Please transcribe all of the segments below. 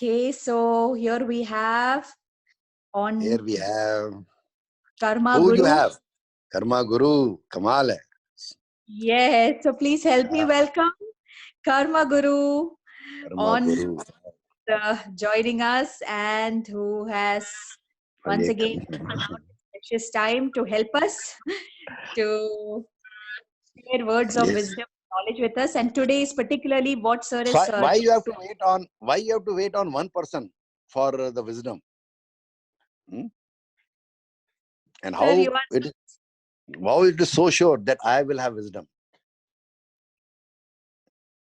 Okay, so here we have on Here we have. Karma Who Guru. you have? Karma Guru. Kamal hai. Yes, so please help me welcome Karma Guru Karma on Guru. joining us, and who has once again allowed his precious time to help us to share words of Yes. wisdom, knowledge with us. And today is particularly what Sir is Why you have to wait on? Why you have to wait on one person for the wisdom? And how Sir, you are it is so sure that I will have wisdom?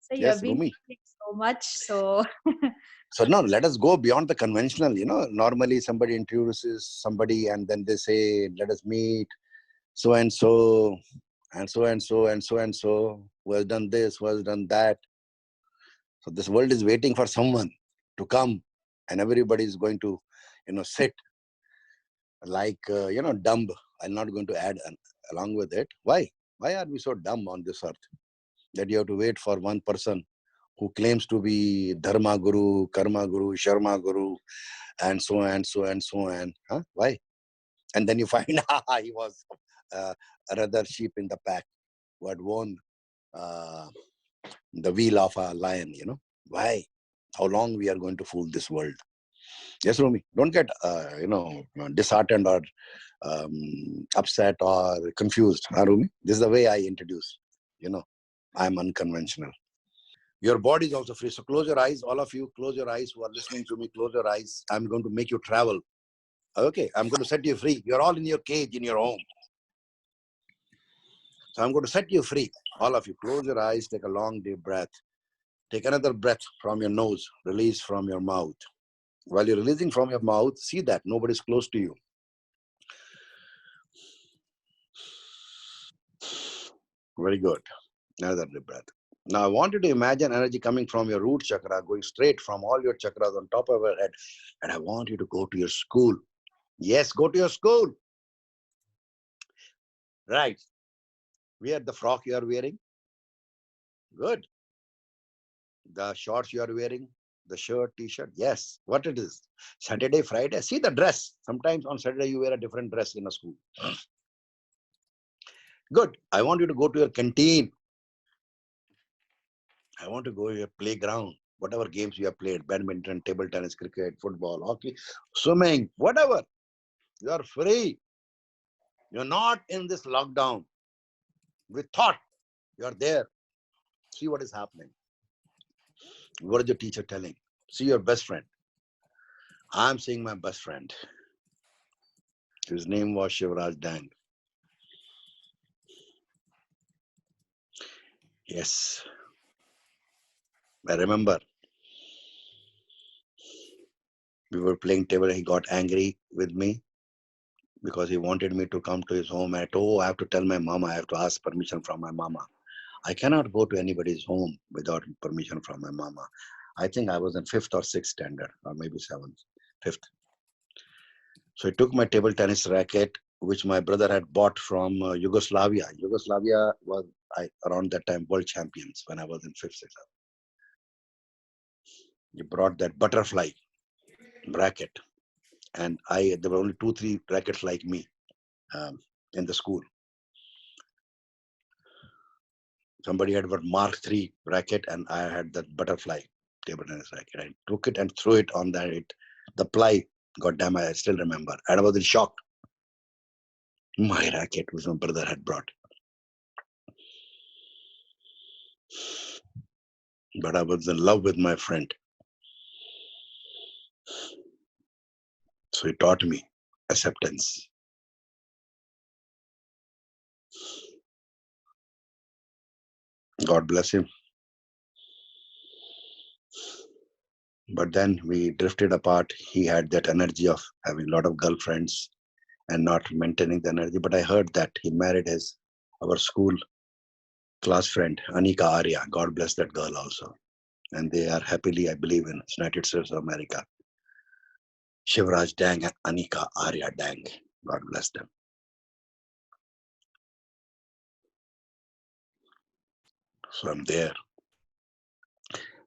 so you Yes, have been Rumi. talking so much, so So no, let us go beyond the conventional. Normally somebody introduces somebody and then they say, "Let us meet so and so, and so and so, and so and so who has done this, who has done that." So this world is waiting for someone to come, and everybody is going to, sit like dumb. I'm not going to add along with it. Why? Why are we so dumb on this earth that you have to wait for one person who claims to be Dharma Guru, Karma Guru, Sharma Guru, and so and so and so and why? And then you find he was another sheep in the pack who had won the wheel of a lion. Why? How long we are going to fool this world? Yes, Rumi. Don't get disheartened or upset or confused, Rumi. This is the way I introduce. I'm unconventional. Your body is also free. So close your eyes. All of you, close your eyes who are listening to me. Close your eyes. I'm going to make you travel. Okay, I'm going to set you free. You're all in your cage in your home. So I'm going to set you free. All of you, close your eyes. Take a long, deep breath. Take another breath from your nose. Release from your mouth. While you're releasing from your mouth, see that nobody's close to you. Very good. Another deep breath. Now I want you to imagine energy coming from your root chakra, going straight from all your chakras on top of your head. And I want you to go to your school. Yes, go to your school. Right. Wear the frock you are wearing. Good. The shorts you are wearing. The shirt, t-shirt. Yes. What it is? Saturday, Friday. See the dress. Sometimes on Saturday you wear a different dress in a school. Good. I want you to go to your canteen. I want to go to your playground. Whatever games you have played, badminton, table tennis, cricket, football, hockey, swimming, whatever. You are free. You're not in this lockdown. With thought, you're there. See what is happening. What is your teacher telling? See your best friend. I'm seeing my best friend. His name was Shivraj Dang. Yes. I remember we were playing table. He got angry with me because he wanted me to come to his home. I have to tell my mama. I have to ask permission from my mama. I cannot go to anybody's home without permission from my mama. I think I was in 5th or 6th standard, or maybe 7th, 5th. So I took my table tennis racket, which my brother had bought from Yugoslavia. Yugoslavia was around that time world champions when I was in 5th, 6th. He brought that butterfly racket, and there were only 2-3 rackets like me in the school. Somebody had a Mark III racket, and I had that butterfly table tennis racket. I took it and threw it on that. The ply got damaged. I still remember, and I was in shock. My racket, which my brother had brought. But I was in love with my friend. So he taught me acceptance. God bless him. But then we drifted apart. He had that energy of having a lot of girlfriends and not maintaining the energy. But I heard that he married our school class friend, Anika Arya. God bless that girl also. And they are happily, I believe, in United States of America. Shivraj Dang and Anika Arya Dang. God bless them. So I'm there.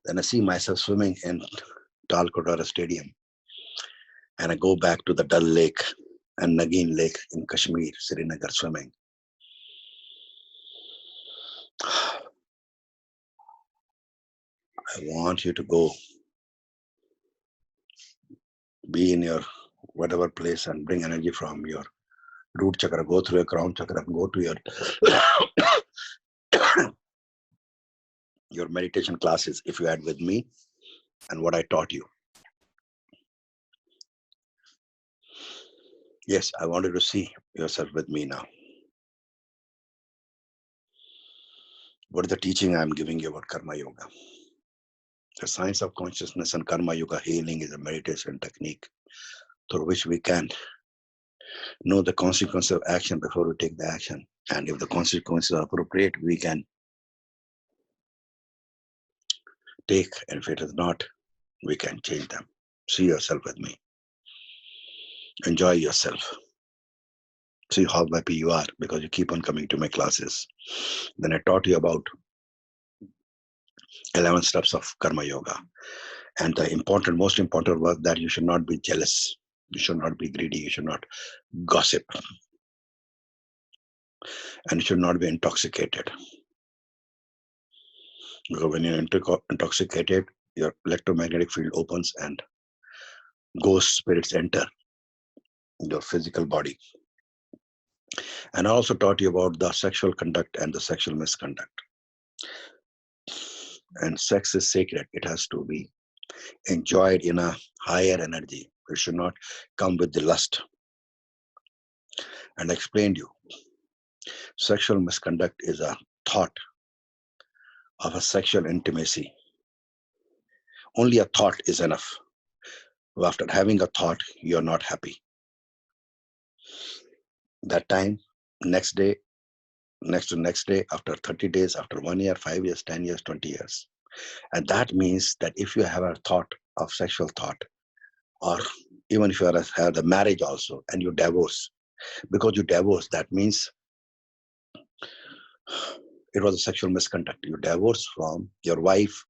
Then I see myself swimming in Talkotara Stadium, and I go back to the Dal Lake and Nagin Lake in Kashmir, Srinagar, swimming. I want you to go, be in your whatever place and bring energy from your root chakra, go through your crown chakra, go to your meditation classes if you had with me and what I taught you. Yes, I wanted to see yourself with me now. What is the teaching I'm giving you about Karma Yoga? The science of consciousness and Karma Yoga healing is a meditation technique through which we can know the consequence of action before we take the action. And if the consequences are appropriate, we can take, and if it is not, we can change them. See yourself with me. Enjoy yourself. See how happy you are because you keep on coming to my classes. Then I taught you about 11 steps of Karma Yoga. And the most important was that you should not be jealous. You should not be greedy. You should not gossip. And you should not be intoxicated. Because when you're intoxicated, your electromagnetic field opens and ghost spirits enter your physical body. And I also taught you about the sexual conduct and the sexual misconduct. And sex is sacred. It has to be enjoyed in a higher energy. It should not come with the lust. And I explained you, sexual misconduct is a thought of a sexual intimacy. Only a thought is enough. After having a thought, you're not happy. That time, next day, next to next day, after 30 days, after 1 year, 5 years, 10 years, 20 years. And that means that if you have a thought of sexual thought, or even if you have the marriage also, and you divorce, because you divorce, that means it was a sexual misconduct. You divorce from your wife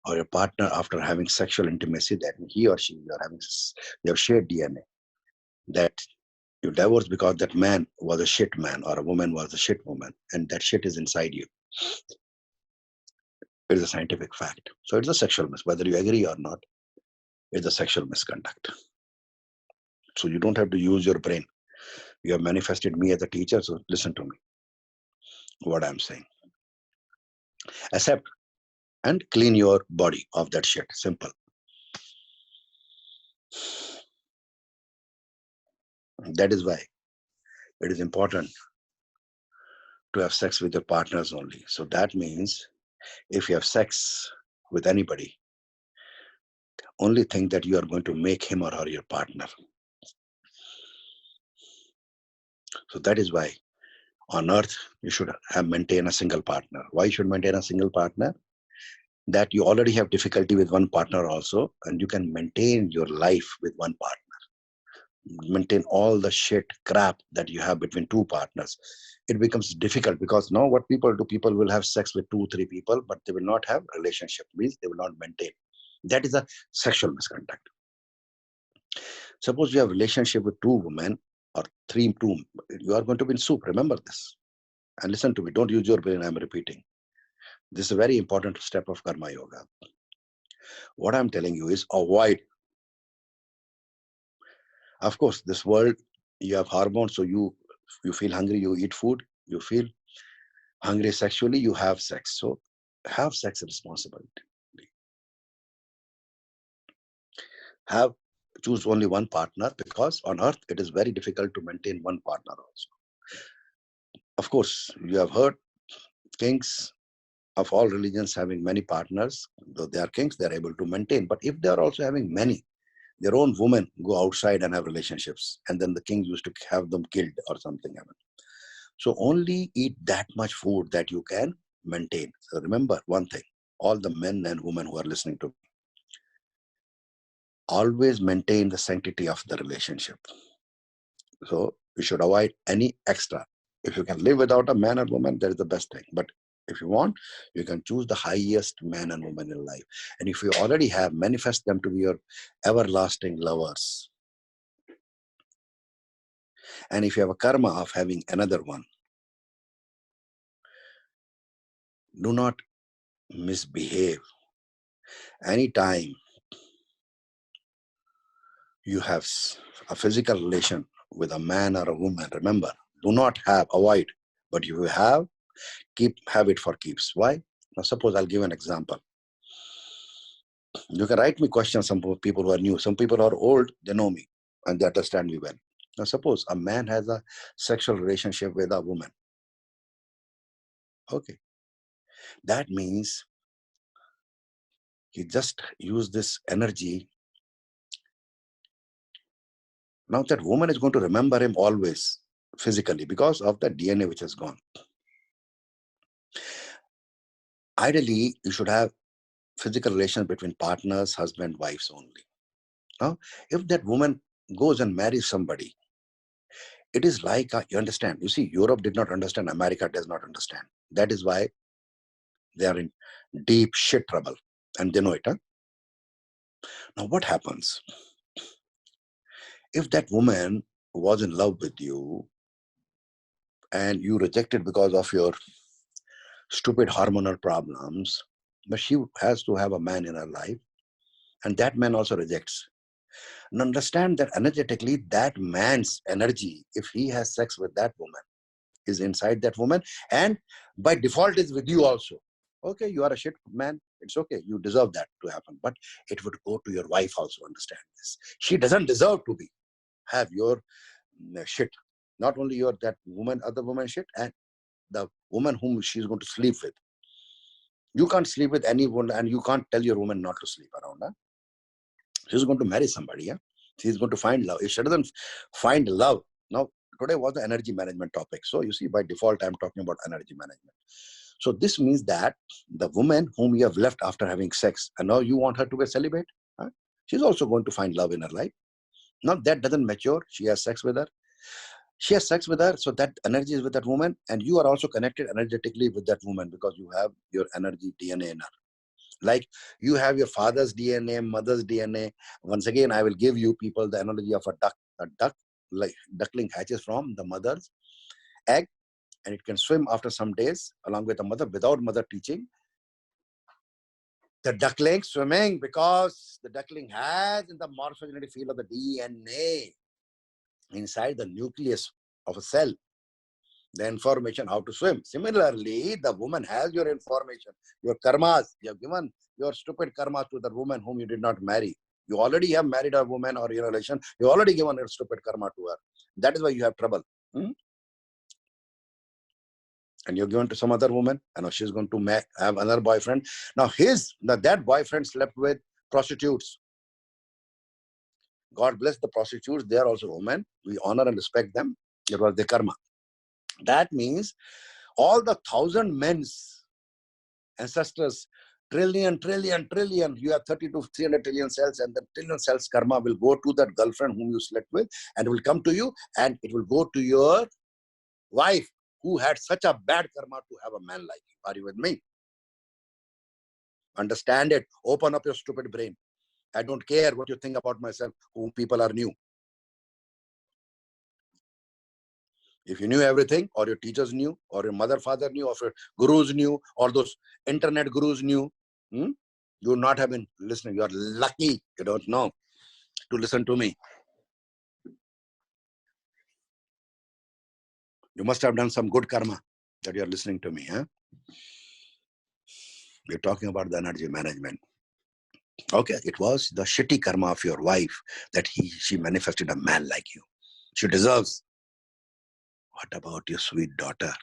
or your partner after having sexual intimacy, that he or she, you have shared DNA. That you divorce because that man was a shit man or a woman was a shit woman, and that shit is inside you. It is a scientific fact. So it's a sexual whether you agree or not, it's a sexual misconduct. So you don't have to use your brain. You have manifested me as a teacher, so listen to me, what I'm saying. Accept and clean your body of that shit. Simple. That is why it is important to have sex with your partners only. So that means if you have sex with anybody, only think that you are going to make him or her your partner. So that is why on earth, you should maintain a single partner. Why you should maintain a single partner? That you already have difficulty with one partner also, and you can maintain your life with one partner. Maintain all the shit crap that you have between two partners. It becomes difficult because now what people do, people will have sex with 2-3 people, but they will not have relationship, means they will not maintain. That is a sexual misconduct. Suppose you have relationship with 2 women or 3, you are going to be in soup. Remember this. And listen to me, don't use your brain, I'm repeating. This is a very important step of Karma Yoga. What I'm telling you is avoid. Of course, this world, you have hormones, so you feel hungry, you eat food, you feel hungry sexually, you have sex. So have sex responsibility. Choose only one partner, because on earth, it is very difficult to maintain one partner also. Of course, you have heard kings of all religions having many partners. Though they are kings, they are able to maintain. But if they are also having many, their own women go outside and have relationships, and then the king used to have them killed or something. So only eat that much food that you can maintain. So remember one thing, all the men and women who are listening to me, always maintain the sanctity of the relationship. So you should avoid any extra. If you can live without a man or woman, that is the best thing. But If you want, you can choose the highest man and woman in life. And if you already have, manifest them to be your everlasting lovers. And if you have a karma of having another one, do not misbehave. Anytime you have a physical relation with a man or a woman, remember, do not have, avoid. But if you have, have it for keeps. Why? Now, suppose I'll give an example. You can write me questions, some people who are new. Some people are old, they know me and they understand me well. Now, suppose a man has a sexual relationship with a woman. Okay. That means he just used this energy. Now that woman is going to remember him always physically because of the DNA which has gone. Ideally, you should have physical relations between partners, husband, wives only. Now, if that woman goes and marries somebody, it is like, you understand, you see, Europe did not understand, America does not understand. That is why they are in deep shit trouble and they know it. Huh? Now, what happens? If that woman was in love with you and you rejected because of your stupid hormonal problems, but she has to have a man in her life, and that man also rejects. And understand that energetically, that man's energy, if he has sex with that woman, is inside that woman, and by default is with you also. Okay, you are a shit man, it's okay, you deserve that to happen, but it would go to your wife also, understand this. She doesn't deserve to have your shit. Not only your that woman, other woman shit, and the woman whom she's going to sleep with. You can't sleep with anyone, and you can't tell your woman not to sleep around. Huh? She's going to marry somebody. Yeah? She's going to find love. If she doesn't find love, now today was the energy management topic. So you see, by default, I'm talking about energy management. So this means that the woman whom you have left after having sex, and now you want her to be celibate, huh? She's also going to find love in her life. Now that doesn't mature. She has sex with her. She has sex with her, so that energy is with that woman, and you are also connected energetically with that woman because you have your energy DNA in her. Like you have your father's DNA, mother's DNA. Once again, I will give you people the analogy of a duck. A duck, like duckling, hatches from the mother's egg, and it can swim after some days along with the mother without mother teaching. The duckling swimming because the duckling has in the morphogenetic field of the DNA inside the nucleus of a cell the information how to swim. Similarly, the woman has your information, your karmas. You have given your stupid karma to the woman whom you did not marry. You already have married a woman or in a relation. You already given your stupid karma to her. That is why you have trouble. And you're given to some other woman, and now she's going to have another boyfriend. Now that boyfriend slept with prostitutes. God bless the prostitutes. They are also women. We honor and respect them. It was the karma. That means all the 1,000 men's ancestors, trillion, you have 30 to 300 trillion cells, and the trillion cells karma will go to that girlfriend whom you slept with, and it will come to you, and it will go to your wife who had such a bad karma to have a man like you. Are you with me? Understand it. Open up your stupid brain. I don't care what you think about myself, who people are new. If you knew everything, or your teachers knew, or your mother, father knew, or your gurus knew, or those internet gurus knew, you would not have been listening. You are lucky you don't know to listen to me. You must have done some good karma that you are listening to me. Huh? We're talking about the energy management. Okay, it was the shitty karma of your wife that she manifested a man like you. She deserves. What about your sweet daughter?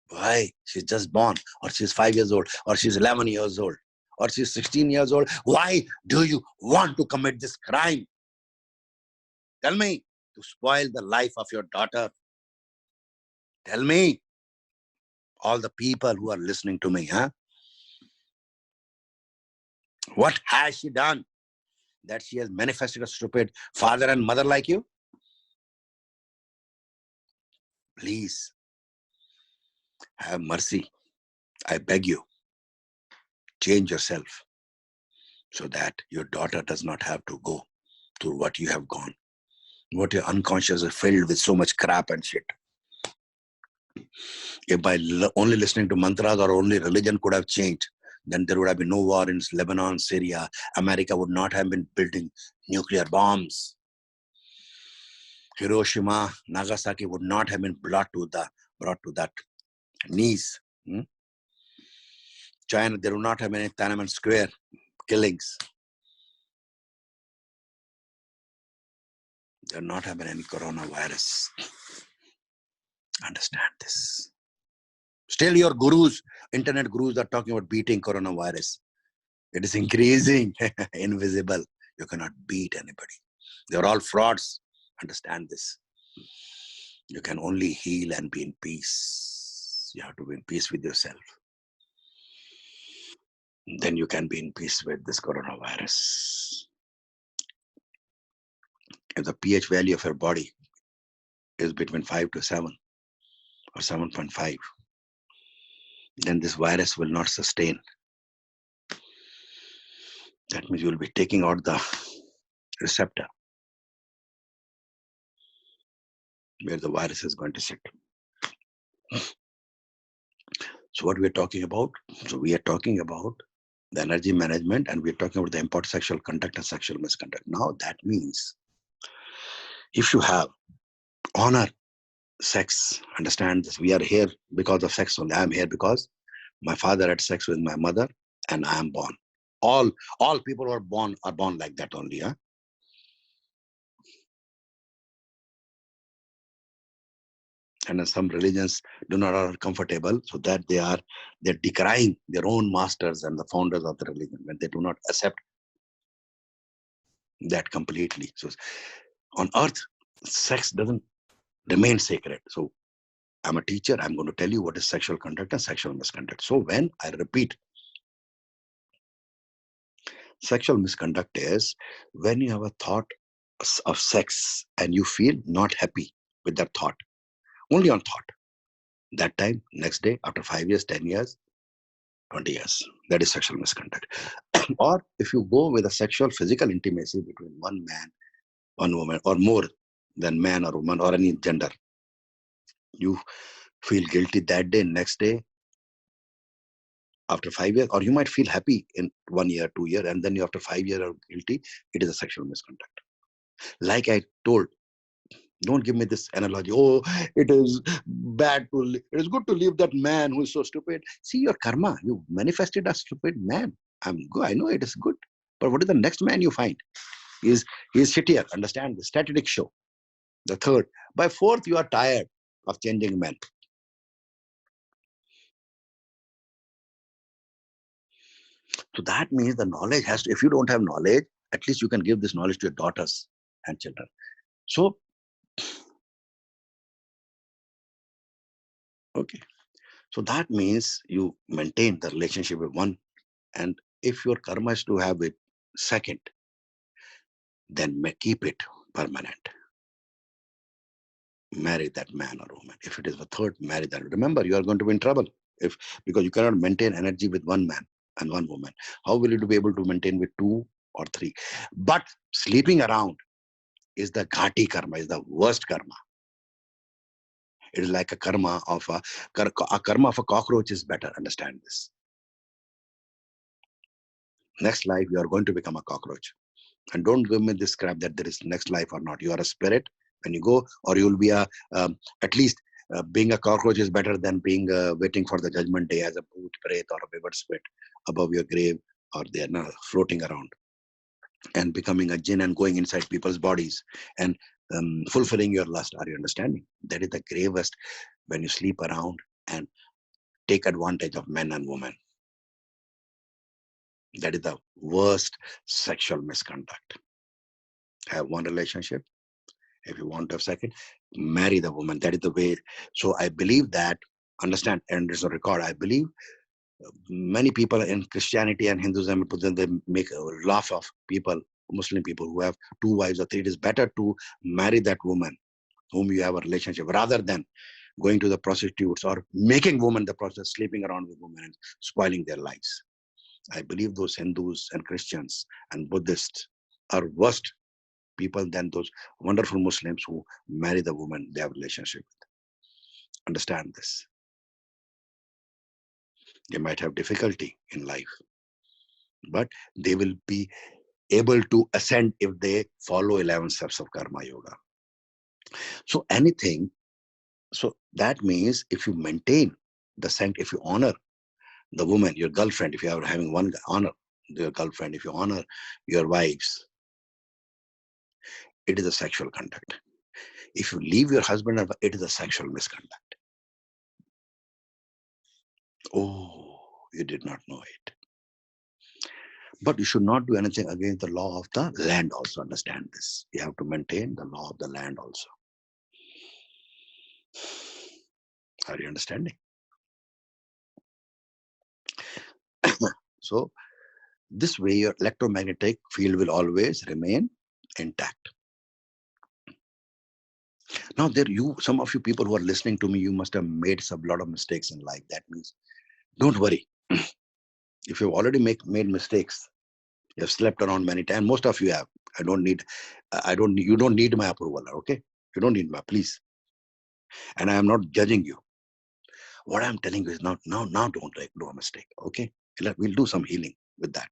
Why? She's just born, or she's 5 years old, or she's 11 years old, or she's 16 years old. Why do you want to commit this crime? Tell me, to spoil the life of your daughter. Tell me, all the people who are listening to me, huh? What has she done that she has manifested a stupid father and mother like you? Please, Have mercy. I beg you. Change yourself so that your daughter does not have to go through what you have gone. What your unconscious is filled with so much crap and shit. If by only listening to mantras or only religion could have changed, then there would have been no war in Lebanon, Syria. America would not have been building nuclear bombs. Hiroshima, Nagasaki would not have been brought to that knees. China, there would not have been any Tiananmen Square killings. There would not have been any coronavirus. Understand this. Still your gurus, internet gurus are talking about beating coronavirus. It is increasing, invisible. You cannot beat anybody. They're all frauds. Understand this. You can only heal and be in peace. You have to be in peace with yourself. Then you can be in peace with this coronavirus. If the pH value of your body is between 5 to 7 or 7.5, then this virus will not sustain. That means you will be taking out the receptor where the virus is going to sit. So what we are talking about? So we are talking about the energy management, and we are talking about the important sexual conduct and sexual misconduct. Now that means if you have honor sex, understand this, we are here because of sex only. I am here because my father had sex with my mother and I am born. All people who are born like that only. Huh? And then some religions do not are comfortable, so that they're decrying their own masters and the founders of the religion when they do not accept that completely. So on earth, sex doesn't remain sacred. So I'm a teacher, I'm going to tell you what is sexual conduct and sexual misconduct. So when I repeat, sexual misconduct is when you have a thought of sex and you feel not happy with that thought, only on thought. That time, next day, after 5 years, 10 years, 20 years, that is sexual misconduct. Or if you go with a sexual physical intimacy between one man, one woman, or more than man or woman or any gender, you feel guilty that day, next day, after 5 years, or you might feel happy in 1 year, 2 years, and then you after 5 years are guilty, it is a sexual misconduct. Like I told, don't give me this analogy. Oh, it is bad to it is good to leave that man who is so stupid. See your karma. You manifested a stupid man. I'm good. I know it is good. But what is the next man you find? He is shittier. Understand the statistic show. The third. By fourth, you are tired of changing men. So that means the knowledge has to, if you don't have knowledge, at least you can give this knowledge to your daughters and children. So, okay. So that means you maintain the relationship with one. And if your karma is to have it second, then keep it permanent. Marry that man or woman. If it is the third, marry that. Remember, you are going to be in trouble because you cannot maintain energy with one man and one woman. How will you be able to maintain with 2 or 3? But sleeping around is the ghati karma, is the worst karma. It is like a karma of a cockroach is better. Understand this. Next life, you are going to become a cockroach. And don't give me this crap that there is next life or not. You are a spirit when you go, or you will be at least being a cockroach is better than being waiting for the judgment day as a bhoot, pret, or a wayward spirit above your grave, or they are floating around and becoming a jinn and going inside people's bodies and fulfilling your lust. Are you understanding? That is the gravest when you sleep around and take advantage of men and women. That is the worst sexual misconduct. Have one relationship. If you want to have second, marry the woman. That is the way. So I believe that, understand, and there's a record. I believe many people in Christianity and Hinduism, they make a laugh of people, Muslim people who have 2 wives or 3. It is better to marry that woman whom you have a relationship rather than going to the prostitutes or making women the prostitutes, sleeping around with women and spoiling their lives. I believe those Hindus and Christians and Buddhists are worse people than those wonderful Muslims who marry the woman they have a relationship with. Understand this. They might have difficulty in life, but they will be able to ascend if they follow 11 steps of karma yoga. So anything, so that means if you maintain the sanctity, if you honor the woman, your girlfriend, if you are having one, honor your girlfriend, if you honor your wives, it is a sexual conduct. If you leave your husband, it is a sexual misconduct. Oh, you did not know it. But you should not do anything against the law of the land also. Understand this. You have to maintain the law of the land also. Are you understanding? So this way your electromagnetic field will always remain intact. Now some of you people who are listening to me, you must have made a lot of mistakes in life. That means don't worry. If you've already made mistakes, you have slept around many times. Most of you have. You don't need my approval, okay? You don't need my, please. And I am not judging you. What I'm telling you is now don't do a mistake, okay? We'll do some healing with that.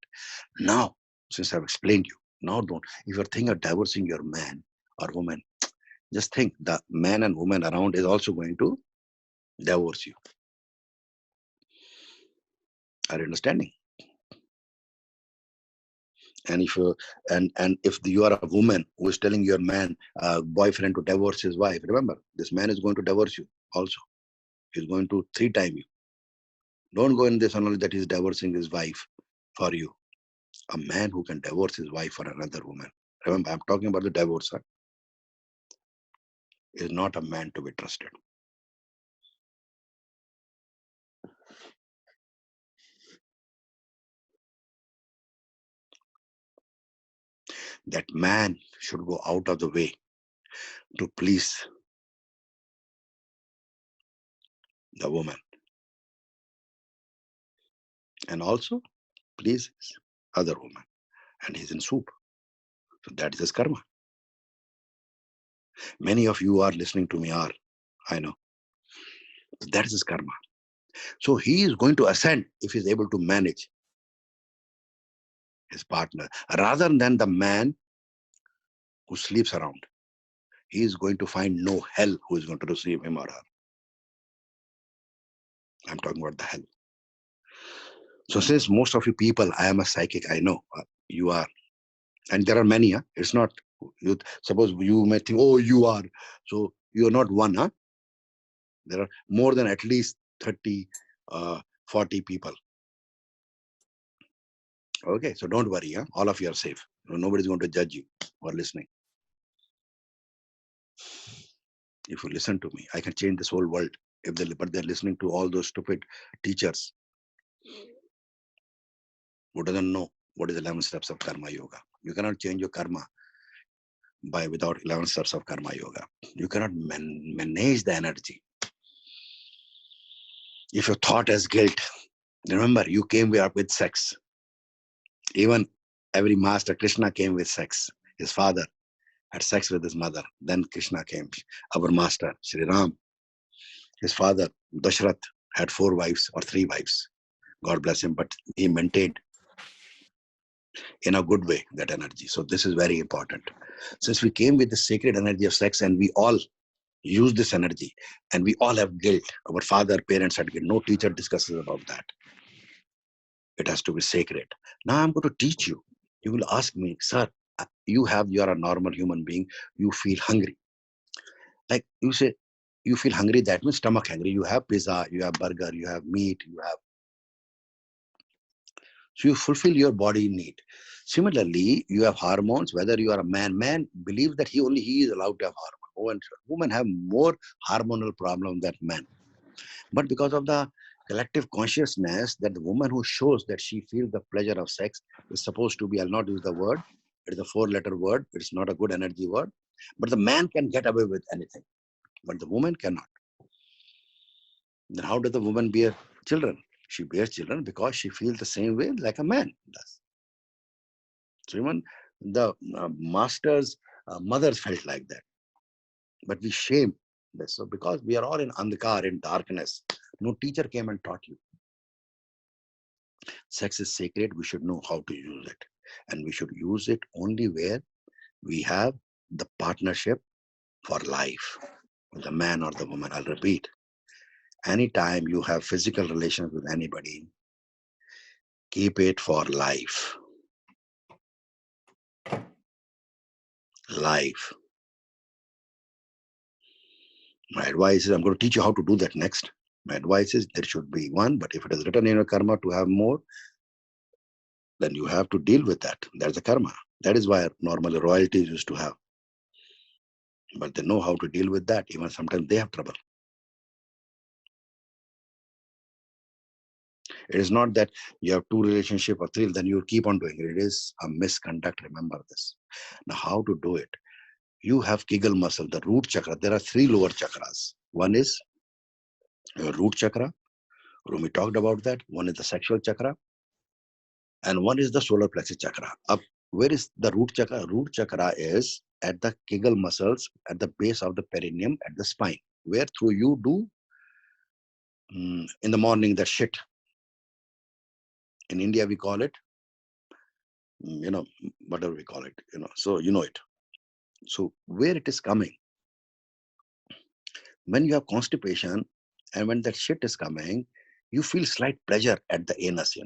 Now, since I've explained you, now don't. If you're thinking of divorcing your man or woman, just think the man and woman around is also going to divorce you. Are you understanding? And if you are a woman who is telling your man, boyfriend to divorce his wife, remember, this man is going to divorce you also. He's going to 3-time you. Don't go in this knowledge that he's divorcing his wife for you. A man who can divorce his wife for another woman. Remember, I'm talking about the divorcer. Is not a man to be trusted. That man should go out of the way to please the woman. And also please other woman. And he's in soup. So that is his karma. Many of you are listening to me are, I know. That is his karma. So he is going to ascend if he's able to manage his partner rather than the man who sleeps around. He is going to find no hell who is going to receive him or her. I'm talking about the hell. So since most of you people, I am a psychic, I know you are. And there are many, huh? It's not, suppose you may think, oh, you are. So you're not one, huh? There are more than at least 30, 40 people. Okay, so don't worry, huh? All of you are safe. Nobody's going to judge you or listening. If you listen to me, I can change this whole world. But they're listening to all those stupid teachers who doesn't know what is 11 steps of karma yoga. You cannot change your karma without 11 steps of karma yoga. You cannot manage the energy. If your thought has guilt, remember you came up with sex. Even every master, Krishna came with sex. His father had sex with his mother. Then Krishna came. Our master, Sri Ram, his father, Dashrath, had 4 wives or 3 wives. God bless him, but he maintained in a good way that energy. So this is very important. Since we came with the sacred energy of sex and we all use this energy and we all have guilt. Our father, parents had guilt. No teacher discusses about that. It has to be sacred. Now I'm going to teach you. You will ask me, sir, you are a normal human being. You feel hungry. Like you say, you feel hungry, that means stomach hungry. You have pizza, you have burger, you have meat, so you fulfill your body need. Similarly, you have hormones, whether you are a man believes that he is allowed to have hormones. Women have more hormonal problem than men. But because of the collective consciousness that the woman who shows that she feels the pleasure of sex is supposed to be, I'll not use the word, it is a 4-letter word, it's not a good energy word, but the man can get away with anything, but the woman cannot. Then how does the woman bear children? She bears children because she feels the same way like a man does. So even the masters' mothers felt like that. But we shame this. So because we are all in andhakar, in darkness, no teacher came and taught you. Sex is sacred. We should know how to use it. And we should use it only where we have the partnership for life, the man or the woman. I'll repeat. Anytime you have physical relations with anybody, keep it for life. Life. My advice is, I'm going to teach you how to do that next. My advice is there should be one, but if it is written in your karma to have more, then you have to deal with that. That's the karma. That is why normally royalties used to have. But they know how to deal with that. Even sometimes they have trouble. It is not that you have two relationships or three, then you keep on doing it. It is a misconduct. Remember this. Now, how to do it? You have Kegel muscle, the root chakra. There are three lower chakras. One is your root chakra. Rumi talked about that. One is the sexual chakra. And one is the solar plexus chakra. Up, where is the root chakra? Root chakra is at the Kegel muscles, at the base of the perineum, at the spine, where through you do in the morning that shit. In India, we call it, whatever we call it, so you know it. So where it is coming, when you have constipation and when that shit is coming, you feel slight pleasure at the anus,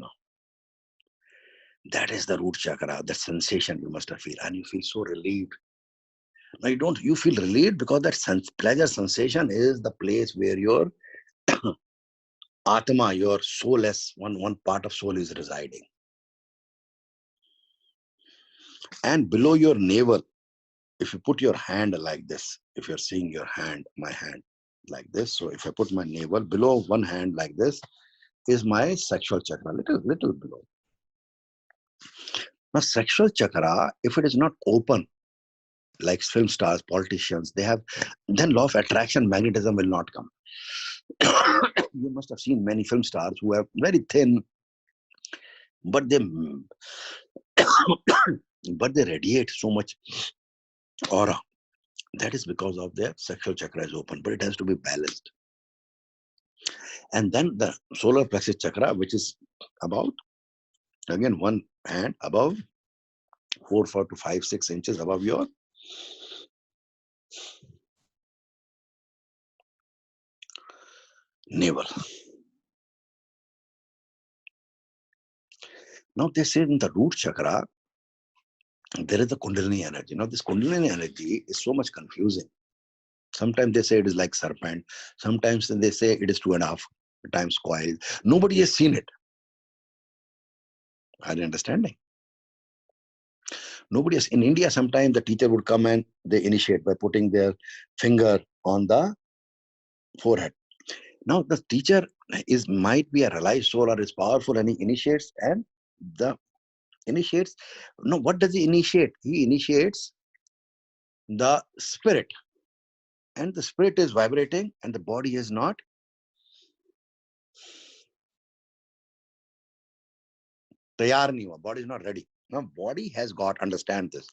That is the root chakra, that sensation you must have feel, and you feel so relieved. Now you feel relieved because that pleasure sensation is the place where your Atma, your soulless, one part of soul is residing. And below your navel, if you put your hand like this, if you're seeing your hand, my hand like this, so if I put my navel below one hand like this, is my sexual chakra, little below. Now, sexual chakra, if it is not open, like film stars, politicians, they have, then law of attraction, magnetism will not come. You must have seen many film stars who are very thin, but they radiate so much aura. That is because of their sexual chakra is open, but it has to be balanced. And then the solar plexus chakra, which is about, again, one hand above, 4 to 5, 6 inches above your navel. Now they say in the root chakra, there is the Kundalini energy. Now this Kundalini energy is so much confusing. Sometimes they say it is like serpent. Sometimes they say it is 2.5 times coil. Nobody has seen it. Are you understanding? Nobody has. In India, sometimes the teacher would come and they initiate by putting their finger on the forehead. Now the teacher might be a realized soul or is powerful, and he initiates, and the initiates. No, what does he initiate? He initiates the spirit, and the spirit is vibrating, and the body is not. Tayar nahi hua, body is not ready. Now body has got, understand this,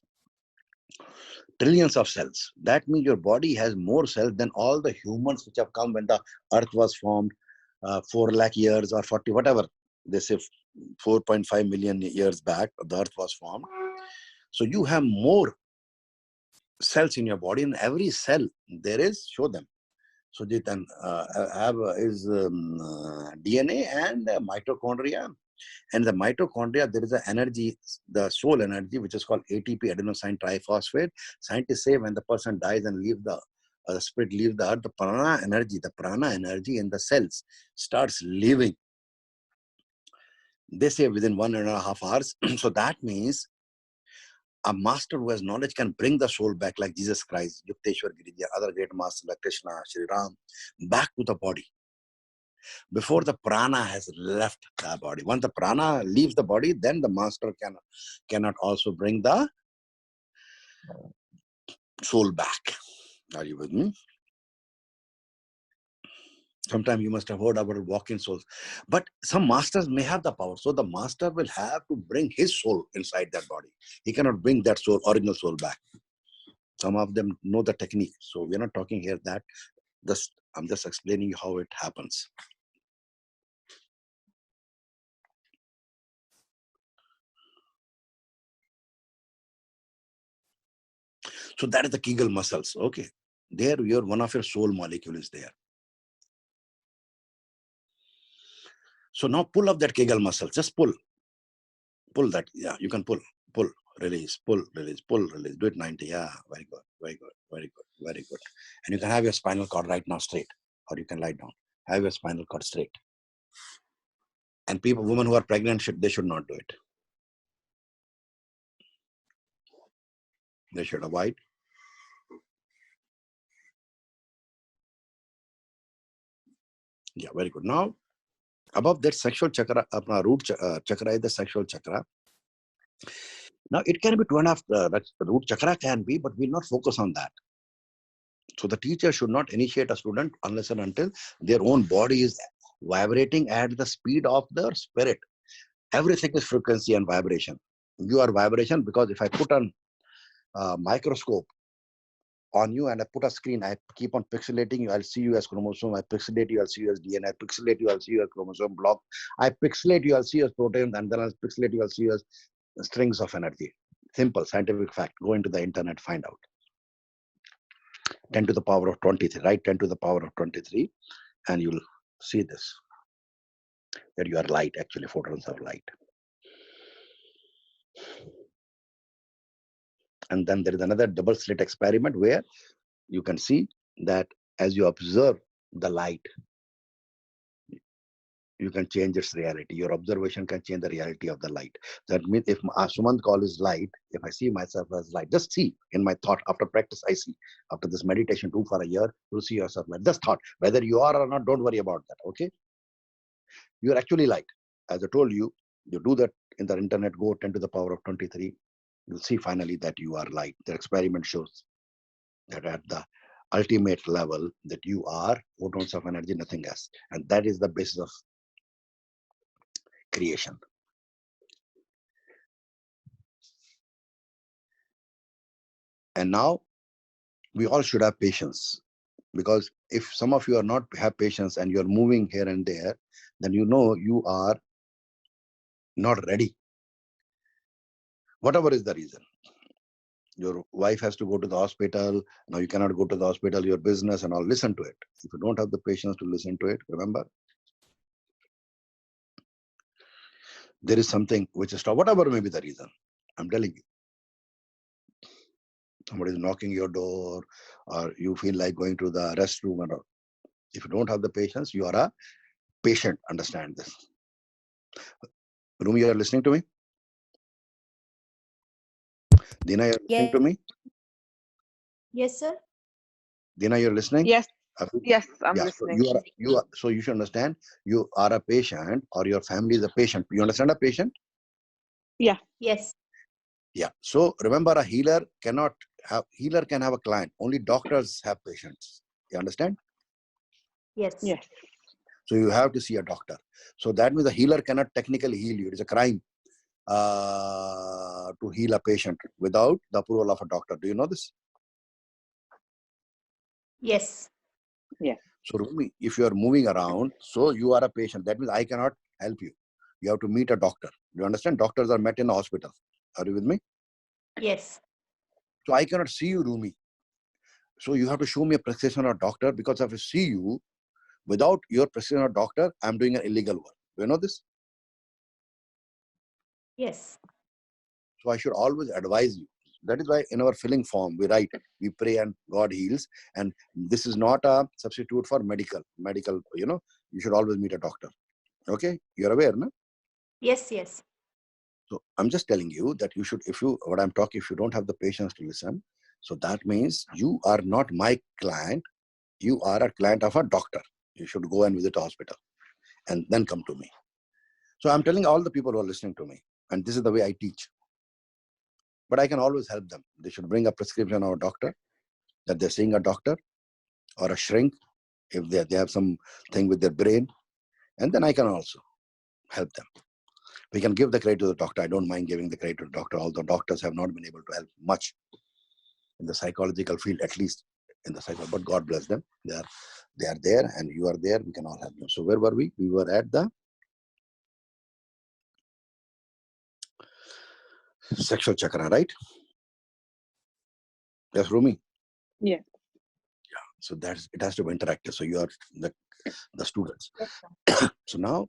trillions of cells. That means your body has more cells than all the humans which have come when the earth was formed 4 lakh years or 40, whatever. They say 4.5 million years back, the earth was formed. So you have more cells in your body. In every cell, there is, show them. So they then have is DNA and mitochondria. And the mitochondria, there is an energy, the soul energy, which is called ATP, adenosine triphosphate. Scientists say when the person dies and leave the spirit leaves the earth, the prana energy in the cells starts leaving. They say within 1.5 hours. So that means a master who has knowledge can bring the soul back, like Jesus Christ, Yukteswar Girija, other great masters like Krishna, Shri Ram, back to the body before the prana has left the body. Once the prana leaves the body, then the master cannot also bring the soul back. Are you with me? Sometimes you must have heard about walk-in souls. But some masters may have the power. So the master will have to bring his soul inside that body. He cannot bring that soul, original soul back. Some of them know the technique. So we're not talking here that. I'm just explaining you how it happens. So that is the Kegel muscles. Okay. There, one of your soul molecule is there. So now pull up that Kegel muscle. Just pull. Pull that. Yeah, you can pull. Pull. Release. Pull. Release. Pull. Release. Do it 90. Yeah. Very good. Very good. Very good. Very good. And you can have your spinal cord right now straight. Or you can lie down. Have your spinal cord straight. And women who are pregnant, they should not do it. They should avoid. Yeah, very good. Now, above that sexual chakra, root chakra is the sexual chakra. Now, it can be 2.5, root chakra can be, but we'll not focus on that. So the teacher should not initiate a student unless and until their own body is vibrating at the speed of their spirit. Everything is frequency and vibration. You are vibration because if I put on a microscope on you and I put a screen, I keep on pixelating you, I'll see you as chromosome, I pixelate you, I'll see you as DNA, I pixelate you, I'll see you as chromosome block, I pixelate you, I'll see you as proteins, and then I'll pixelate you, I'll see you as strings of energy. Simple scientific fact. Go into the internet, find out. 10 to the power of 23, right? 10 to the power of 23, and you'll see this, that you are light, actually photons of light. And then there is another double slit experiment where you can see that as you observe the light, you can change its reality. Your observation can change the reality of the light. That means if Sumant Kaul is light, if I see myself as light, just see in my thought, after practice, I see. After this meditation, do for a year, you'll see yourself light. Just thought, whether you are or not, don't worry about that, okay? You're actually light. As I told you, you do that in the internet, go 10 to the power of 23, you'll see finally that you are light. The experiment shows that at the ultimate level that you are photons of energy, nothing else. And that is the basis of creation. And now we all should have patience, because if some of you are not have patience and you're moving here and there, then you know you are not ready. Whatever is the reason. Your wife has to go to the hospital. Now you cannot go to the hospital, your business and all. Listen to it. If you don't have the patience to listen to it, remember, there is something which is, whatever may be the reason. I'm telling you. Somebody is knocking your door, or you feel like going to the restroom and all. If you don't have the patience, you are a patient. Understand this. Rumi, you are listening to me? Dina, you're listening to me? Yes, sir. Dina, you're listening? Yes. Yes, I'm listening. So you should understand, you are a patient, or your family is a patient. You understand a patient? Yeah. Yes. Yeah. So remember, a healer can have a client. Only doctors have patients. You understand? Yes. Yes. So you have to see a doctor. So that means a healer cannot technically heal you. It is a crime to heal a patient without the approval of a doctor. Do you know this? Yes. Yeah. So Rumi, if you are moving around, so you are a patient. That means I cannot help you. You have to meet a doctor. Do you understand? Doctors are met in the hospital. Are you with me? Yes. So I cannot see you, Rumi. So you have to show me a prescription or doctor, because if I see you without your prescription or doctor, I'm doing an illegal work. Do you know this? Yes. So I should always advise you. That is why in our filling form, we write, we pray and God heals. And this is not a substitute for medical, you should always meet a doctor. Okay? You're aware, no? Yes, yes. So I'm just telling you that you should, if you don't have the patience to listen, so that means you are not my client. You are a client of a doctor. You should go and visit a hospital and then come to me. So I'm telling all the people who are listening to me, and this is the way I teach. But I can always help them. They should bring a prescription of a doctor, that they're seeing a doctor or a shrink if they have some thing with their brain, and then I can also help them. We can give the credit to the doctor. I don't mind giving the credit to the doctor, although doctors have not been able to help much in the psychological field, at least in the psycho. But God bless them. They are there, and you are there. We can all help them. So where were we? We were at the sexual chakra, right? Yes, Rumi. Yeah. Yeah. So it has to be interactive. So you are the students. So now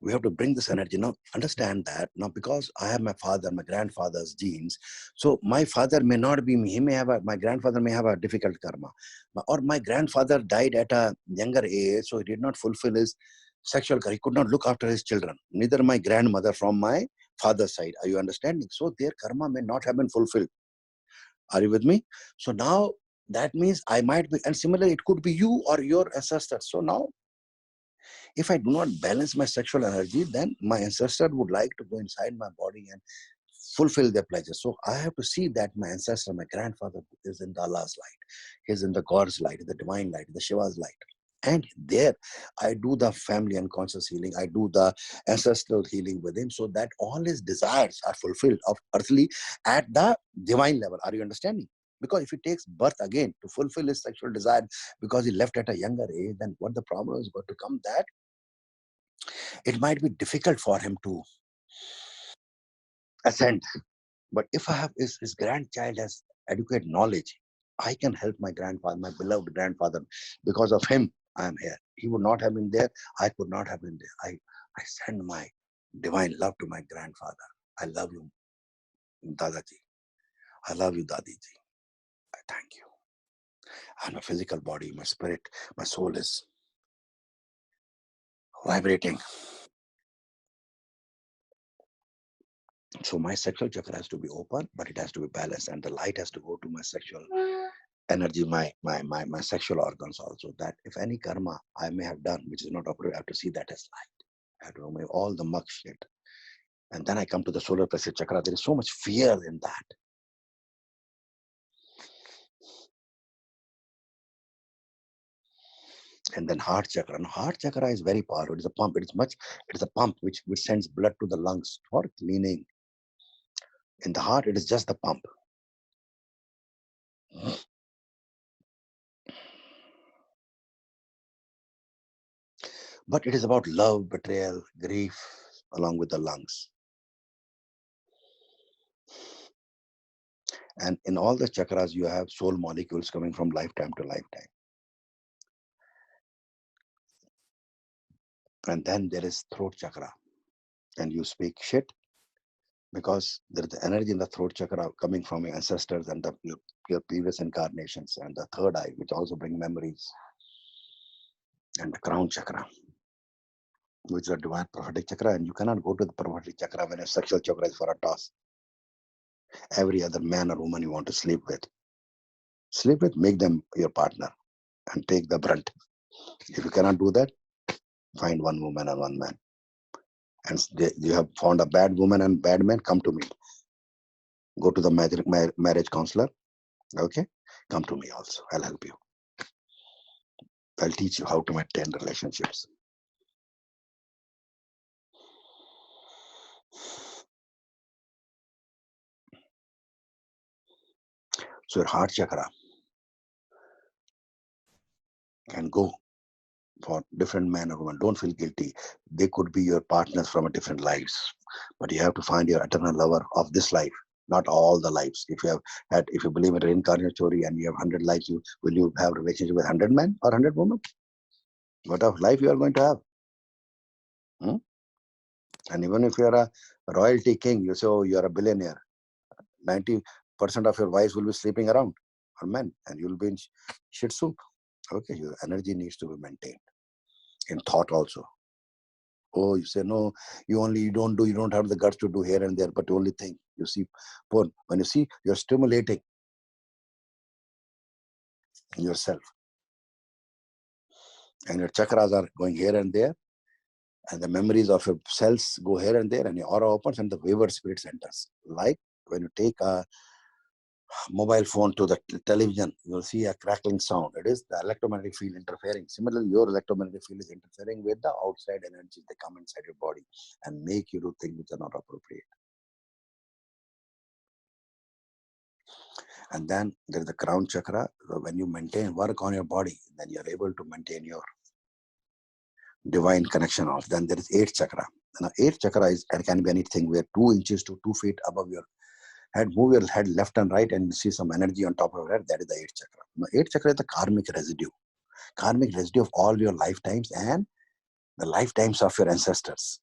we have to bring this energy. Now understand that now, because I have my grandfather's genes. So my father may not be me. My grandfather may have a difficult karma, or my grandfather died at a younger age, so he did not fulfill his sexual karma. He could not look after his children. Neither my grandmother from my father's side. Are you understanding? So their karma may not have been fulfilled. Are you with me? So now that means I might be, and similarly it could be you or your ancestors. So now, if I do not balance my sexual energy, then my ancestor would like to go inside my body and fulfill their pleasures. So I have to see that my ancestor, my grandfather, is in the Allah's light. He's in the God's light, the divine light, the Shiva's light. And there, I do the family unconscious healing. I do the ancestral healing with him, so that all his desires are fulfilled of earthly at the divine level. Are you understanding? Because if he takes birth again to fulfill his sexual desire because he left at a younger age, then what the problem is going to come, that it might be difficult for him to ascend. But if I have his grandchild has adequate knowledge, I can help my grandfather, my beloved grandfather. Because of him, I am here. He would not have been there. I could not have been there. I send my divine love to my grandfather. I love you, Dadaji. I love you, Dadiji. I thank you. And my physical body, my spirit, my soul is vibrating. So my sexual chakra has to be open, but it has to be balanced, and the light has to go to my sexual energy, my sexual organs also. That if any karma I may have done which is not appropriate, I have to see that as light. I have to remove all the muck shit. And then I come to the solar plexus chakra. There is so much fear in that. And then heart chakra. Now, heart chakra is very powerful. It is a pump. It is a pump which sends blood to the lungs for cleaning. In the heart, it is just the pump. But it is about love, betrayal, grief, along with the lungs. And in all the chakras, you have soul molecules coming from lifetime to lifetime. And then there is throat chakra. And you speak shit because there is the energy in the throat chakra coming from your ancestors and your previous incarnations. And the third eye, which also bring memories. And the crown chakra, which is a divine prophetic chakra. And you cannot go to the prophetic chakra when your sexual chakra is for a toss. Every other man or woman you want to sleep with, make them your partner and take the brunt. If you cannot do that, find one woman and one man. And you have found a bad woman and bad man, come to me. Go to the marriage counselor. Okay? Come to me also. I'll help you. I'll teach you how to maintain relationships. So your heart chakra can go for different men or women. Don't feel guilty. They could be your partners from a different lives. But you have to find your eternal lover of this life, not all the lives. If you believe in reincarnation story and you have 100 lives, will you have relationship with 100 men or 100 women? What of life you are going to have? And even if you are a royalty king, you say, oh, you are a billionaire. 90% of your wives will be sleeping around, or men, and you will be in shit soup. Okay, your energy needs to be maintained in thought also. Oh, you say no, you don't have the guts to do here and there, but only think. You see, when you see, you're stimulating yourself. And your chakras are going here and there, and the memories of your cells go here and there, and your aura opens and the wayward spirit enters. Like when you take a mobile phone to the television, you will see a crackling sound. It is the electromagnetic field interfering. Similarly, your electromagnetic field is interfering with the outside energy. They come inside your body and make you do things which are not appropriate. And then there is the crown chakra. When you work on your body, then you are able to maintain your divine connection also. Then there is 8th chakra. Now 8th chakra is, and can be anything where 2 inches to 2 feet above your head, move your head left and right and you see some energy on top of your head. That is the 8th chakra. Now 8th chakra is the karmic residue of all your lifetimes and the lifetimes of your ancestors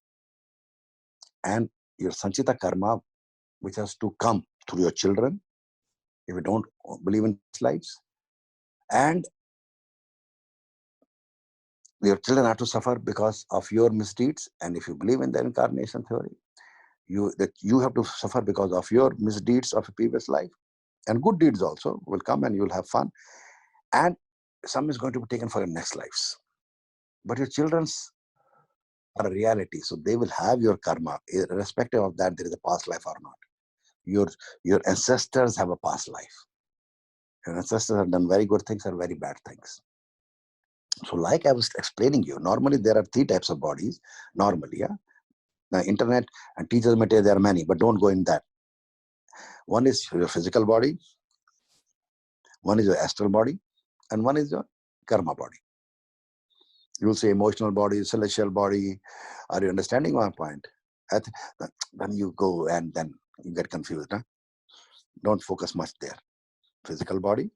and your sanchita karma, which has to come through your children if you don't believe in lives, and your children have to suffer because of your misdeeds. And if you believe in the incarnation theory, you have to suffer because of your misdeeds of a previous life, and good deeds also will come and you'll have fun, and some is going to be taken for your next lives. But your children's are a reality, so they will have your karma irrespective of that there is a past life or not. Your ancestors have a past life. Your ancestors have done very good things or very bad things. So like I was explaining you, normally there are 3 types of bodies. Normally, yeah. The internet and teachers material, there are many, but don't go in that. One is your physical body, one is your astral body, and one is your karma body. You will say emotional body, celestial body. Are you understanding my point? Then you go and then you get confused. Huh? Don't focus much there. Physical body.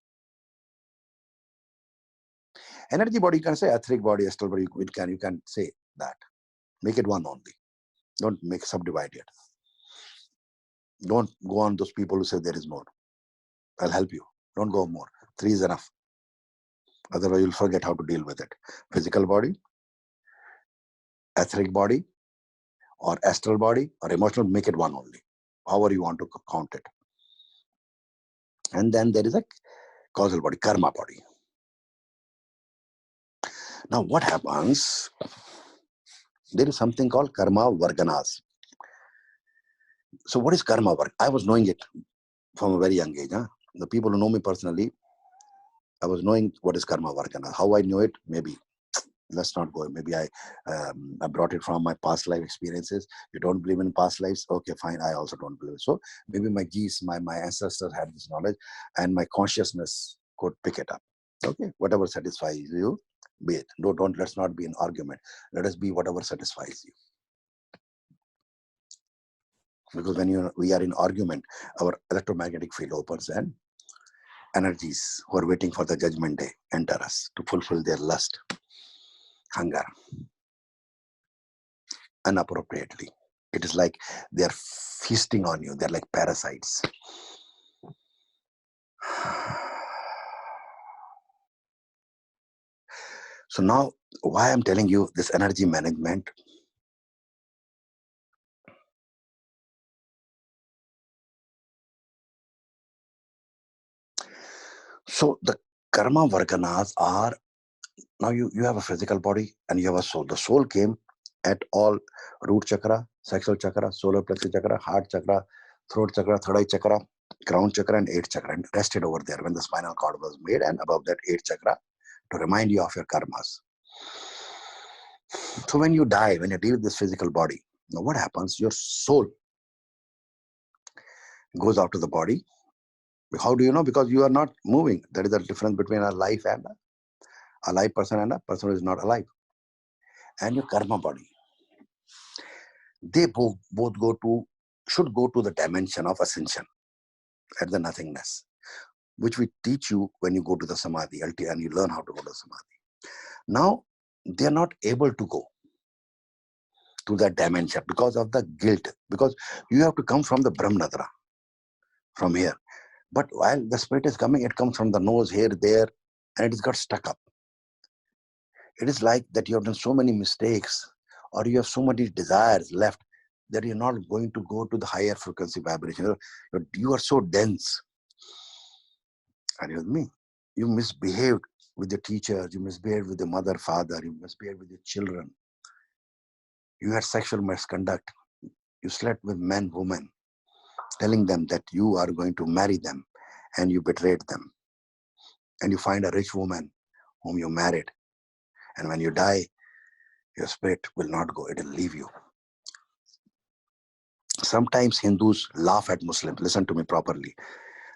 Energy body, you can say etheric body, astral body, you can say that. Make it one only. Don't make subdivide it. Don't go on those people who say there is more. I'll help you. Don't go more. 3 is enough. Otherwise, you'll forget how to deal with it. Physical body, etheric body, or astral body, or emotional, make it one only. However you want to count it. And then there is a causal body, karma body. Now, what happens? There is something called karma varganas. So, what is karma varg? I was knowing it from a very young age. Huh? The people who know me personally, I was knowing what is karma vargana. How I knew it, maybe. Let's not go. Maybe I brought it from my past life experiences. You don't believe in past lives? Okay, fine. I also don't believe it. So maybe my genes, my ancestors had this knowledge and my consciousness could pick it up. Okay, whatever satisfies you, be it. Don't let's not be in argument. Let us be whatever satisfies you. Because when we are in argument, our electromagnetic field opens and energies who are waiting for the judgment day enter us to fulfill their lust, hunger, inappropriately. It is like they're feasting on you. They're like parasites. So now, why I'm telling you this energy management? So the karma varganas are, now you have a physical body and you have a soul. The soul came at all root chakra, sexual chakra, solar plexus chakra, heart chakra, throat chakra, third eye chakra, crown chakra, and 8th chakra, and rested over there when the spinal cord was made, and above that 8th chakra to remind you of your karmas. So when you die, when you deal with this physical body, now what happens? Your soul goes out of the body. How do you know? Because you are not moving. That is the difference between a life and a alive person and a person who is not alive. And your karma body. They both should go to the dimension of ascension at the nothingness, which we teach you when you go to the samadhi, and you learn how to go to samadhi. Now, they are not able to go to that dimension because of the guilt, because you have to come from the Brahmanadra, from here. But while the spirit is coming, it comes from the nose, here, there, and it has got stuck up. It is like that you have done so many mistakes, or you have so many desires left that you're not going to go to the higher frequency vibration. You are so dense. Are you with me? You misbehaved with the teachers, you misbehaved with the mother, father, you misbehaved with your children. You had sexual misconduct. You slept with men, women, telling them that you are going to marry them and you betrayed them. And you find a rich woman whom you married. And when you die, your spirit will not go, it will leave you. Sometimes Hindus laugh at Muslims. Listen to me properly.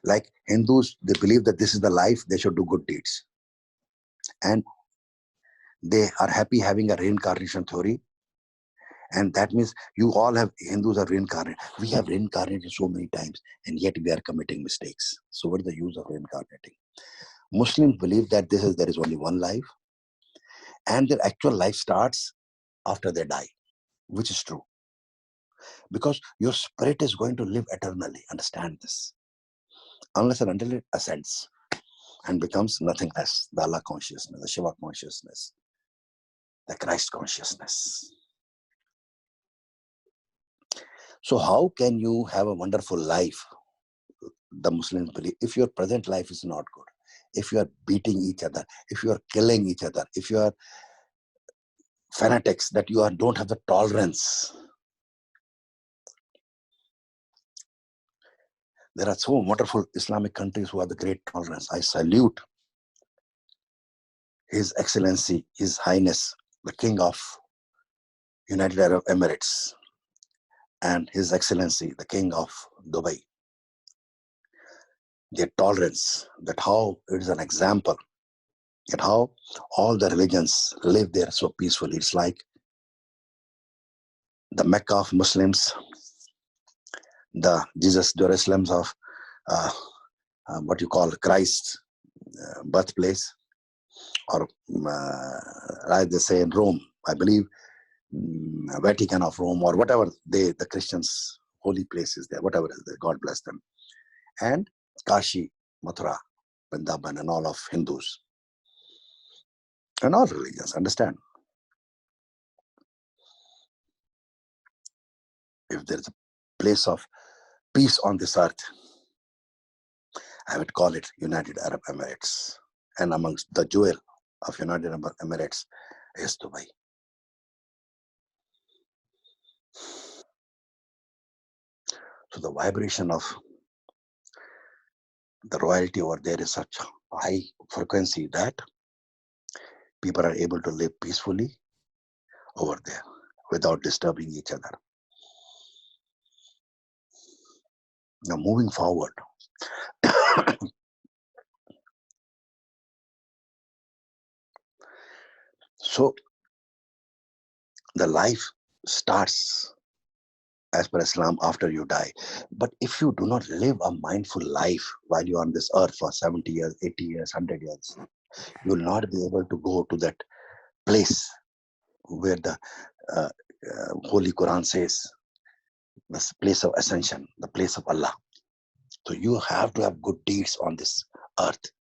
Like Hindus, they believe that this is the life, they should do good deeds. And they are happy having a reincarnation theory. And that means you all have, Hindus are reincarnated. We have reincarnated so many times, and yet we are committing mistakes. So what is the use of reincarnating? Muslims believe that there is only one life, and their actual life starts after they die, which is true. Because your spirit is going to live eternally. Understand this. Unless and until it ascends and becomes nothing less, the Allah consciousness, the Shiva consciousness, the Christ consciousness. So how can you have a wonderful life? The Muslims believe if your present life is not good, if you are beating each other, if you are killing each other, if you are fanatics, that you don't have the tolerance. There are so wonderful Islamic countries who have the great tolerance. I salute His Excellency, His Highness, the King of United Arab Emirates, and His Excellency, the King of Dubai. Their tolerance, that how it is an example, that how all the religions live there so peacefully. It's like the Mecca of Muslims, the Jesus Jerusalem of what you call Christ's birthplace, or as they say in Rome, I believe Vatican of Rome, or whatever the Christians' holy places there, whatever it is, God bless them. And Kashi, Mathura, Vrindavan, and all of Hindus. And all religions, understand. If there is a place of peace on this earth, I would call it United Arab Emirates. And amongst the jewel of United Arab Emirates is Dubai. So the vibration of the royalty over there is such high frequency that people are able to live peacefully over there without disturbing each other. Now moving forward, so the life starts as per Islam after you die. But if you do not live a mindful life while you are on this earth for 70 years, 80 years, 100 years, you will not be able to go to that place where the Holy Quran says, the place of ascension, the place of Allah. So you have to have good deeds on this earth.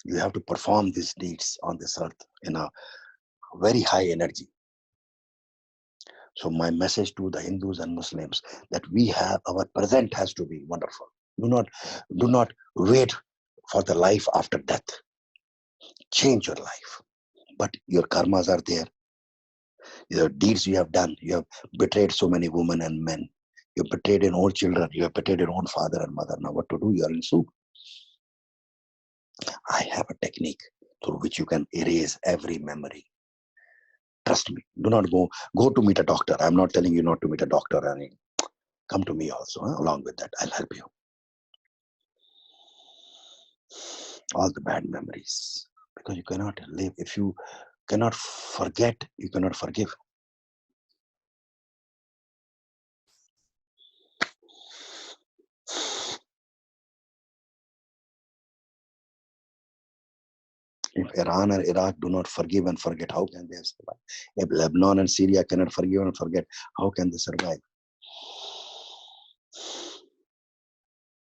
You have to perform these deeds on this earth in a very high energy. So my message to the Hindus and Muslims, that we have, our present has to be wonderful. Do not wait for the life after death. Change your life. But your karmas are there. Your deeds you have done. You have betrayed so many women and men. You have betrayed your own children. You have betrayed your own father and mother. Now what to do? You are in soup. I have a technique through which you can erase every memory. Trust me. Do not go to meet a doctor. I'm not telling you not to meet a doctor. Come to me also. Along with that, I'll help you. All the bad memories. Because you cannot live. If you cannot forget, you cannot forgive. If Iran or Iraq do not forgive and forget, how can they survive? If Lebanon and Syria cannot forgive and forget, how can they survive?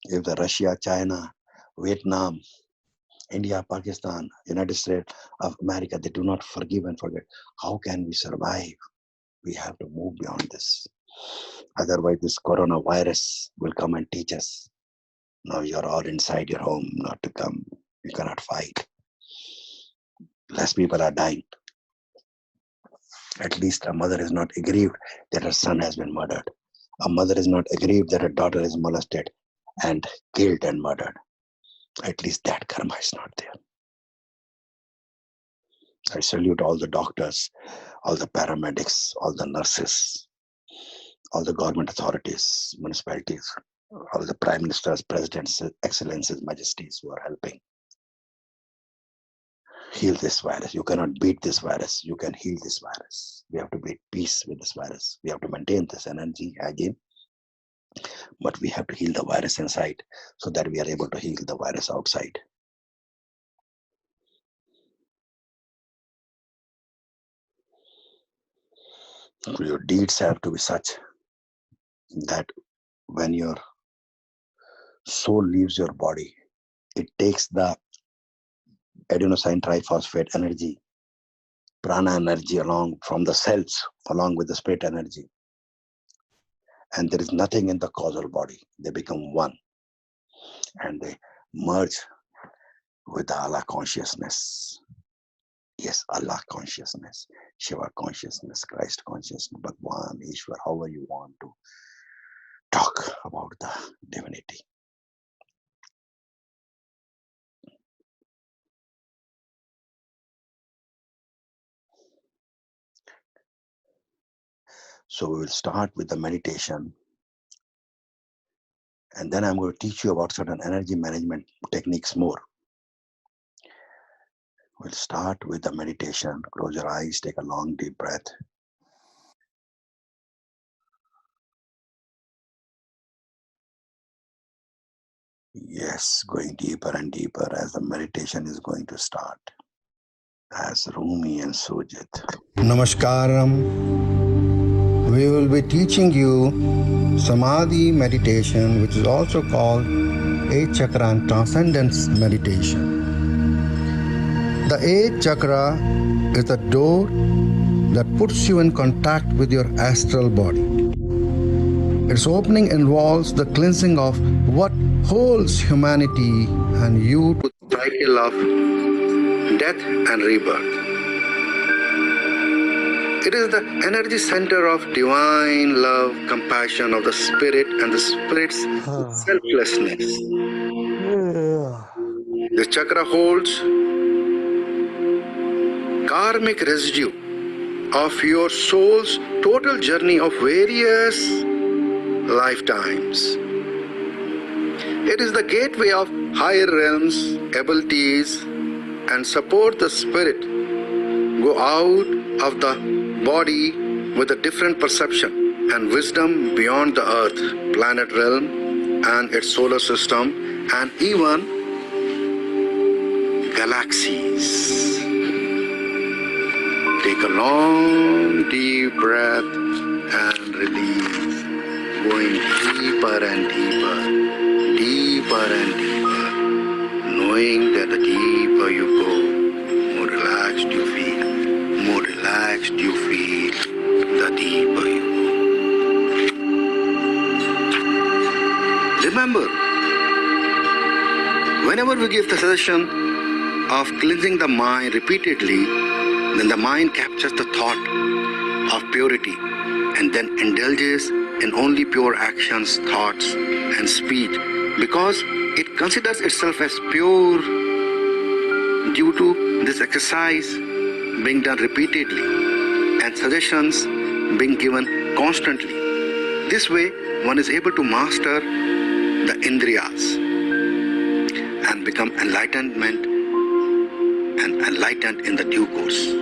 If the Russia, China, Vietnam, India, Pakistan, United States of America, they do not forgive and forget, how can we survive? We have to move beyond this. Otherwise, this coronavirus will come and teach us. Now you're all inside your home, not to come. You cannot fight. Less people are dying. At least a mother is not aggrieved that her son has been murdered. A mother is not aggrieved that her daughter is molested. and killed and murdered. At least that karma is not there. I salute all the doctors, all the paramedics, all the nurses, all the government authorities, municipalities, all the prime ministers, presidents, excellencies, majesties who are helping heal this virus. You cannot beat this virus. You can heal this virus. We have to make peace with this virus. We have to maintain this energy again. But we have to heal the virus inside so that we are able to heal the virus outside. Your deeds have to be such that when your soul leaves your body, it takes the adenosine triphosphate energy, prana energy along from the cells, along with the spirit energy. And there is nothing in the causal body. They become one. And they merge with the Allah consciousness. Yes, Allah consciousness, Shiva consciousness, Christ consciousness, Bhagwan, Ishwar, however you want to talk about the divinity. So we will start with the meditation. And then I'm going to teach you about certain energy management techniques more. We'll start with the meditation. Close your eyes, take a long deep breath. Yes, going deeper and deeper as the meditation is going to start. As Rumi and Sujit. Namaskaram. We will be teaching you Samadhi meditation, which is also called 8 chakra and transcendence meditation. The 8th chakra is the door that puts you in contact with your astral body. Its opening involves the cleansing of what holds humanity and you to the cycle of death and rebirth. It is the energy center of divine love, compassion of the spirit and the spirit's selflessness. This chakra holds karmic residue of your soul's total journey of various lifetimes. It is the gateway of higher realms, abilities, and support the spirit go out of the body with a different perception and wisdom beyond the earth, planet realm, and its solar system, and even galaxies. Take a long, deep breath and release, going deeper and deeper, deeper and deeper, knowing that the deeper you go, more relaxed you feel, more relaxed you feel, the deeper you go. Remember, whenever we give the suggestion of cleansing the mind repeatedly, then the mind captures the thought of purity and then indulges in only pure actions, thoughts, and speech because it considers itself as pure due to this exercise being done repeatedly and suggestions being given constantly. This way, one is able to master the indriyas and become enlightened in the due course.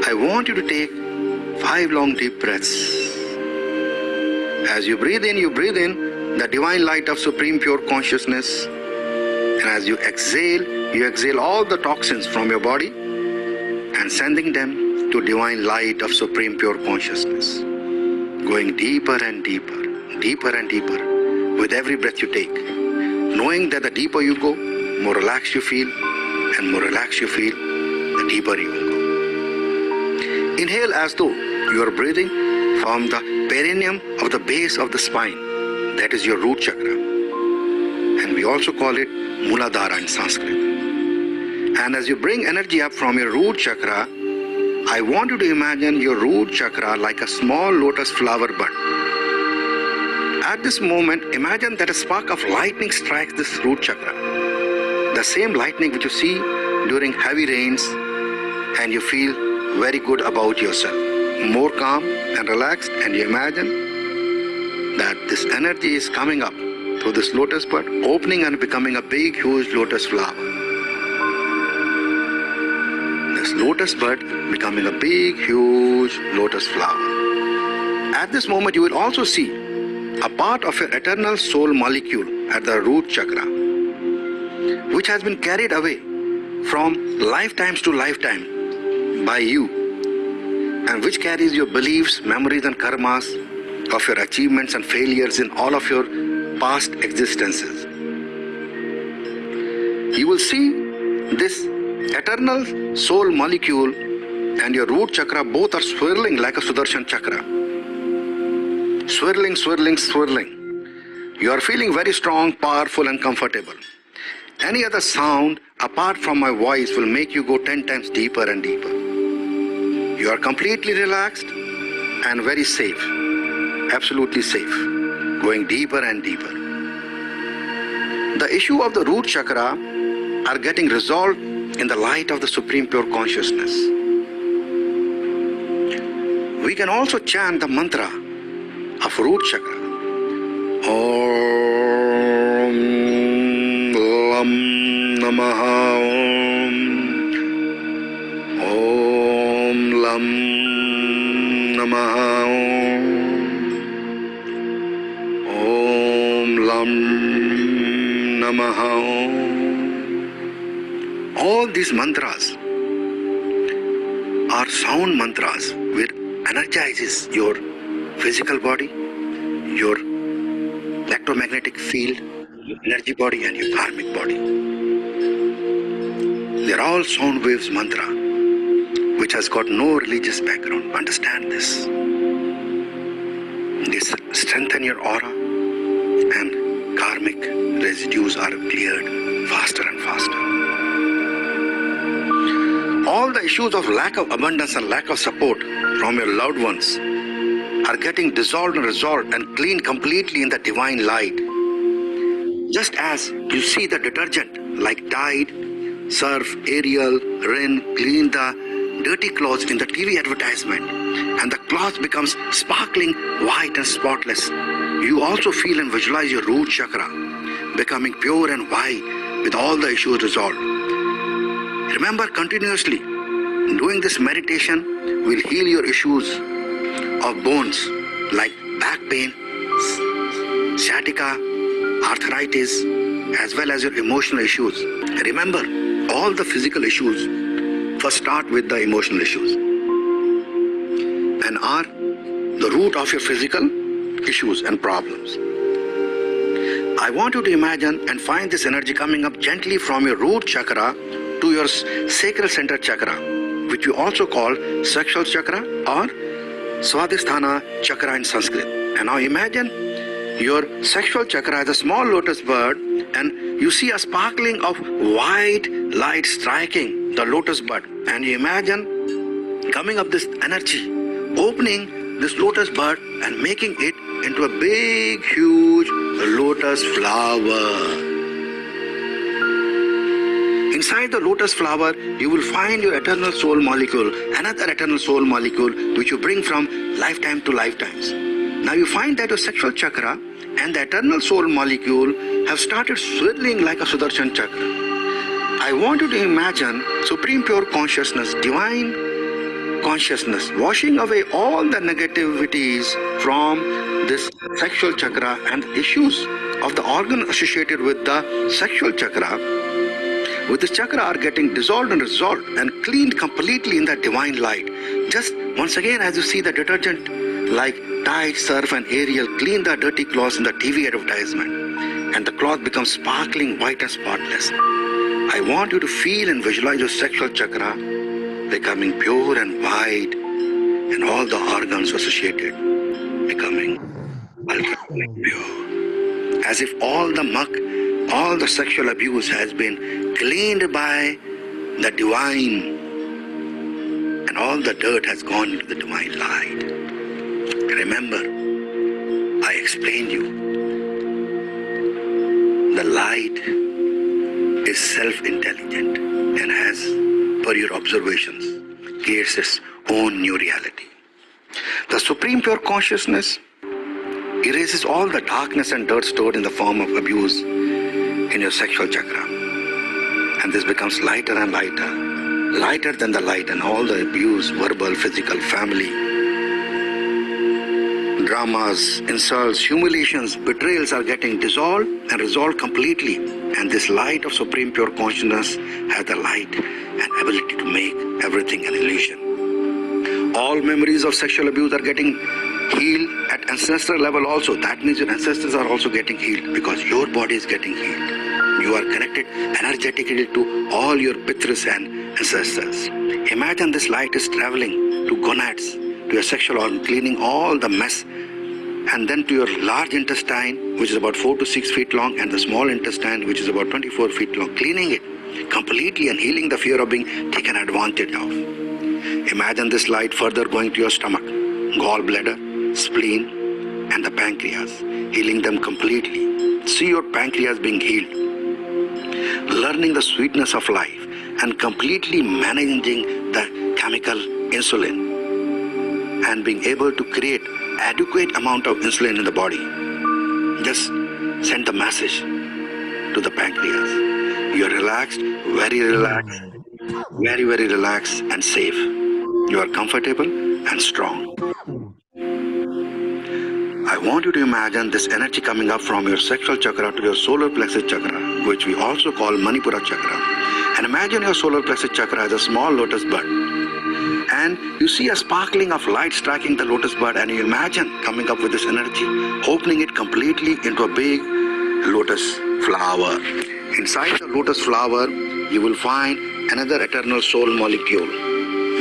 I want you to take 5 long deep breaths. As you breathe in the divine light of supreme pure consciousness. And as you exhale all the toxins from your body and sending them to divine light of supreme pure consciousness. Going deeper and deeper, deeper and deeper with every breath you take. Knowing that the deeper you go, more relaxed you feel, and more relaxed you feel, the deeper you will go. Inhale as though you are breathing from the perineum of the base of the spine. That is your root chakra. And we also call it Muladhara in Sanskrit. And as you bring energy up from your root chakra, I want you to imagine your root chakra like a small lotus flower bud. At this moment, imagine that a spark of lightning strikes this root chakra. The same lightning which you see during heavy rains, and you feel very good about yourself, more calm and relaxed, and you imagine that this energy is coming up through this lotus bud, opening and becoming a big, huge lotus flower. This lotus bud becoming a big, huge lotus flower. At this moment, you will also see a part of your eternal soul molecule at the root chakra, which has been carried away from lifetimes to lifetime by you, and which carries your beliefs, memories and karmas of your achievements and failures in all of your past existences. You will see this eternal soul molecule and your root chakra both are swirling like a Sudarshan chakra. Swirling, swirling, swirling. You are feeling very strong, powerful and comfortable. Any other sound apart from my voice will make you go 10 times deeper and deeper. You are completely relaxed and very safe, absolutely safe, going deeper and deeper. The issue of the root chakra are getting resolved in the light of the Supreme Pure Consciousness. We can also chant the mantra of root chakra. Om Lam Namaha Om Lam Namaha Om Lam Namaha. All these mantras are sound mantras which energizes your physical body, your electromagnetic field, your energy body and your karmic body. They're all sound waves mantra which has got no religious background. Understand this. This strengthen your aura and karmic residues are cleared faster and faster. All the issues of lack of abundance and lack of support from your loved ones are getting dissolved and resolved and cleaned completely in the divine light. Just as you see the detergent like Tide, Surf, Ariel, Rin clean the dirty clothes in the TV advertisement and the cloth becomes sparkling white and spotless. You also feel and visualize your root chakra becoming pure and white with all the issues resolved. Remember, continuously doing this meditation will heal your issues of bones like back pain, sciatica, arthritis, as well as your emotional issues. Remember, all the physical issues first start with the emotional issues and are the root of your physical issues and problems. I want you to imagine and find this energy coming up gently from your root chakra to your sacral center chakra, which we also call sexual chakra or Swadhisthana chakra in Sanskrit. And now imagine your sexual chakra as a small lotus bud and you see a sparkling of white light striking the lotus bud. And you imagine coming up this energy, opening this lotus bud and making it into a big, huge lotus flower. Inside the lotus flower, you will find your eternal soul molecule, another eternal soul molecule, which you bring from lifetime to lifetimes. Now you find that your sexual chakra and the eternal soul molecule have started swirling like a Sudarshan chakra. I want you to imagine Supreme Pure Consciousness, Divine Consciousness, washing away all the negativities from this sexual chakra and issues of the organ associated with the sexual chakra. With this chakra are getting dissolved and resolved and cleaned completely in that divine light. Just once again, as you see the detergent like Tide, Surf and Ariel clean the dirty cloths in the TV advertisement and the cloth becomes sparkling white and spotless. I want you to feel and visualize your sexual chakra becoming pure and white and all the organs associated becoming ultra pure. As if all the muck, all the sexual abuse has been cleaned by the divine and and all the dirt has gone into the divine light. Remember, I explained you. The light is self-intelligent and has, per your observations, creates its own new reality. The Supreme Pure Consciousness erases all the darkness and dirt stored in the form of abuse in your sexual chakra. And this becomes lighter and lighter, lighter than the light, and all the abuse, verbal, physical, family, dramas, insults, humiliations, betrayals are getting dissolved and resolved completely. And this light of Supreme Pure Consciousness has the light and ability to make everything an illusion. All memories of sexual abuse are getting healed at ancestral level also. That means your ancestors are also getting healed because your body is getting healed. You are connected energetically to all your pitras and ancestors. Imagine this light is traveling to gonads, to your sexual organ, cleaning all the mess, and then to your large intestine, which is about 4 to 6 feet long, and the small intestine, which is about 24 feet long, cleaning it completely and healing the fear of being taken advantage of. Imagine this light further going to your stomach, gallbladder, spleen, and the pancreas, healing them completely. See your pancreas being healed, learning the sweetness of life, and completely managing the chemical insulin, and being able to create adequate amount of insulin in the body. Just send the message to the pancreas. You are relaxed, very relaxed, very, very relaxed and safe. You are comfortable and strong. I want you to imagine this energy coming up from your sexual chakra to your solar plexus chakra, which we also call Manipura chakra. And imagine your solar plexus chakra as a small lotus bud. And you see a sparkling of light striking the lotus bud, and you imagine coming up with this energy, opening it completely into a big lotus flower. Inside the lotus flower, you will find another eternal soul molecule,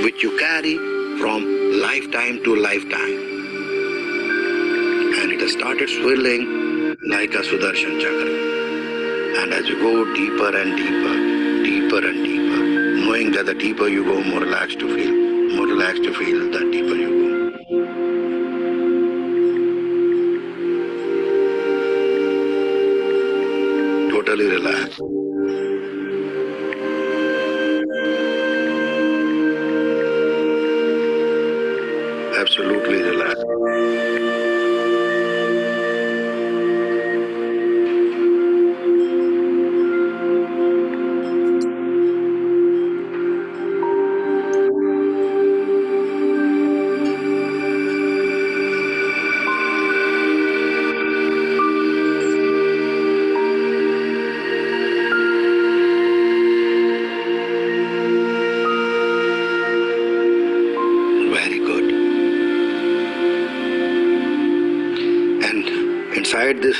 which you carry from lifetime to lifetime. And it has started swirling like a Sudarshan chakra. And as you go deeper and deeper, deeper and deeper, knowing that the deeper you go, more relaxed you feel. More relaxed you feel, the deeper you go. Totally relaxed. Absolutely relaxed. Inside this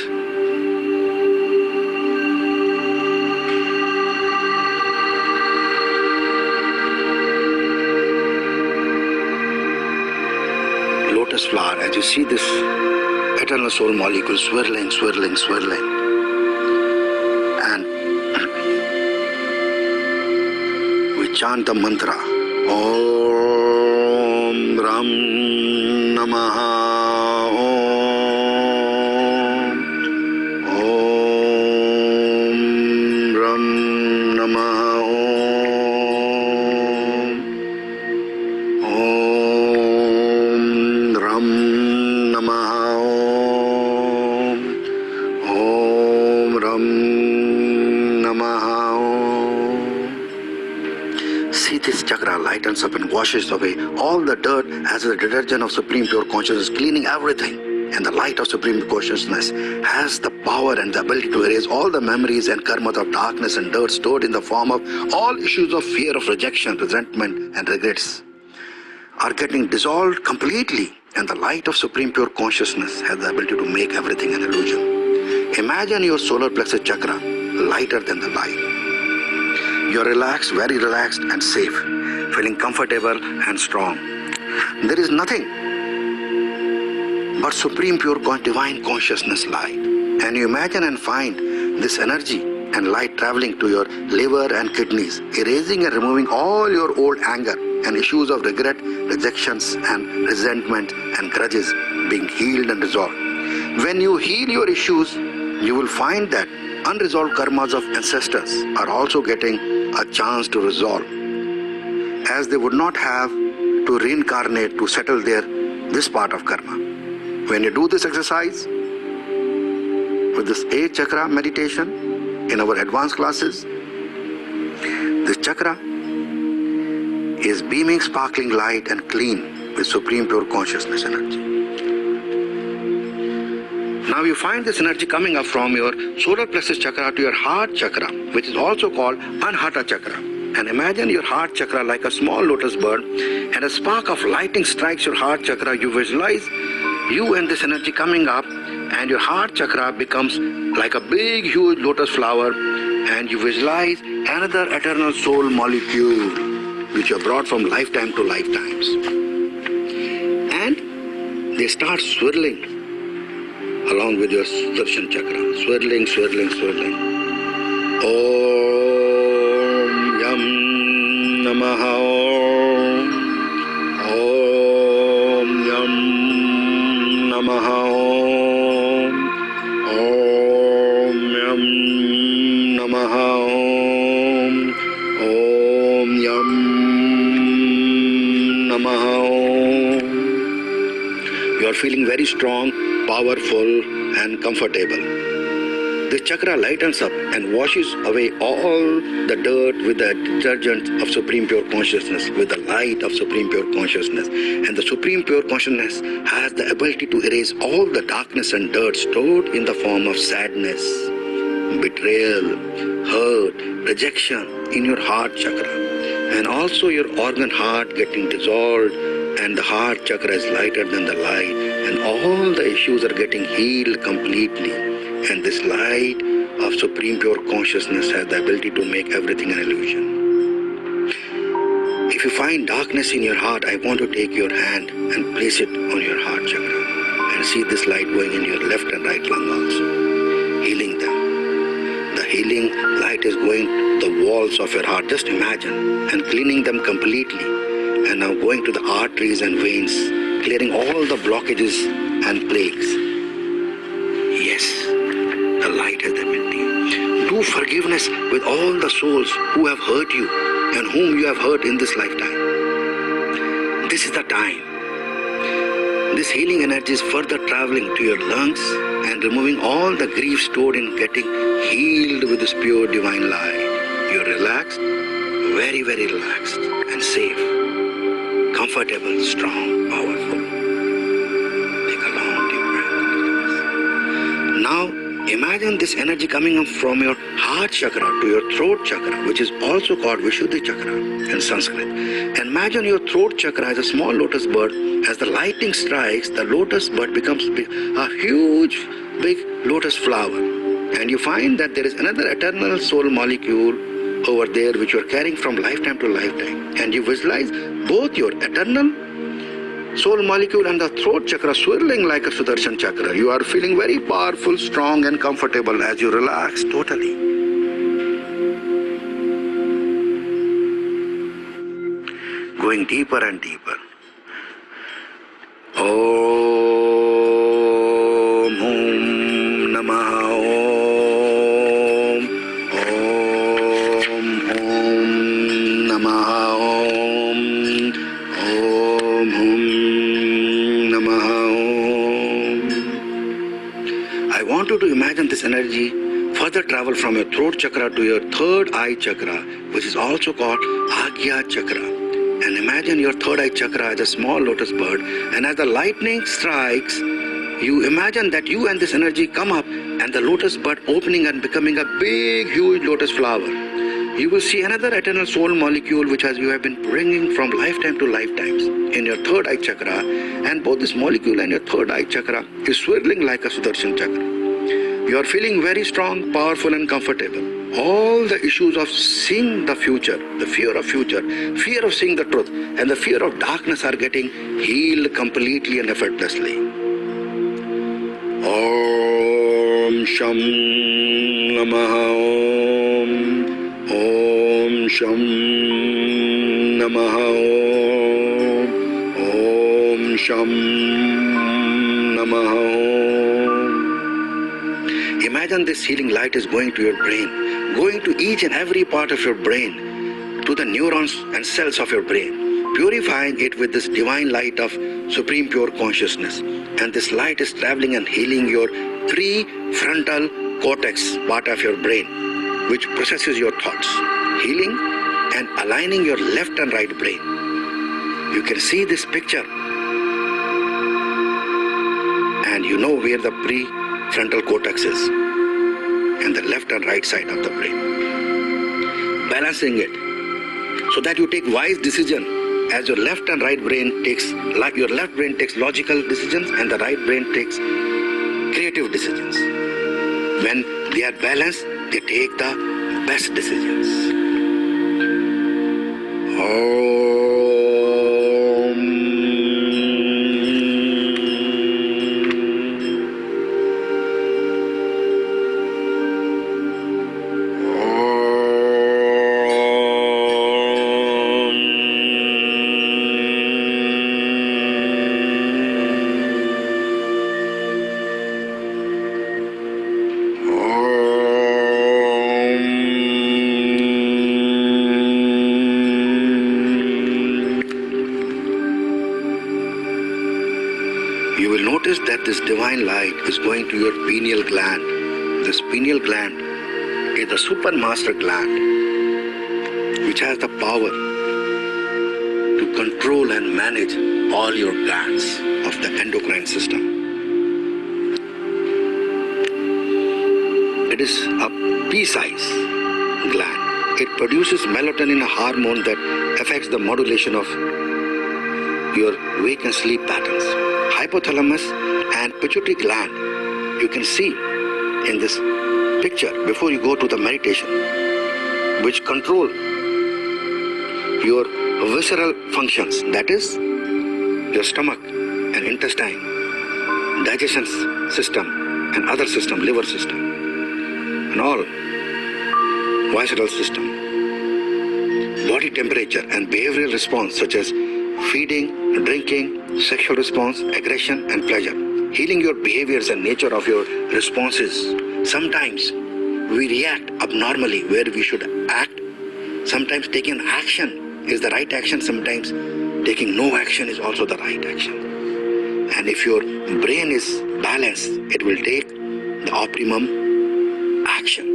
lotus flower, as you see this eternal soul molecule swirling, swirling, swirling, and we chant the mantra Om Ram Namaha. Lightens up and washes away all the dirt as the detergent of Supreme Pure Consciousness, cleaning everything. And the light of Supreme Consciousness has the power and the ability to erase all the memories and karmas of darkness and dirt stored in the form of all issues of fear, of rejection, resentment, and regrets are getting dissolved completely. And the light of Supreme Pure Consciousness has the ability to make everything an illusion. Imagine your solar plexus chakra lighter than the light. You're relaxed, very relaxed and safe, feeling comfortable and strong. There is nothing but Supreme Pure Divine Consciousness light. And you imagine and find this energy and light traveling to your liver and kidneys, erasing and removing all your old anger, and issues of regret, rejections, and resentment and grudges being healed and resolved. When you heal your issues, you will find that unresolved karmas of ancestors are also getting a chance to resolve, as they would not have to reincarnate to settle this part of karma. When you do this exercise with this 8th chakra meditation in our advanced classes, this chakra is beaming sparkling light and clean with supreme pure consciousness energy. Now you find this energy coming up from your solar plexus chakra to your heart chakra, which is also called Anahata chakra. And imagine your heart chakra like a small lotus bird, and a spark of lightning strikes your heart chakra. You visualize you and this energy coming up, and your heart chakra becomes like a big huge lotus flower, and you visualize another eternal soul molecule which you have brought from lifetime to lifetimes. And they start swirling along with your Sudarshan chakra. Swirling, swirling, swirling. Om Yam Namaha Om. Om Yam Namaha Om. Om Yam Namaha Om. Om Yam Namaha Om. You are feeling very strong, powerful and comfortable. This chakra lightens up and washes away all the dirt with the detergent of Supreme Pure Consciousness, with the light of Supreme Pure Consciousness. And the Supreme Pure Consciousness has the ability to erase all the darkness and dirt stored in the form of sadness, betrayal, hurt, rejection in your heart chakra. And also your organ heart getting dissolved, and the heart chakra is lighter than the light, and all the issues are getting healed completely. And this light of Supreme Pure Consciousness has the ability to make everything an illusion. If you find darkness in your heart, I want to take your hand and place it on your heart chakra, and see this light going in your left and right lung also, healing them. The healing light is going to the walls of your heart, just imagine, and cleaning them completely. And now going to the arteries and veins, clearing all the blockages and plagues. Yes, the light has the ability. Do forgiveness with all the souls who have hurt you and whom you have hurt in this lifetime. This is the time. This healing energy is further traveling to your lungs and removing all the grief stored in getting healed with this pure divine light. You're relaxed, very, very relaxed and safe. Comfortable, strong, powerful. Take a long deep breath. Now imagine this energy coming up from your heart chakra to your throat chakra, which is also called Vishuddhi chakra in Sanskrit. And imagine your throat chakra as a small lotus bird. As the lightning strikes, the lotus bird becomes a huge, big lotus flower. And you find that there is another eternal soul molecule over there which you are carrying from lifetime to lifetime. And you visualize both your eternal soul molecule and the throat chakra swirling like a Sudarshan chakra. You are feeling very powerful, strong and comfortable as you relax totally. Going deeper and deeper. Om Hum Namaha Om. Om Hum Namaha Om. Om Hum Namaha Om. I want you to imagine this energy further travel from your throat chakra to your third eye chakra, which is also called Agya chakra. And imagine your third eye chakra as a small lotus bird, and as the lightning strikes, you imagine that you and this energy come up and the lotus bud opening and becoming a big huge lotus flower. You will see another eternal soul molecule which you have been bringing from lifetime to lifetimes in your third eye chakra, and both this molecule and your third eye chakra is swirling like a Sudarshan chakra. You are feeling very strong, powerful and comfortable. All the issues of seeing the future, the fear of future, fear of seeing the truth, and the fear of darkness are getting healed completely and effortlessly. Om Sham Namaha Om. Om Sham Namaha Om. Sham Namaha. Imagine this healing light is going to your brain, going to each and every part of your brain, to the neurons and cells of your brain, purifying it with this divine light of supreme pure consciousness. And this light is traveling and healing your prefrontal cortex part of your brain, which processes your thoughts, healing and aligning your left and right brain. You can see this picture and you know where the prefrontal cortex is and the left and right side of the brain. Balancing it so that you take wise decision as your left and right brain takes, like your left brain takes logical decisions and the right brain takes creative decisions. When they are balanced, they take the best decisions. You will notice that this divine light is going to your pineal gland. This pineal gland is the super master gland, which has the power to control and manage all your glands of the endocrine system. It is a pea-sized gland. It produces melatonin, a hormone that affects the modulation of your wake and sleep patterns. Hypothalamus and pituitary gland, you can see in this picture before you go to the meditation, which control your visceral functions, that is your stomach and intestine, digestion system and other system, liver system and all visceral system, body temperature and behavioral response such as feeding, drinking, sexual response, aggression and pleasure, healing your behaviors and nature of your responses. Sometimes we react abnormally where we should act. Sometimes taking action is the right action. Sometimes taking no action is also the right action. And if your brain is balanced, it will take the optimum action.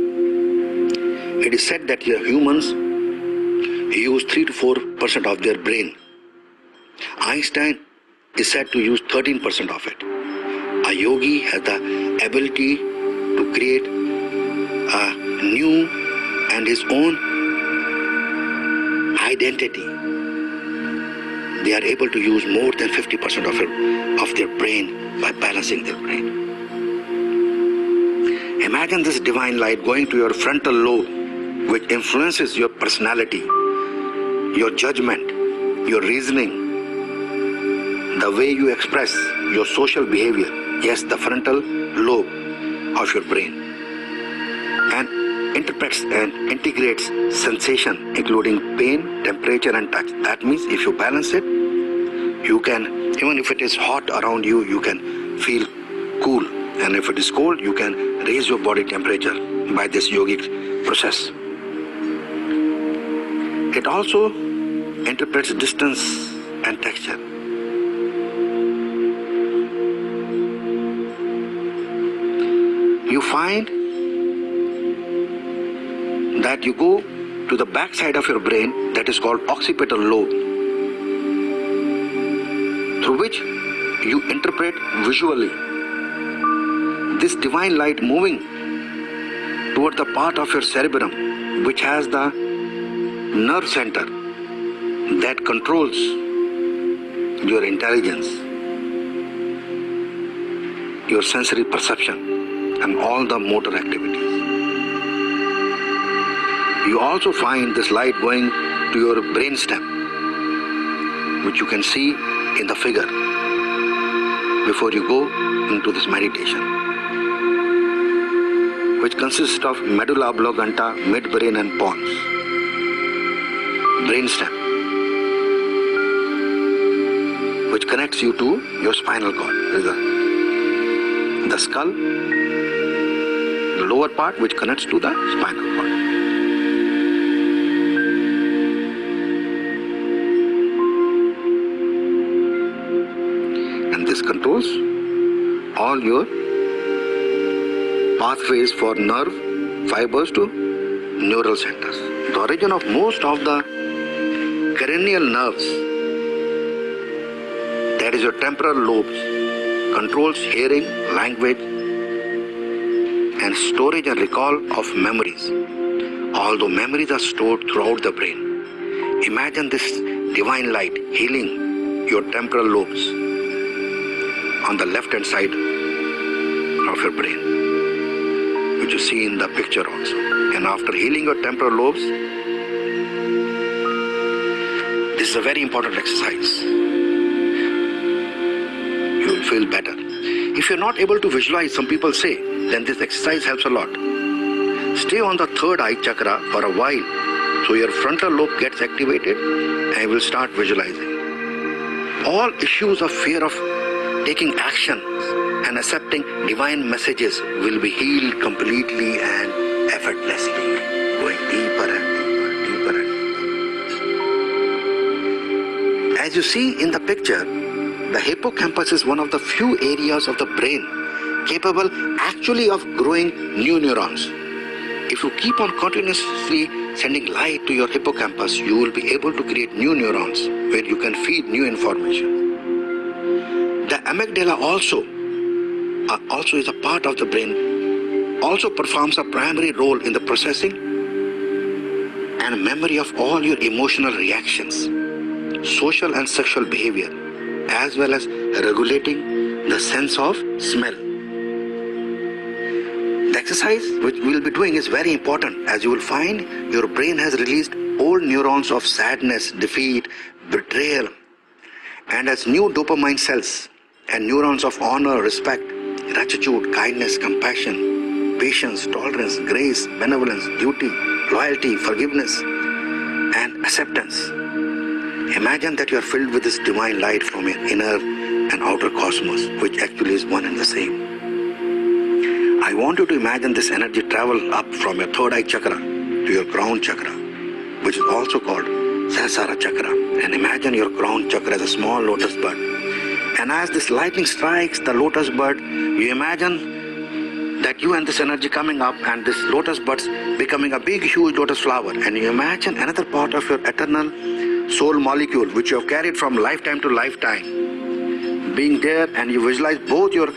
It is said that humans use 3 to 4% of their brain. Einstein is said to use 13% of it. A yogi has the ability to create a new and his own identity. They are able to use more than 50% of their brain by balancing their brain. Imagine this divine light going to your frontal lobe, which influences your personality, your judgment, your reasoning, the way you express your social behavior. Yes, the frontal lobe of your brain, and interprets and integrates sensation including pain, temperature and touch. That means if you balance it, you can, even if it is hot around you, you can feel cool, and if it is cold, you can raise your body temperature by this yogic process. It also interprets distance and texture. You find that you go to the back side of your brain, that is called occipital lobe, through which you interpret visually this divine light moving toward the part of your cerebrum which has the nerve center that controls your intelligence, your sensory perception and all the motor activities. You also find this light going to your brainstem, which you can see in the figure before you go into this meditation, which consists of medulla oblongata, midbrain and pons. Brainstem, which which connects you to your spinal cord. The skull, the lower part which connects to the spinal cord. And this controls all your pathways for nerve fibers to neural centers. The origin of most of the cranial nerves, that is your temporal lobes, controls hearing, language, and storage and recall of memories. Although memories are stored throughout the brain. Imagine this divine light healing your temporal lobes on the left hand side of your brain, which you see in the picture also. And after healing your temporal lobes, this is a very important exercise. You will feel better. If you're not able to visualize, some people say, then this exercise helps a lot. Stay on the third eye chakra for a while, so your frontal lobe gets activated and you will start visualizing. All issues of fear of taking action and accepting divine messages will be healed completely and effortlessly, going deeper and deeper, deeper and deeper. As you see in the picture, the hippocampus is one of the few areas of the brain capable actually of growing new neurons. If you keep on continuously sending light to your hippocampus, you will be able to create new neurons where you can feed new information. The amygdala also is a part of the brain, also performs a primary role in the processing and memory of all your emotional reactions, social and sexual behavior, as well as regulating the sense of smell. The exercise which we will be doing is very important, as you will find your brain has released old neurons of sadness, defeat, betrayal, and has new dopamine cells and neurons of honor, respect, gratitude, kindness, compassion, patience, tolerance, grace, benevolence, duty, loyalty, forgiveness, and acceptance. Imagine that you are filled with this divine light from your inner and outer cosmos, which actually is one and the same. I want you to imagine this energy travel up from your third eye chakra to your crown chakra, which is also called Sahasrara chakra. And imagine your crown chakra as a small lotus bud. And as this lightning strikes the lotus bud, you imagine that you and this energy coming up and this lotus buds becoming a big huge lotus flower. And you imagine another part of your eternal soul molecule which you have carried from lifetime to lifetime being there, and you visualize both your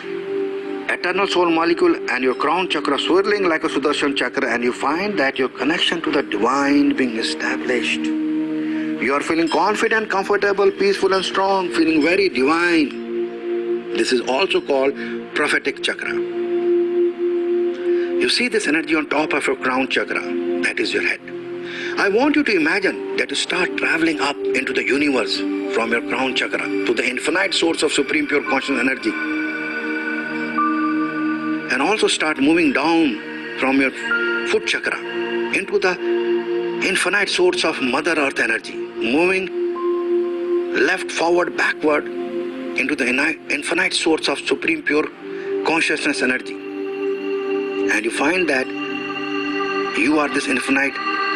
eternal soul molecule and your crown chakra swirling like a Sudarshan chakra, and you find that your connection to the divine being established. You are feeling confident, comfortable, peaceful and strong, feeling very divine. This is also called prophetic chakra. You see this energy on top of your crown chakra, that is your head. I want you to imagine that you start traveling up into the universe from your crown chakra to the infinite source of supreme pure conscious energy. And also start moving down from your foot chakra into the infinite source of Mother Earth energy, moving left, forward, backward into the infinite source of supreme pure consciousness energy. And you find that you are this infinite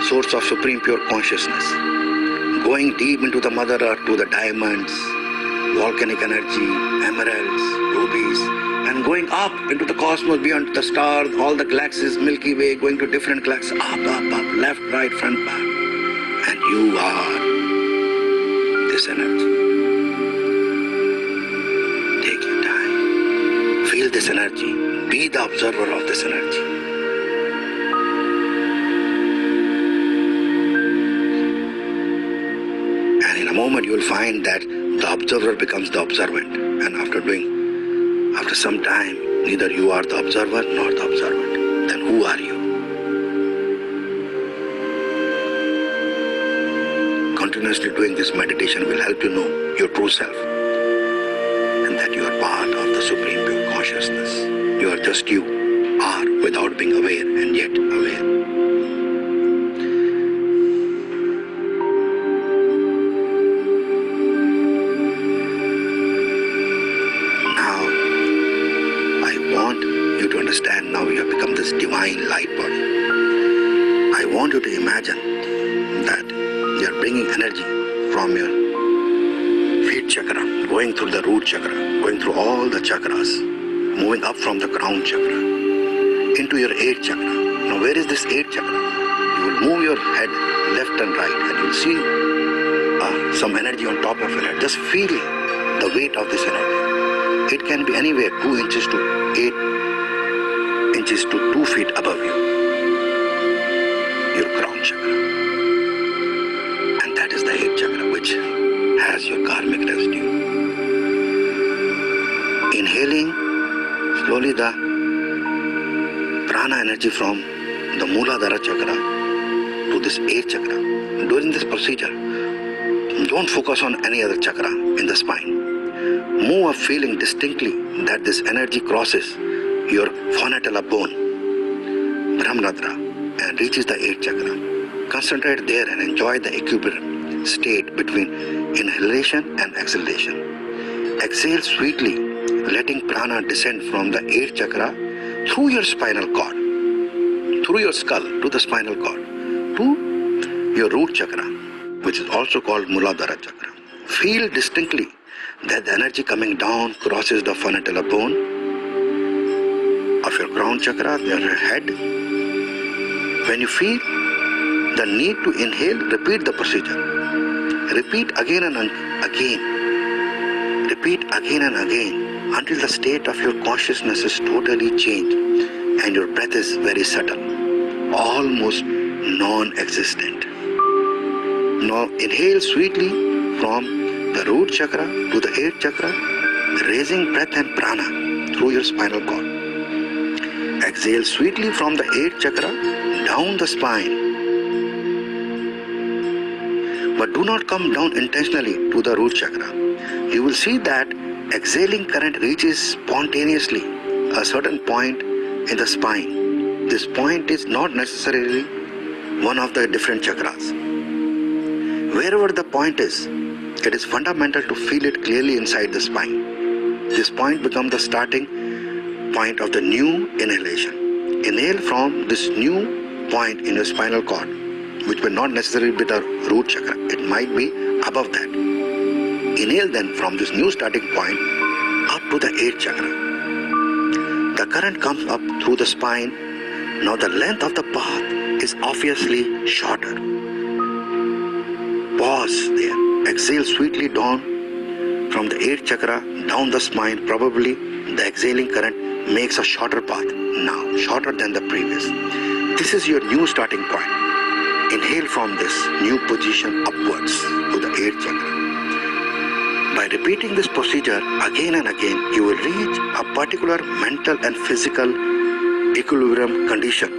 source of supreme pure consciousness, going deep into the Mother Earth to the diamonds, volcanic energy, emeralds, rubies, and going up into the cosmos beyond the stars, all the galaxies, Milky Way, going to different galaxies, up, left, right, front, back. And you are this energy. Take your time. Feel this energy. Be the observer of this energy. And in a moment you will find that the observer becomes the observant. And after some time, neither you are the observer nor the observant. Then who are you? Continuously doing this meditation will help you know your true self, and that you are part of the supreme pure consciousness. You are just you, are without being aware and yet aware. understand now you have become this divine light body. I want you to imagine that you are bringing energy from your feet chakra, going through the root chakra, going through all the chakras, moving up from the crown chakra into your 8th chakra. Now where is this 8th chakra? You will move your head left and right and you will see some energy on top of your head. Just feel the weight of this energy. It can be anywhere 2 inches to 8 inches to 2 feet above you. Your crown chakra. And that is the 8th chakra which has your karmic residue. Inhaling slowly the prana energy from the Mooladhara chakra to this 8th chakra. During this procedure, don't focus on any other chakra in the spine. Move a feeling distinctly that this energy crosses your fonatella bone, Brahmanadra, and reaches the 8th chakra. Concentrate there and enjoy the equilibrium state between inhalation and exhalation. Exhale sweetly, letting prana descend from the 8th chakra through your spinal cord, through your skull to the spinal cord, to your root chakra, which is also called Mooladhara chakra. Feel distinctly that the energy coming down crosses the fonatella bone of your crown chakra, your head. When you feel the need to inhale, repeat the procedure. Repeat again and again. Repeat again and again until the state of your consciousness is totally changed and your breath is very subtle, almost non-existent. Now inhale sweetly from the root chakra to the 8th chakra, raising breath and prana through your spinal cord. Exhale sweetly from the 8th chakra down the spine. But do not come down intentionally to the root chakra. You will see that exhaling current reaches spontaneously a certain point in the spine. This point is not necessarily one of the different chakras. Wherever the point is, it is fundamental to feel it clearly inside the spine. This point becomes the starting point of the new inhalation. Inhale from this new point in your spinal cord, which will not necessarily be the root chakra. It might be above that. Inhale then from this new starting point up to the 8th chakra. The current comes up through the spine. Now the length of the path is obviously shorter. Pause there. Exhale sweetly down from the 8th chakra down the spine. Probably the exhaling current makes a shorter path now, shorter than the previous. This is your new starting point. Inhale from this new position upwards to the 8th chakra. By repeating this procedure again and again, you will reach a particular mental and physical equilibrium condition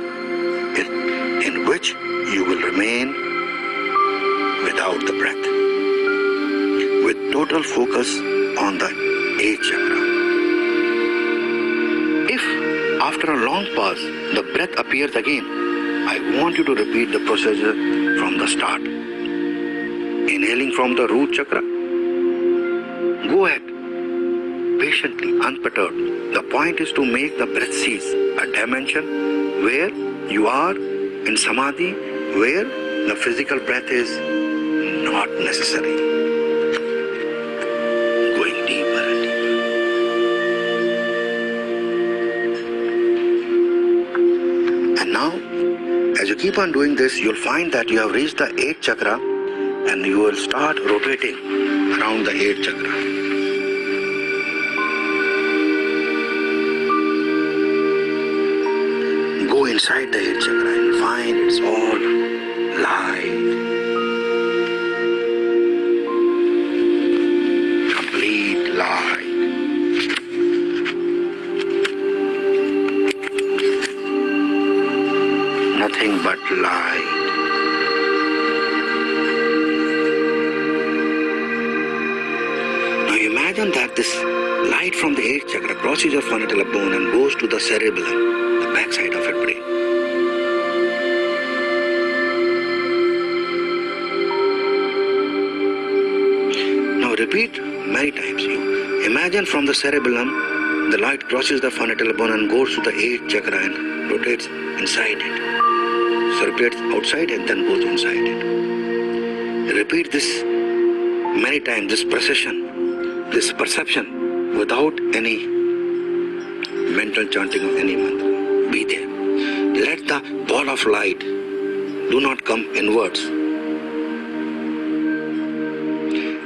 in which you will remain without the breath, with total focus on the 8th chakra. If after a long pause the breath appears again, I want you to repeat the procedure from the start. Inhaling from the root chakra. Go ahead, patiently, unperturbed. The point is to make the breath cease, a dimension where you are in samadhi, where the physical breath is not necessary. Going deeper and deeper. And now, as you keep on doing this, you'll find that you have reached the 8th chakra and you will start rotating around the 8th chakra. Go inside the 8th chakra and find it's all light. Complete light. Nothing but light. Now imagine that this light from the 8th chakra crosses your fonatella bone and goes to the cerebellum, the backside of your brain. Now repeat many times. You imagine from the cerebellum The light crosses the fundamental bone and goes to the 8th chakra and rotates inside it. Circulates outside and then goes inside it. Repeat this many times, this procession, this perception, without any mental chanting of any mantra. Be there. Let the ball of light do not come inwards.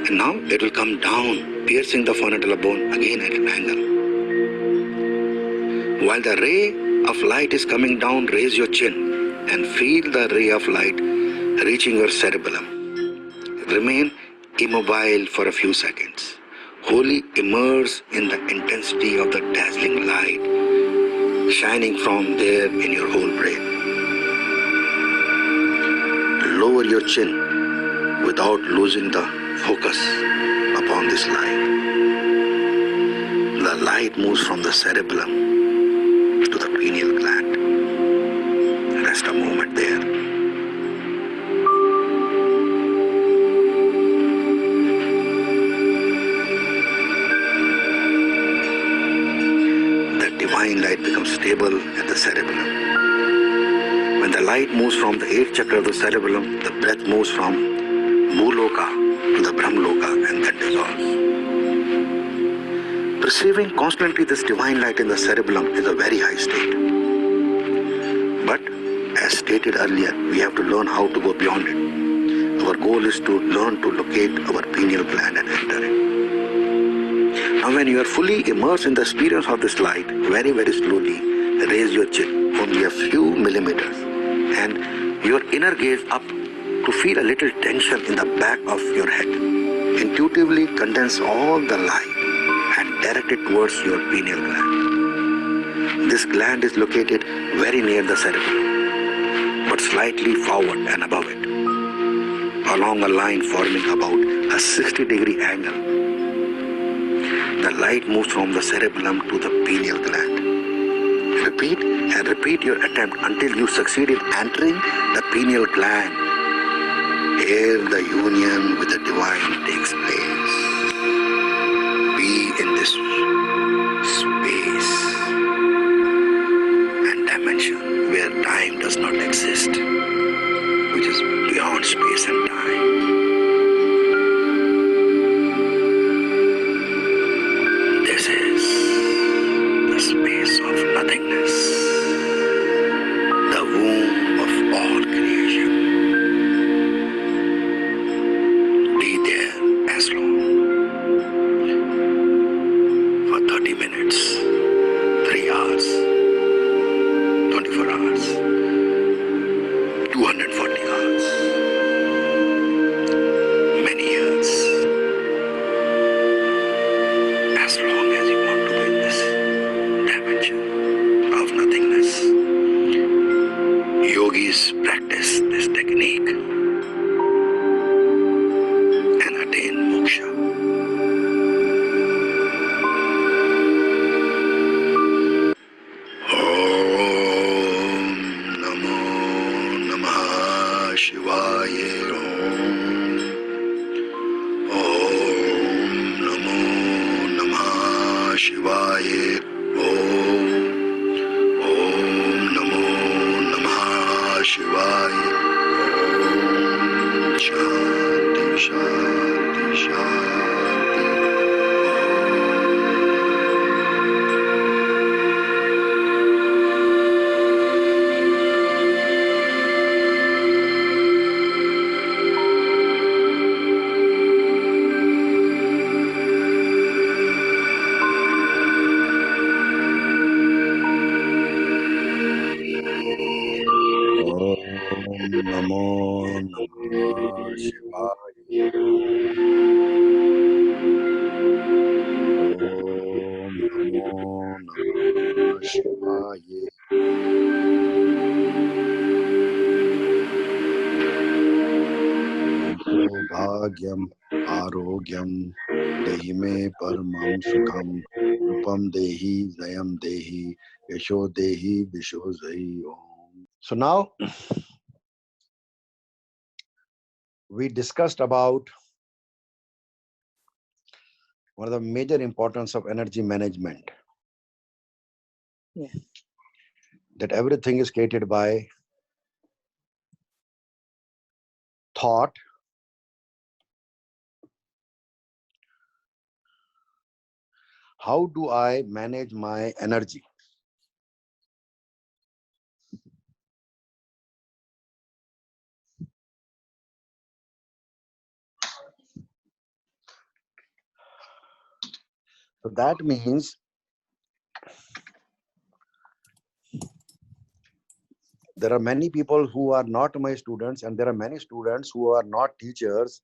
And now it will come down, piercing the fundamental bone again at an angle. While the ray of light is coming down, raise your chin and feel the ray of light reaching your cerebellum. Remain immobile for a few seconds. Wholly immerse in the intensity of the dazzling light shining from there in your whole brain. Lower your chin without losing the focus upon this light. The light moves from the cerebellum to the pineal gland. Rest a moment there. The divine light becomes stable at the cerebellum. When the light moves from the 8th chakra of the cerebellum, the breath moves from Bhuloka to the Brahmloka and then dissolves. Perceiving constantly this divine light in the cerebellum is a very high state. But as stated earlier, we have to learn how to go beyond it. Our goal is to learn to locate our pineal gland and enter it. Now when you are fully immersed in the experience of this light, very, very slowly raise your chin only a few millimeters and your inner gaze up to feel a little tension in the back of your head. Intuitively condense all the light and direct it towards your pineal gland. This gland is located very near the cerebellum, but slightly forward and above it, along a line forming about a 60-degree angle. The light moves from the cerebellum to the pineal gland. Repeat and repeat your attempt until you succeed in entering the pineal gland. Here the union with the divine takes place. Be in this space and dimension where time does not exist, which is beyond space and time. This is the space of nothingness, the womb of all creation. Be there as long for 30 minutes, 3 hours, 24 hours, 240 hours, many years. As long as you want to be in this dimension of nothingness, yogis practice this technique and attain moksha. Om Namo Namah Shivaya. Om Namo Namah Shivaya. Om Namo Namah Shivaya. Om Shanti Shanti Shanti. Om Namo Namah Shivaya. Om Namo Namah Shivaya. Bhagyam Arogyam Dehi me Paramam Sukham Rupam Dehi Zayam Dehi Yasho Dehi Visho Zahi Om. So now we discussed about one of the major importance of energy management, Yes. That everything is created by thought, how do I manage my energy? So that means there are many people who are not my students, and there are many students who are not teachers.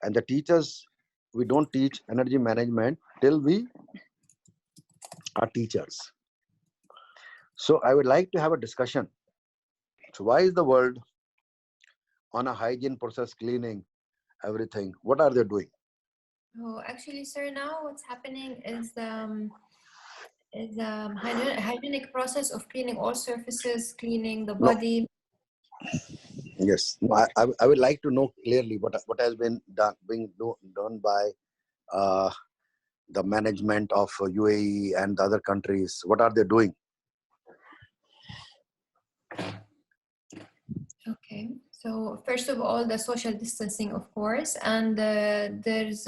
And the teachers, we don't teach energy management till we are teachers. So I would like to have a discussion. So why is the world on a hygiene process, cleaning everything? What are they doing? Oh, actually, sir, now what's happening is hygienic process of cleaning all surfaces, cleaning the No. body. Yes, no, I would like to know clearly what has been done by the management of UAE and the other countries. What are they doing? Okay, so first of all, the social distancing, of course, and there's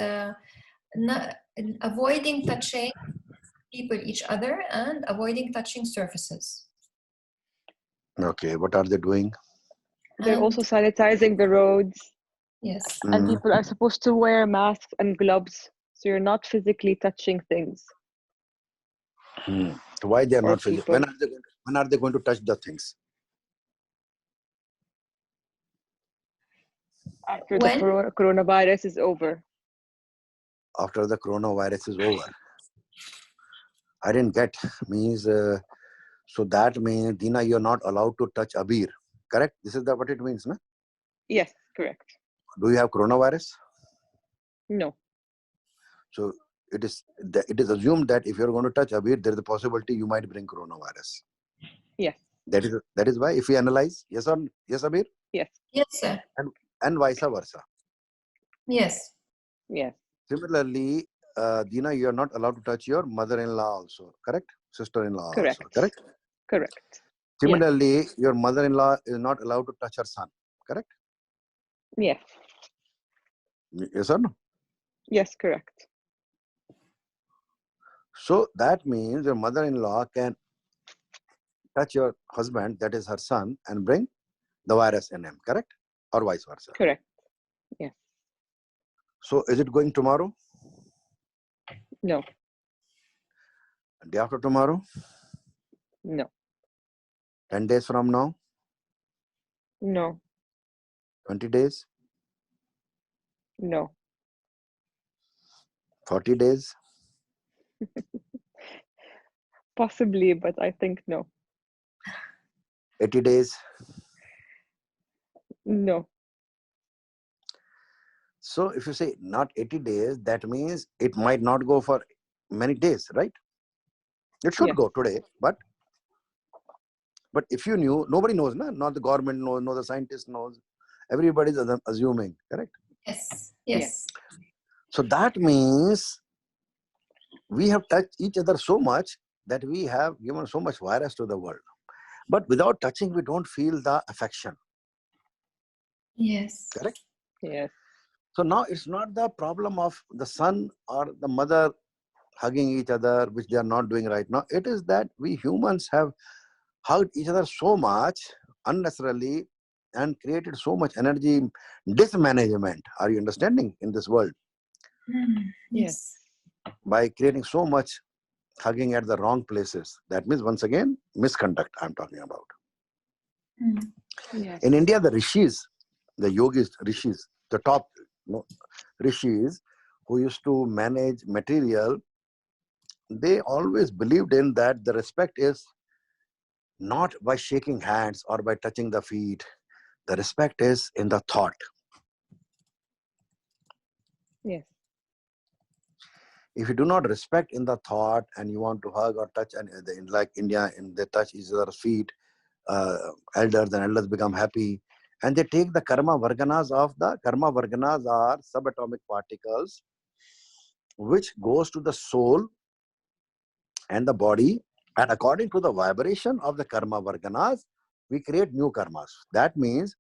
avoiding touching people, each other, and avoiding touching surfaces. Okay, what are they doing? They're And also sanitizing the roads. yes, And people are supposed to wear masks and gloves, so you're not physically touching things. So why they are Or not physical? people. When are they going to touch the things? After When? the coronavirus is over. After the coronavirus is over. I didn't get. Means so that means, Dina, you're not allowed to touch Abir. Correct? This is what it means, no? Yes, correct. Do you have coronavirus? No. So it is assumed that if you're going to touch Abir, there is a possibility you might bring coronavirus. Yes. That is why, if we analyze, yes, Abir? Yes. Yes, sir. And vice versa. Yes. Yes. Similarly, Dina, you are not allowed to touch your mother-in-law also, correct? Sister-in-law Correct. also, correct? Correct. Similarly, your mother-in-law is not allowed to touch her son, correct? Yes. Yes or no? Yes, correct. So that means your mother-in-law can touch your husband, that is her son, and bring the virus in him, correct? Or vice versa. Correct. Yes. So is it going tomorrow? No. Day after tomorrow? No. 10 days from now? No. 20 days? No. 40 days? Possibly, but I think no. 80 days? No. So if you say not 80 days, that means it might not go for many days, right? It should Yes. go today, but if you knew, nobody knows, no? Not the government knows, no the scientist knows. Everybody's assuming, correct? Yes. Yes. So that means we have touched each other so much that we have given so much virus to the world. But without touching, we don't feel the affection. Yes. Correct? Yes. So now it's not the problem of the son or the mother hugging each other, which they are not doing right now. It is that we humans have hugged each other so much unnecessarily and created so much energy dismanagement. Are you understanding in this world? Yes. By creating so much hugging at the wrong places. That means, once again, misconduct I'm talking about. Yes. In India, the rishis, the yogis, rishis, the top rishis who used to manage material, they always believed in that the respect is not by shaking hands or by touching the feet. The respect is in the thought. Yes. If you do not respect in the thought and you want to hug or touch, and like India, and they touch each other's feet, elders and elders become happy, and they take the karma varganas of the karma varganas are subatomic particles which goes to the soul and the body And according to the vibration of the karma varganas, we create new karmas. That means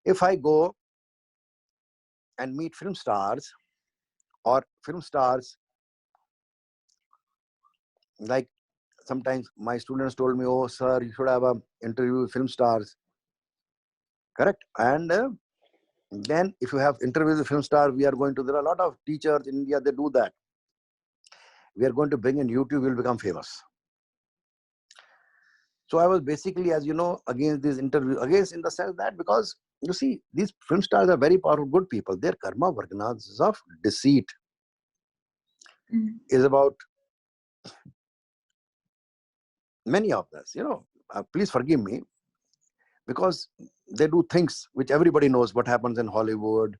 if I go and meet film stars, or film stars, like sometimes my students told me, oh sir, you should have an interview with film stars. Correct. And then if you have interviews with film stars, we are going to, there are a lot of teachers in India, they do that. We are going to bring in YouTube, will become famous. So I was basically, as you know, against this interview, against in the sense that, because you see, these film stars are very powerful, good people. Their karma varganas of deceit is about many of us, you know, please forgive me, because they do things which everybody knows what happens in Hollywood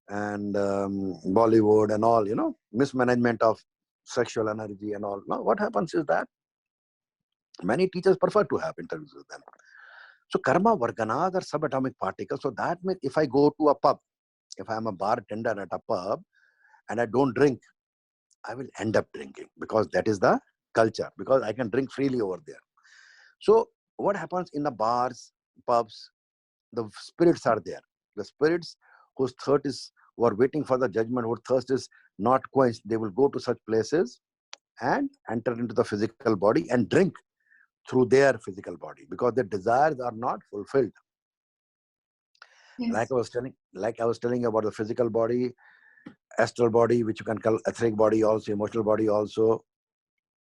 and Bollywood and all, you know, mismanagement of sexual energy and all. Now, what happens is that many teachers prefer to have interviews with them. So karma varganas are subatomic particles. So that means if I go to a pub, if I am a bartender at a pub and I don't drink, I will end up drinking, because that is the culture, because I can drink freely over there. So what happens in the bars, pubs, the spirits are there. The spirits whose thirst is, who are waiting for the judgment, whose thirst is not quenched, they will go to such places and enter into the physical body and drink through their physical body, because their desires are not fulfilled. Yes. Like I was telling you about the physical body, astral body, which you can call etheric body also, emotional body also.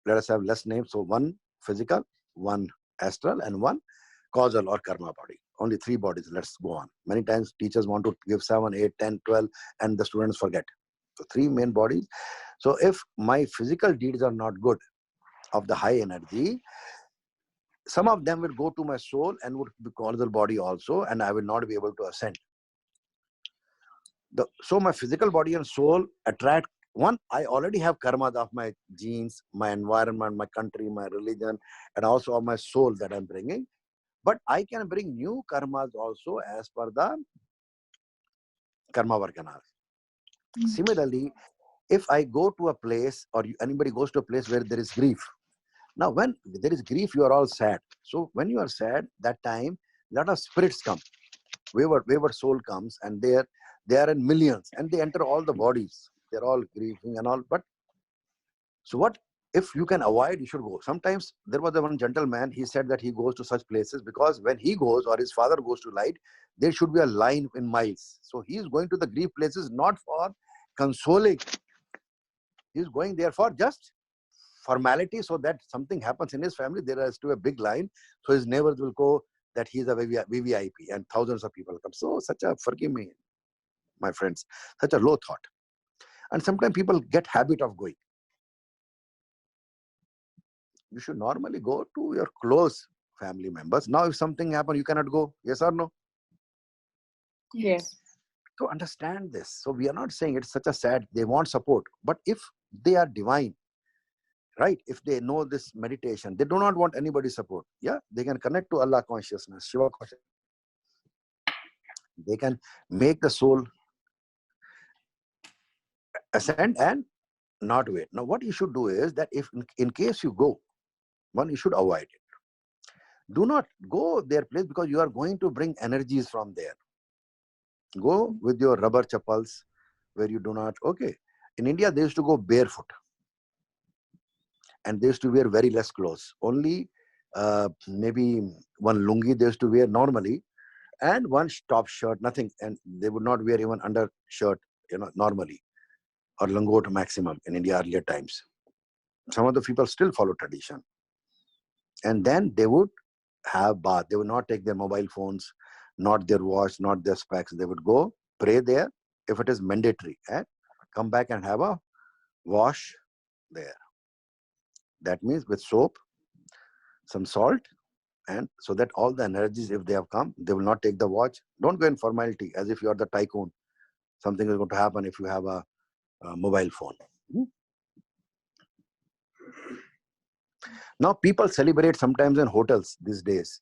Let us have less names. So one physical, one astral, and one causal or karma body. Only 3 bodies. Let's go on. Many times teachers want to give 7, 8, 10, 12, and the students forget. So 3 main bodies. So if my physical deeds are not good, of the high energy, some of them will go to my soul and would be causal body also, and I will not be able to ascend. So my physical body and soul attract. One, I already have karmas of my genes, my environment, my country, my religion, and also of my soul that I'm bringing. But I can bring new karmas also as per the karma varganas. Similarly, if I go to a place, or anybody goes to a place where there is grief. Now, when there is grief, you are all sad. So when you are sad, that time, a lot of spirits come. Wayward soul comes, and they are in millions, and they enter all the bodies. They're all grieving and all. But so what? If you can avoid, you should go. Sometimes there was one gentleman, he said that he goes to such places because when he goes, or his father goes to light, there should be a line in miles. So he is going to the grief places not for consoling. He is going there for just formality, so that something happens in his family, there is to a big line. So his neighbors will go that he is a VVIP, and thousands of people come. So such a, forgive me, my friends, such a low thought. And sometimes people get habit of going. You should normally go to your close family members. Now, if something happens, you cannot go. Yes or no? Yes. So understand this. So we are not saying it's such a sad, they want support. But if they are divine, right? If they know this meditation, they do not want anybody's support. Yeah, they can connect to Allah consciousness, Shiva consciousness. They can make the soul ascend and not wait. Now, what you should do is that if in case you go, one, you should avoid it. Do not go their place, because you are going to bring energies from there. Go with your rubber chappals, where you do not, okay. In India, they used to go barefoot. And they used to wear very less clothes. Only maybe one lungi they used to wear normally, and one top shirt, nothing. And they would not wear even undershirt, normally, or langot maximum in India earlier times. Some of the people still follow tradition. And then they would have bath. They would not take their mobile phones, not their watch, not their specs. They would go pray there if it is mandatory, and come back and have a wash there. That means with soap, some salt, and so that all the energies, if they have come, they will not take the watch. Don't go in formality as if you are the tycoon. Something is going to happen if you have a mobile phone. Now people celebrate sometimes in hotels these days,